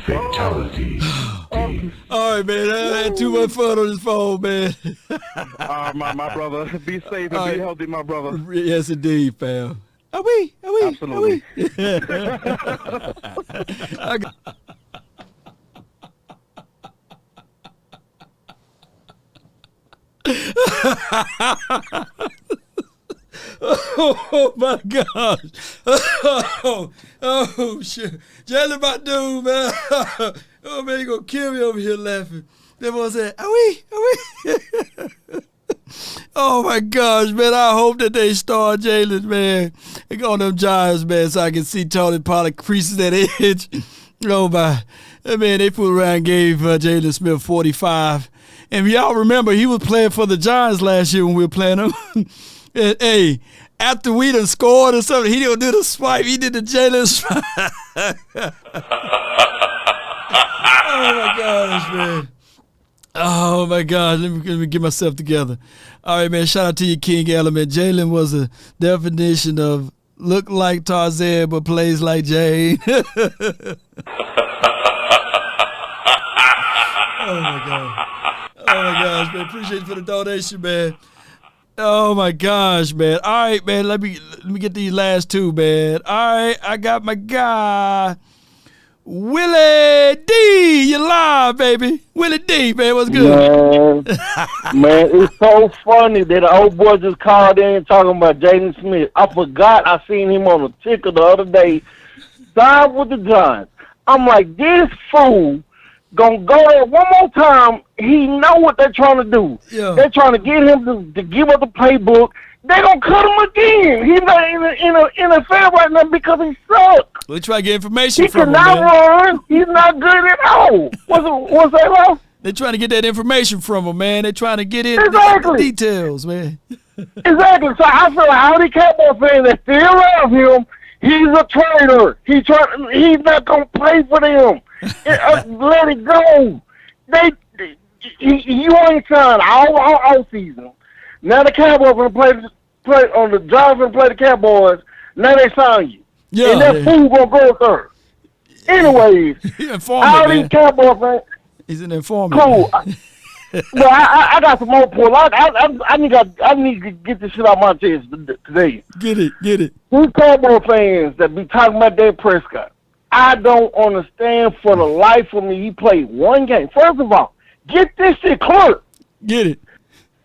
Fatality. All right, man. I had too much fun on this phone, man. My brother. Be safe and be healthy, my brother. Yes, indeed, fam. Absolutely. Oh my gosh. Oh shit. Jalen Badu, man. Oh man, you gonna kill me over here laughing. That boy said, "Are we?" Oh my gosh, man. I hope that they start Jalen, man. And go on them Giants, man, so I can see Tony Pollard creases that edge. Oh my. Man, they fooled around and gave Jalen Smith 45. And y'all remember, he was playing for the Giants last year when we were playing him. And, hey, after we done scored or something, he didn't do the swipe. He did the Jalen swipe. Oh, my gosh, man. Oh, my gosh. Let me get myself together. All right, man. Shout out to you, King Element. Jalen was a definition of look like Tarzan but plays like Jane. Oh, my God. Oh, my gosh, man. Appreciate you for the donation, man. Oh, my gosh, man. All right, man. Let me get these last two, man. All right, I got my guy, Willie D. You live, baby. Willie D, man. What's good? Man, it's so funny that the old boy just called in talking about Jaden Smith. I forgot I seen him on the ticker the other day. Signed with the Giants. I'm like, this fool gonna go there one more time. He know what they're trying to do. Yeah. They're trying to get him to give up the playbook. They're gonna cut him again. He's not in the NFL right now because he sucks. We try to get information He from him, cannot man. run. He's not good at all. What's that, Lo? They're trying to get that information from him, man. They're trying to get in Exactly. the details, man. Exactly. So I feel like all these Cowboys fans that still love him, he's a traitor. He's not gonna play for them. Let it go. You ain't signed all season. Now the Cowboys gonna play on the drive and play the Cowboys. Now they sign you. Yeah, and that fool gonna go third. Anyways, all these Cowboys fans. He's an informant. Cool. Well, I got some more points. I need to get this shit out my chest today. Get it. These Cowboy fans that be talking about Dak Prescott, I don't understand for the life of me. He played one game. First of all, get this shit clear. Get it.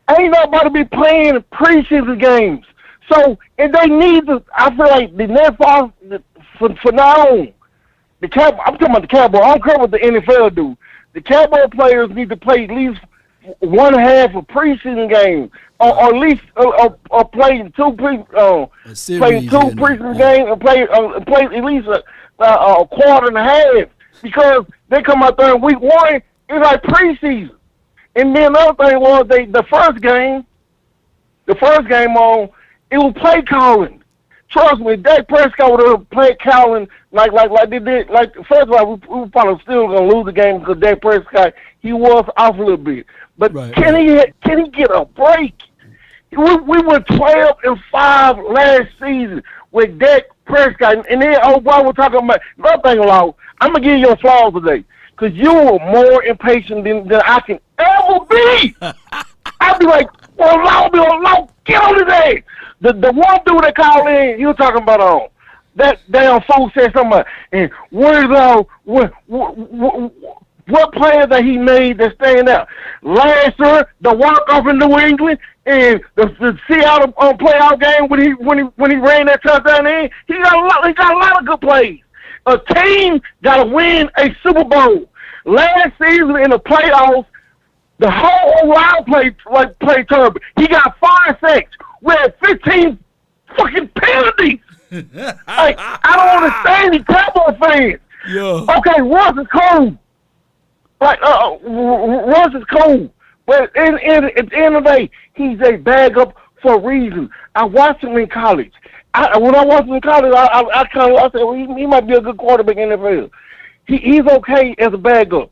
Ain't nobody be playing preseason games. So, and they need to, I feel like the next fall, for now on, I'm talking about the Cowboy. I don't care what the NFL do. The Cowboy players need to play at least one half of preseason games, or at least play two preseason games, and play at least a quarter and a half, because they come out there in week one, it's like preseason. And then another thing was the first game on, it was play calling. Trust me, Dak Prescott would have played calling like they did. Like, first of all, we probably still gonna lose the game because Dak Prescott, he was off a little bit. But can he get a break? We were 12-5 last season with Dak Prescott, and then while we're talking about another thing, Law, I'm gonna give you your flaws today because you were more impatient than I can ever be. I'd be like, Law, get on his ass. The one dude that called in, you were talking about that damn fool said something about, and what player that he made that stand out? Last year, the walk-off in New England, and the Seattle playoff game when he ran that touchdown in, he got a lot of good plays. A team got to win a Super Bowl. Last season in the playoffs, the whole line played terrible. He got 5 sacks. We had 15 fucking penalties. I don't understand these Cowboy fans. Yeah. Okay, Russ is cool. Russ is cool. But at the end of the day, he's a backup for a reason. I watched him in college. When I watched him in college, I said, well, he might be a good quarterback in the NFL. He's okay as a backup.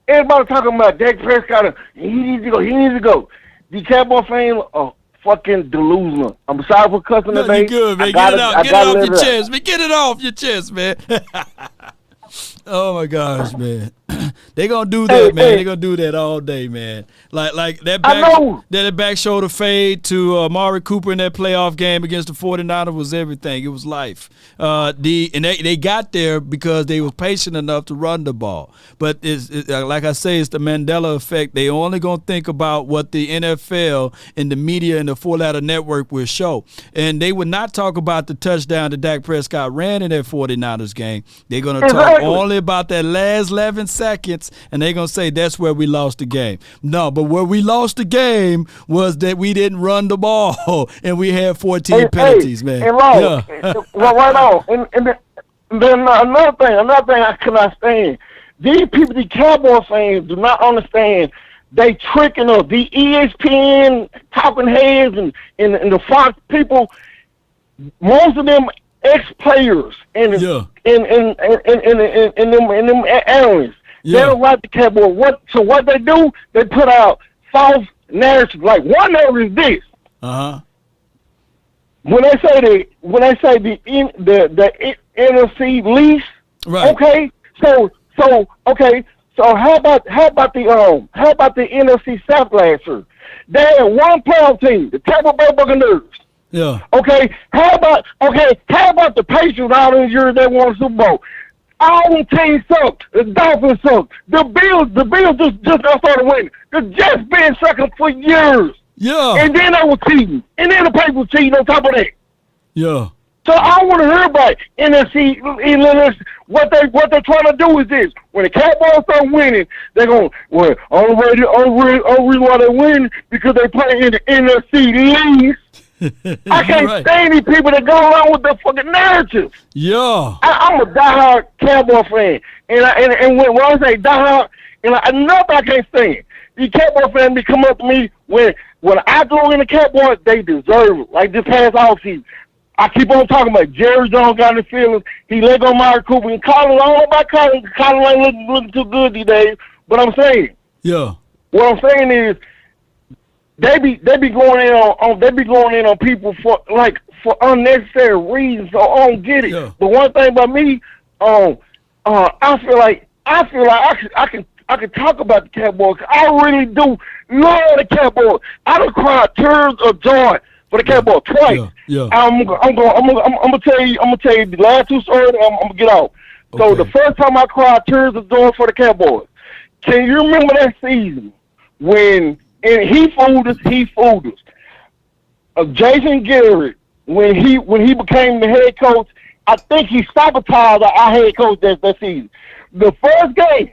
Everybody talking about Dak Prescott. He needs to go. The Cowboy fans are fucking delusional. I'm sorry for cussing today. You good, man. Get it off your chest, man. Get it off your chest, man. Oh my gosh, man. They gonna do that, man. They gonna do that all day, man. Like that back shoulder fade to Amari Cooper in that playoff game against the 49ers was everything. It was life. They got there because they was patient enough to run the ball. But it's like I say, it's the Mandela effect. They only gonna think about what the NFL and the media and the four-letter network will show. And they would not talk about the touchdown that Dak Prescott ran in that 49ers game. They're gonna talk only about that last 11 seconds, and they're going to say that's where we lost the game. No, but where we lost the game was that we didn't run the ball, and we had 14 penalties, man. And right on. And then another thing I cannot stand. These people, the Cowboy fans, do not understand. They tricking us. The ESPN talking heads and the Fox people, most of them ex-players and them analysts. They don't like the Cowboys. So what they do, they put out false narratives. Like one narrative is this. When they say the NFC lease, right? Okay, so how about the NFC South last year? They had one playoff team, the Tampa Bay Buccaneers. Yeah. Okay. How about the Patriots all those years they won the Super Bowl? All the teams sucked. The Dolphins sucked. The Bills just started winning. The Jets been second for years. Yeah. And then they were cheating. And then the Patriots cheating on top of that. Yeah. So I don't want to hear about it. NFC, what they're trying to do is this: when the Cowboys start winning, they're going, well, only reason why they win because they play in the NFC league. I can't stand these people that go along with their fucking narrative. Yeah, I'm a diehard Cowboy fan, and when I say diehard, nothing I can't stand. These Cowboy fans be come up to me when I go in the Cowboys, they deserve it. Like this past offseason, I keep on talking about Jerry Jones got the feelings. He let go Mari Cooper and Colin. I don't know about Colin. Colin ain't looking too good these days. But I'm saying, what I'm saying is, they be going in on people for unnecessary reasons. So I don't get it. Yeah. But one thing about me, I feel like I can talk about the Cowboys. I really do love the Cowboys. I done cried tears of joy for the Cowboys twice. Yeah. I'm gonna tell you the last two stories. I'm gonna get out. Okay. So the first time I cried tears of joy for the Cowboys. Can you remember that season when he fooled us? Jason Garrett, when he became the head coach, I think he sabotaged our head coach that season. The first game,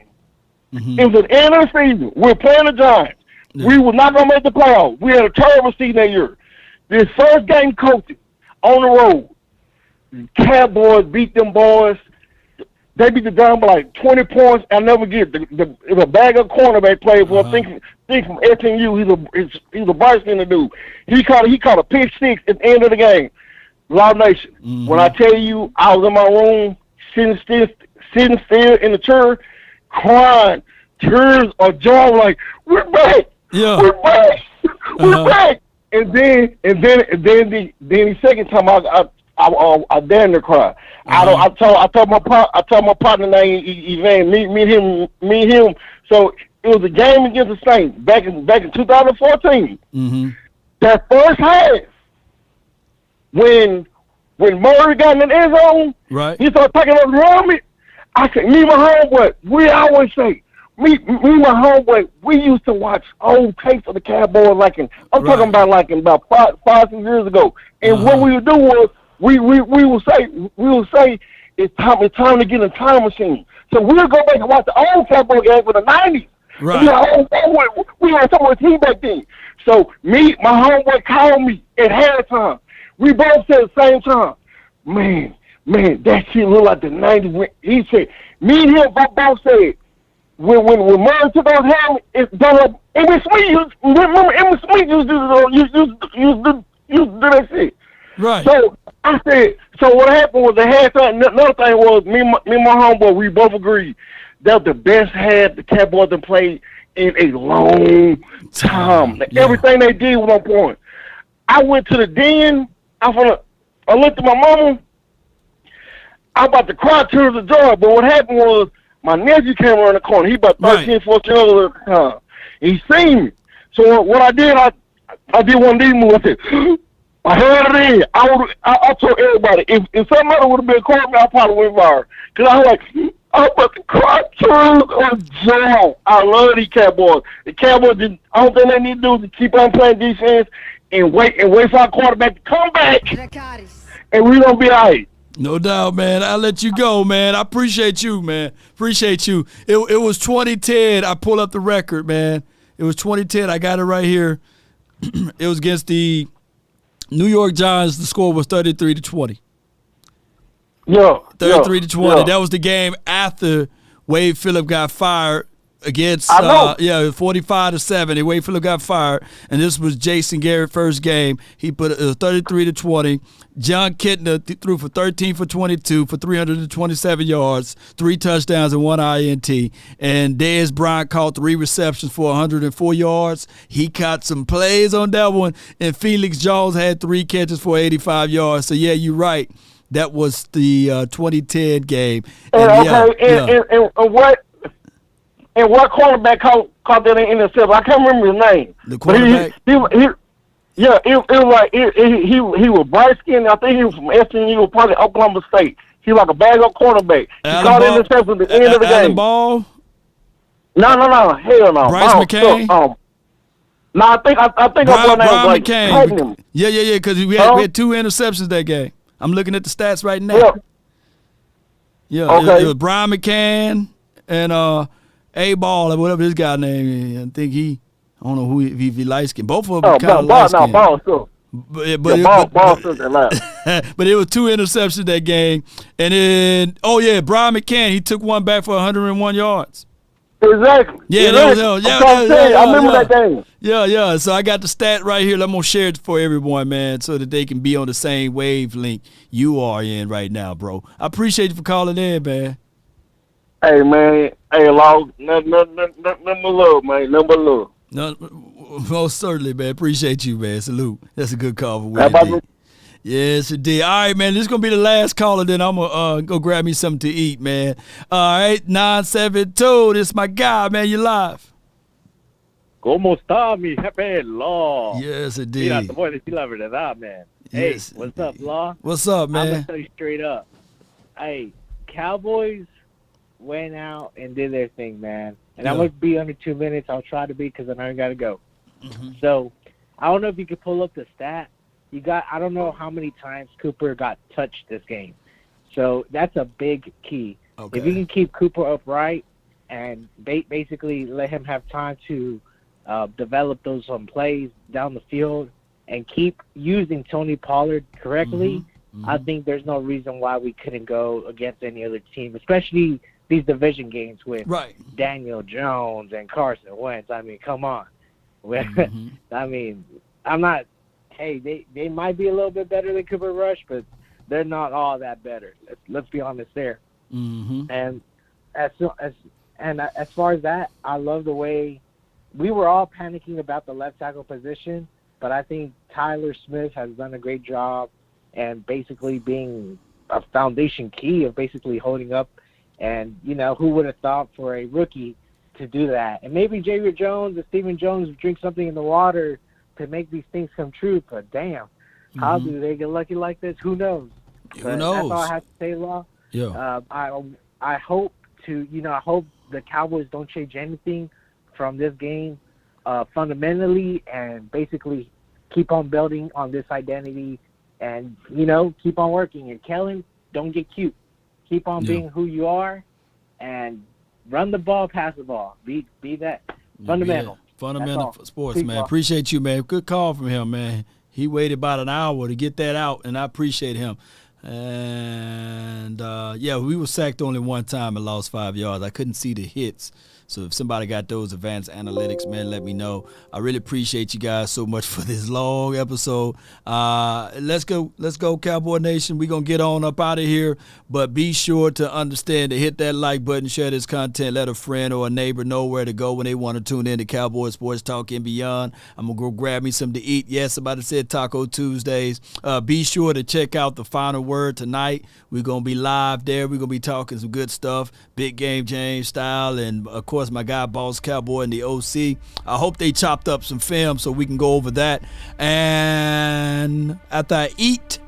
it was at the end of the season. We were playing the Giants. Yeah. We were not gonna make the playoffs. We had a terrible season that year. This first game coaching on the road, Cowboys beat them boys. They beat the Giants by like 20 points. I'll never get it. It was a bag of cornerback play for I think from SMU. He's a bright skinned dude. He caught a pick six at the end of the game. Loud Nation. Mm-hmm. When I tell you, I was in my room sitting still in the chair, crying, tears of joy, like we're back. Yeah. We're back. We're back. And then the second time I damn near cry. I told my partner named Evan, me and him. So it was a game against the Saints back in 2014. Mm-hmm. That first half, when Murray got in the end zone, right? He started taking up the helmet. I said, me and my homeboy, we always say, me and my homeboy, we used to watch old tapes of the Cowboys I'm talking about 5 6 years ago. And what we would do was we will say it's time to get in a time machine. So we'll go back and watch the old Cowboy game for the 90s. Right. We had so much team back then. So my homeboy called me at halftime. We both said at the same time, man, that shit look like the 90s. He said, me and him both said, when Murray took off helmet, it's done up. Emmitt Smith, remember Emmitt Smith used to do that shit. Right. So I said, so what happened was the halftime. Another thing was me and my homeboy, we both agreed that was the best half the Cowboys have played in a long time. Everything they did was on point. I went to the den. I looked at my mama. I about to cry tears of joy, but what happened was my nephew came around the corner. He about 13, 14 years old at the time. He seen me. So what I did, I did one of these moves. I said, I heard it in. I told everybody, if somebody would have been calling me, I probably went viral. Because I was like, I'm about to cry tears of joy. I love these Cowboys. The Cowboys, the only thing they need to do is keep on playing defense and wait for our quarterback to come back. And we're going to be all right. No doubt, man. I'll let you go, man. I appreciate you, man. Appreciate you. It was 2010. I pulled up the record, man. It was 2010. I got it right here. It was against the New York Giants. The score was 33-20. Yeah. 33-20. Yeah. That was the game after Wade Phillip got fired against 45-7. Wade Phillip got fired, and this was Jason Garrett's first game. He put it was 33-20. John Kitna threw for 13 for 22 for 327 yards, 3 touchdowns and 1 INT. And Dez Bryant caught 3 receptions for 104 yards. He caught some plays on that one, and Felix Jones had 3 catches for 85 yards. So yeah, you're right. That was the 2010 game. And what cornerback caught that interception? I can't remember his name. The quarterback? It was like he was bright skinned. I think he was from SMU, probably Oklahoma State. He was like a bag of cornerback. He caught the interception at the end of the game. Ball? No, hell no. Bryce McCain? No, I think Brian McCain. Yeah, because we had 2 interceptions that game. I'm looking at the stats right now. Yeah. Okay. It was Brian McCann and A-Ball or whatever this guy name is. I think I don't know who if he light skinned. Both of them kind of light skinned. Ball too. But it was 2 interceptions that game. And then, Brian McCann, he took one back for 101 yards. Exactly. Yeah, I remember that game. Yeah. So I got the stat right here. I'm going to share it for everyone, man, so that they can be on the same wavelength you are in right now, bro. I appreciate you for calling in, man. Hey, man. Hey, Law. Nothing but love, man. Nothing but love. No, most certainly, man. Appreciate you, man. Salute. That's a good call for How about me? Yes, it did. All right, man. This is going to be the last caller. Then I'm going to go grab me something to eat, man. All right, 972. This is my guy, man. You live. ¿Cómo está mi jefe, Law? Yes, it did. Mira, te voy a decir la verdad, man. Yes. Hey, what's up, Law? What's up, man? I'm going to tell you straight up. Hey, Cowboys went out and did their thing, man. And I'm going to be under 2 minutes. I'll try to be because I know I got to go. Mm-hmm. So, I don't know if you could pull up the stat. I don't know how many times Cooper got touched this game. So, that's a big key. Okay. If you can keep Cooper upright and basically let him have time to develop those plays down the field and keep using Tony Pollard correctly, I think there's no reason why we couldn't go against any other team, especially these division games with Daniel Jones and Carson Wentz. I mean, come on. I mean, I'm not – hey, they might be a little bit better than Cooper Rush, but they're not all that better. Let's be honest there. Mm-hmm. And as far as that, I love the way we were all panicking about the left tackle position, but I think Tyler Smith has done a great job and basically being a foundation key of basically holding up. And, who would have thought for a rookie to do that? And maybe Xavier Jones and Stephen Jones drink something in the water to make these things come true. But, damn, how do they get lucky like this? Who knows? Who knows? That's all I have to say, Law. Yeah. I hope I hope the Cowboys don't change anything from this game fundamentally and basically keep on building on this identity and, keep on working. And Kellen, don't get cute. Keep on being who you are and run the ball, pass the ball. Be that fundamental. Yeah. Fundamental for sports, Peace, man. Law. Appreciate you, man. Good call from him, man. He waited about an hour to get that out, and I appreciate him. And, we were sacked only one time and lost 5 yards. I couldn't see the hits. So if somebody got those advanced analytics, man, let me know. I really appreciate you guys so much for this long episode. Let's go, Cowboy Nation. We're going to get on up out of here. But be sure to understand to hit that like button, share this content, let a friend or a neighbor know where to go when they want to tune in to Cowboy Sports Talk and beyond. I'm going to go grab me something to eat. Yes, somebody said Taco Tuesdays. Be sure to check out the Final Word tonight. We're going to be live there. We're going to be talking some good stuff, big game James style, and, of course, my guy, Boss Cowboy, and the OC. I hope they chopped up some film so we can go over that. And after I eat,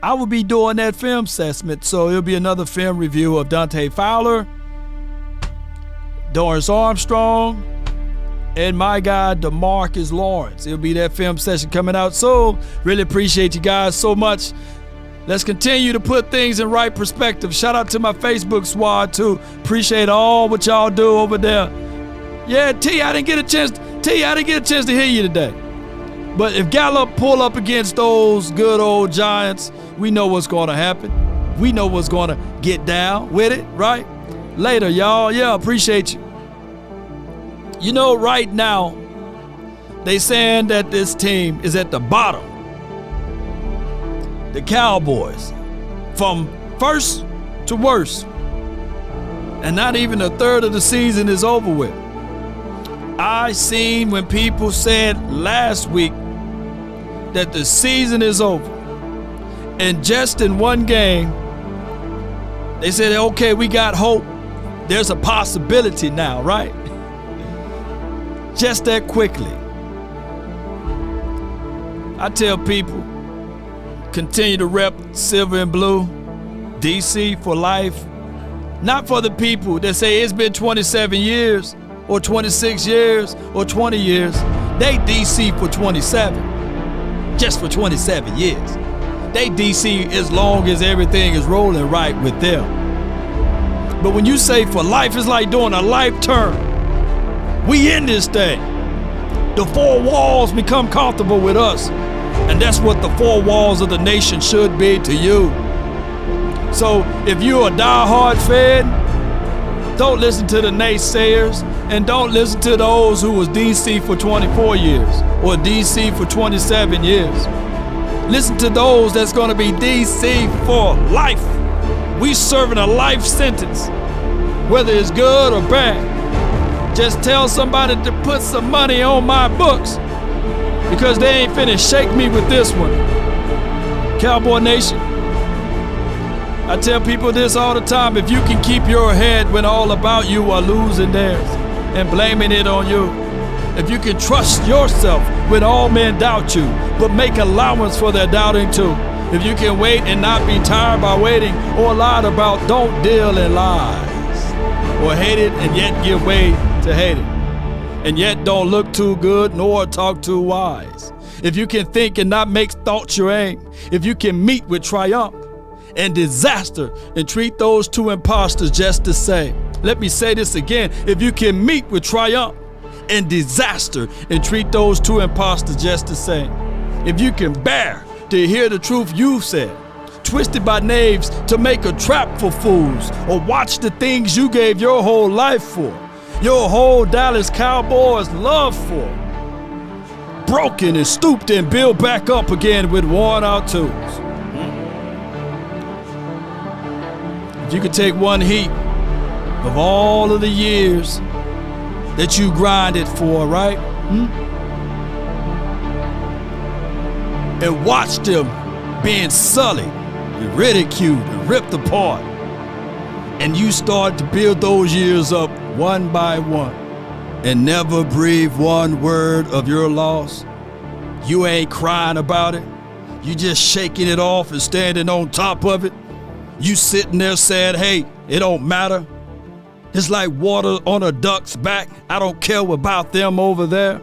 I will be doing that film assessment. So it'll be another film review of Dante Fowler, Dorrance Armstrong, and my guy, DeMarcus Lawrence. It'll be that film session coming out soon. Really appreciate you guys so much. Let's continue to put things in right perspective. Shout out to my Facebook squad, too. Appreciate all what y'all do over there. Yeah, T, I didn't get a chance to hear you today. But if Gallup pull up against those good old Giants, we know what's going to happen. We know what's going to get down with it, right? Later, y'all. Yeah, appreciate you. Right now, they saying that this team is at the bottom. The Cowboys, from first to worst, and not even a third of the season is over with. I seen when people said last week that the season is over, and just in one game, they said, okay, we got hope. There's a possibility now, right? Just that quickly. I tell people, continue to rep silver and blue, DC for life. Not for the people that say it's been 27 years or 26 years or 20 years. They DC for 27. Just for 27 years. they DC as long as everything is rolling right with them. But when you say for life, it's like doing a life turn. We in this thing. The four walls become comfortable with us. And that's what the four walls of the nation should be to you. So if you're a diehard fan, don't listen to the naysayers and don't listen to those who was DC for 24 years or DC for 27 years. Listen to those that's going to be DC for life. We serving a life sentence, whether it's good or bad. Just tell somebody to put some money on my books because they ain't finna shake me with this one. Cowboy Nation, I tell people this all the time. If you can keep your head when all about you are losing theirs and blaming it on you, if you can trust yourself when all men doubt you, but make allowance for their doubting too, if you can wait and not be tired by waiting or lied about, don't deal in lies, or hate it and yet give way to hate it, and yet don't look too good nor talk too wise. If you can think and not make thoughts your aim, if you can meet with triumph and disaster and treat those two imposters just the same. Let me say this again. If you can meet with triumph and disaster and treat those two imposters just the same. If you can bear to hear the truth you've said, twisted by knaves to make a trap for fools, or watch the things you gave your whole life for, your whole Dallas Cowboys love for, broken and stooped and built back up again with worn out tools. If you could take one heat of all of the years that you grinded for, right? And watch them being sullied and ridiculed and ripped apart, and you start to build those years up one by one and never breathe one word of your loss. You ain't crying about it. You just shaking it off and standing on top of it. You sitting there saying, hey, it don't matter. It's like water on a duck's back. I don't care about them over there.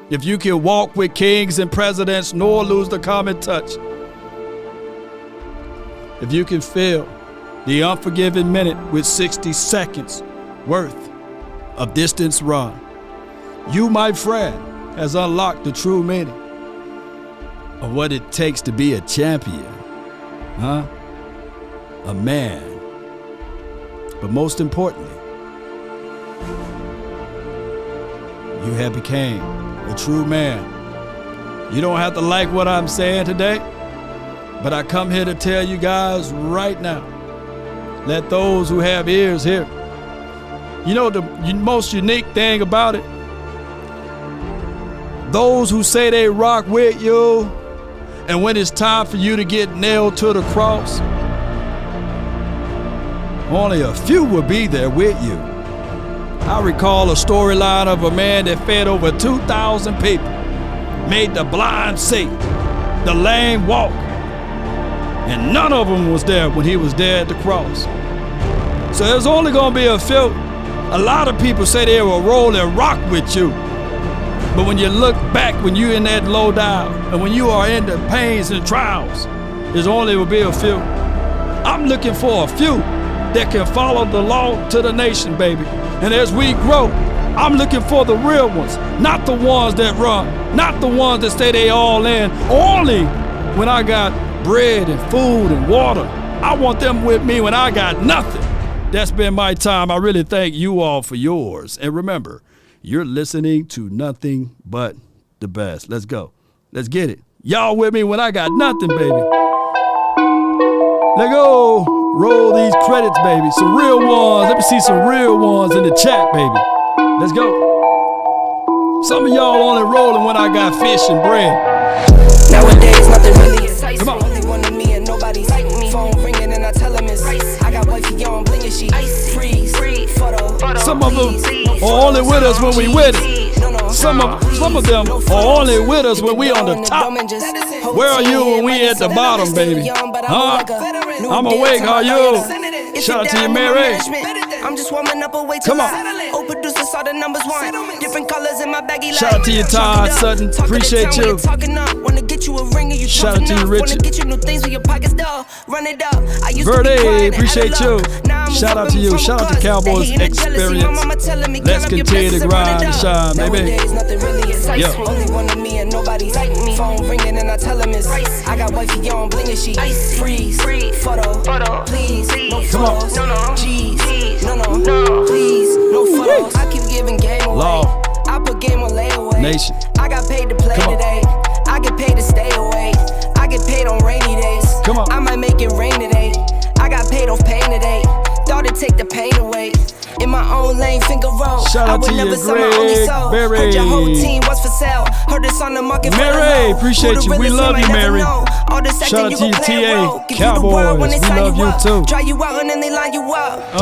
If you can walk with kings and presidents nor lose the common touch. If you can fill the unforgiven minute with 60 seconds worth of distance run, you, my friend, has unlocked the true meaning of what it takes to be a champion, a man. But most importantly, you have became a true man. You don't have to like what I'm saying today, but I come here to tell you guys right now, let those who have ears hear. You know the most unique thing about it? Those who say they rock with you, and when it's time for you to get nailed to the cross, only a few will be there with you. I recall a storyline of a man that fed over 2,000 people, made the blind see, the lame walk, and none of them was there when he was there at the cross. So there's only gonna be a few. A lot of people say they will roll and rock with you, but when you look back, when you're in that low down, and when you are in the pains and trials, there's only will be a few. I'm looking for a few that can follow the law to the nation, baby. And as we grow, I'm looking for the real ones, not the ones that run, not the ones that say they all in, only when I got bread and food and water. I want them with me when I got nothing. That's been my time. I really thank you all for yours. And remember, you're listening to nothing but the best. Let's go. Let's get it. Y'all with me when I got nothing, baby. Let go. Roll these credits, baby. Some real ones. Let me see some real ones in the chat, baby. Let's go. Some of y'all only rolling when I got fish and bread. Nowadays, nothing really is. Come on. Only one of me and nobody's like me. Phone ringing and I tell him it's ice. I got wifey on bling and she freeze. Photo. Some of them are only with us when we with it. Some of them are only with us when we on the top. Where are you when we at the bottom, baby? Huh? I'm awake, how you? Shout out to you, Mary. I'm just warming up away. Come on. Oh, producer saw the numbers one. Different colors in my baggy. Shout out to you, Todd Sutton. Appreciate you. Wanna get you a ring and you Shout out to you, Richard. Wanna get you new things with your pockets dull. Run it up. I used Verde, to be quiet and appreciate hella you. low. Now I'm Shout out to flipping you. from Shout a out to buzz. Cowboys They hating and jealousy. My Experience. mama telling me, Let's count up your continue to blessings and run grind it and up. shine, baby. Nowadays, nothing really excites Yo. me. Only one of me and nobody's like me. Phone ringing and I tell him it's I got wifey on bling and she freeze. Photo. Please. No photos. No. Jeez. No. Please. No photos. I keep giving game away. Law. I put game on layaway. Nation. I got paid to play today. I get paid to stay away. I get paid on rainy days. Come on. I might make it rain today. I got paid off pain today. Thought it'd take the pain away. In my own lane, finger roll. Shout I out would to never you, sell my only Greg soul. Berry. Heard your whole team was for sale. Heard it's on the market for the Mary, low. appreciate Who the you. We realest love him, you, I never Mary. know. All the Shout second out you to you, gon' play a TA. role. Give you the world Cowboys. when they We sign love you up. too. Dry you out and then they line you up.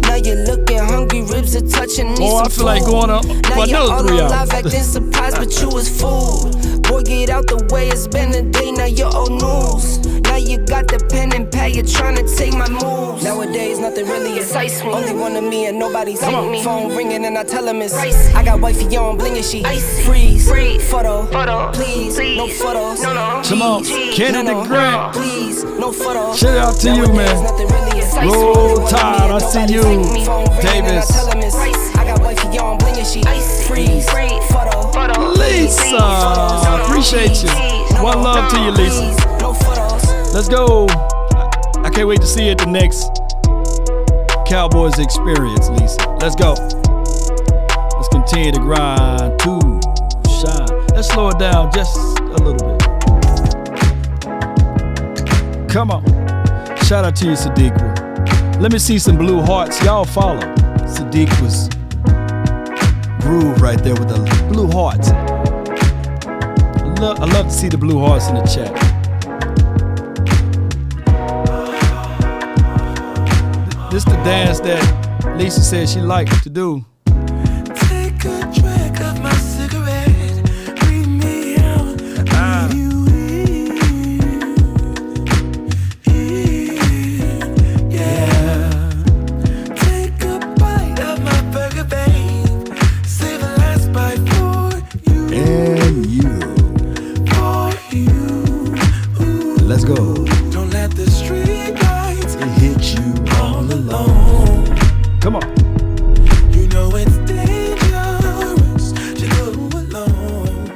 Now you're looking hungry, ribs are touching. Oh, I feel like going up Now for you're all another 3 on live hours. acting surprised, but you was fooled. Boy, get out the way, it's been a day, now you're old news. Now you got the pen and pad, you're trying to take my moves. Nowadays, nothing really excites me. Only one of me and nobody's like me. Phone ringing and I tell him it's I got wifey on bling and she freeze. Photo. Please. No photos. No. Come on. Kennedy Grant. Please. No photos. Shout out to you, man. Roll Tide. I see you, Davis. I got wifey on bling and she freeze. Photo. Lisa, appreciate you. One love to you, Lisa. Let's go. I can't wait to see you at the next Cowboys Experience, Lisa. Let's go. Let's continue to grind to shine. Let's slow it down just a little bit. Come on. Shout out to you, Sadiq. Let me see some blue hearts. Y'all follow Sadiq's groove right there with the blue hearts. I love to see the blue hearts in the chat. This the dance that Lisa said she liked to do. Take a drag of my cigarette, breathe me out, breathe you in, yeah. Take a bite of my burger, babe, save the last bite for you. And you. For you. Let's go. Don't let the street lights hit you all alone. Come on. You know it's dangerous to go alone.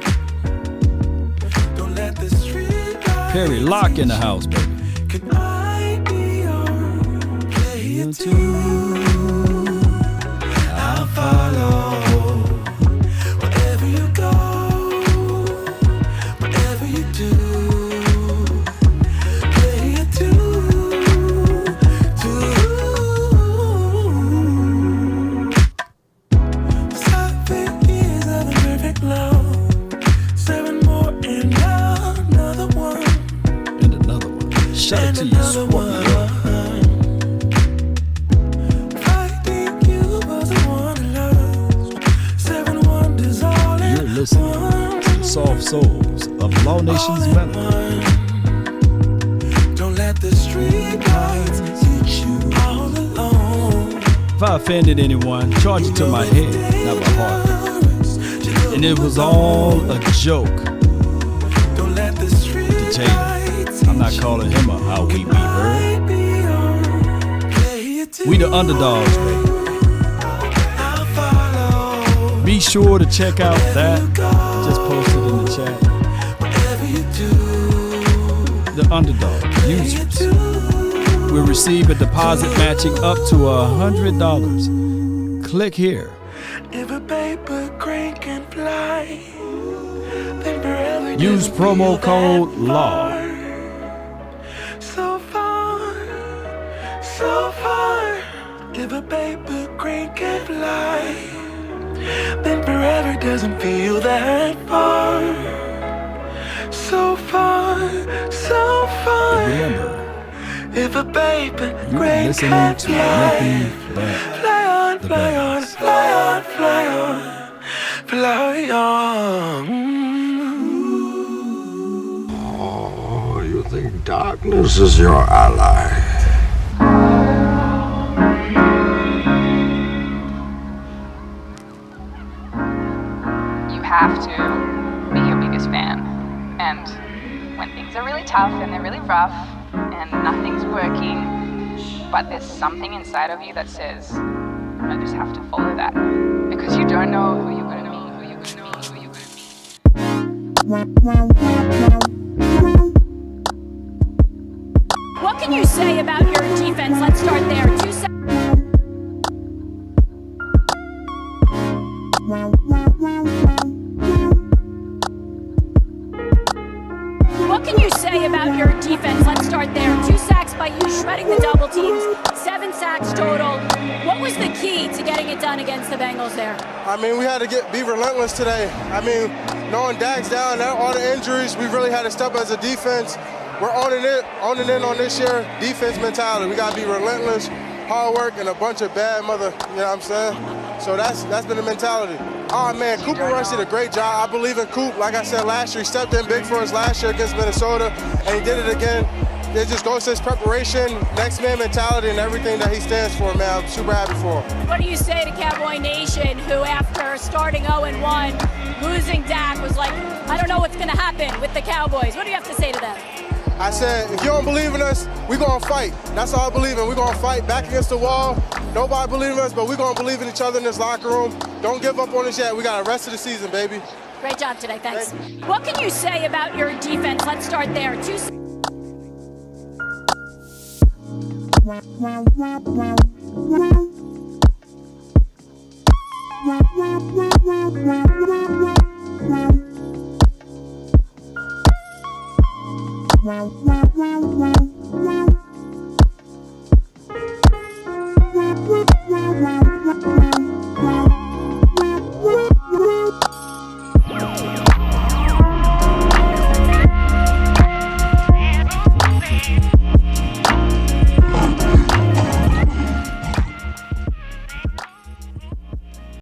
Don't let the street lights. Perry Lock in the house, baby. Can I be your player too? I'll follow wherever you go, whatever you do. Player too. Shout out to you, Scorpio. You're listening to the soft souls of Law Nation's Melody. Don't let the street lights hit you all alone. If I offended anyone, charge it to my head, not my heart. And it was all a joke. Don't let the street with the Jada. I'm not calling him a how we heard. We the underdogs, baby. Be sure to check out that. Just posted in the chat. The underdog users will receive a deposit matching up to $100. Click here. If a paper crane can fly, then forever Use promo code LAW. So far, so far. If a paper crane can fly, then forever doesn't feel that far. So far, so far. Remember, if a paper you're crane listening can to fly, nothing but fly on, the fly on, best. fly on, fly on, fly on. Oh, you think darkness is your ally? You have to be your biggest fan. And tough and they're really rough and nothing's working, but there's something inside of you that says, I just have to follow that. Because you don't know who you're going to meet, who you're going to meet, who you're going to meet. What can you say about your defense? Let's start there. What can you say about your defense? Let's start there. 2 sacks by you, shredding the double teams, 7 sacks total. What was the key to getting it done against the Bengals there? I mean, we had to be relentless today. I mean, knowing Dak's down, all the injuries, we really had to step as a defense. We're owning in on this year defense mentality. We got to be relentless, hard work, and a bunch of bad you know what I'm saying? So that's been the mentality. Oh, man, Cooper Rush did a great job. I believe in Coop. Like I said last year, he stepped in big for us last year against Minnesota, and he did it again. It just goes to his preparation, next man mentality, and everything that he stands for, man. I'm super happy for him. What do you say to Cowboy Nation, who after starting 0-1, losing Dak, was like, I don't know what's going to happen with the Cowboys. What do you have to say to them? I said, if you don't believe in us, we're going to fight. That's all I believe in. We're going to fight back against the wall. Nobody believes in us, but we're going to believe in each other in this locker room. Don't give up on us yet. We got the rest of the season, baby. Great job today. Thanks. What can you say about your defense? Let's start there. 2 Wow.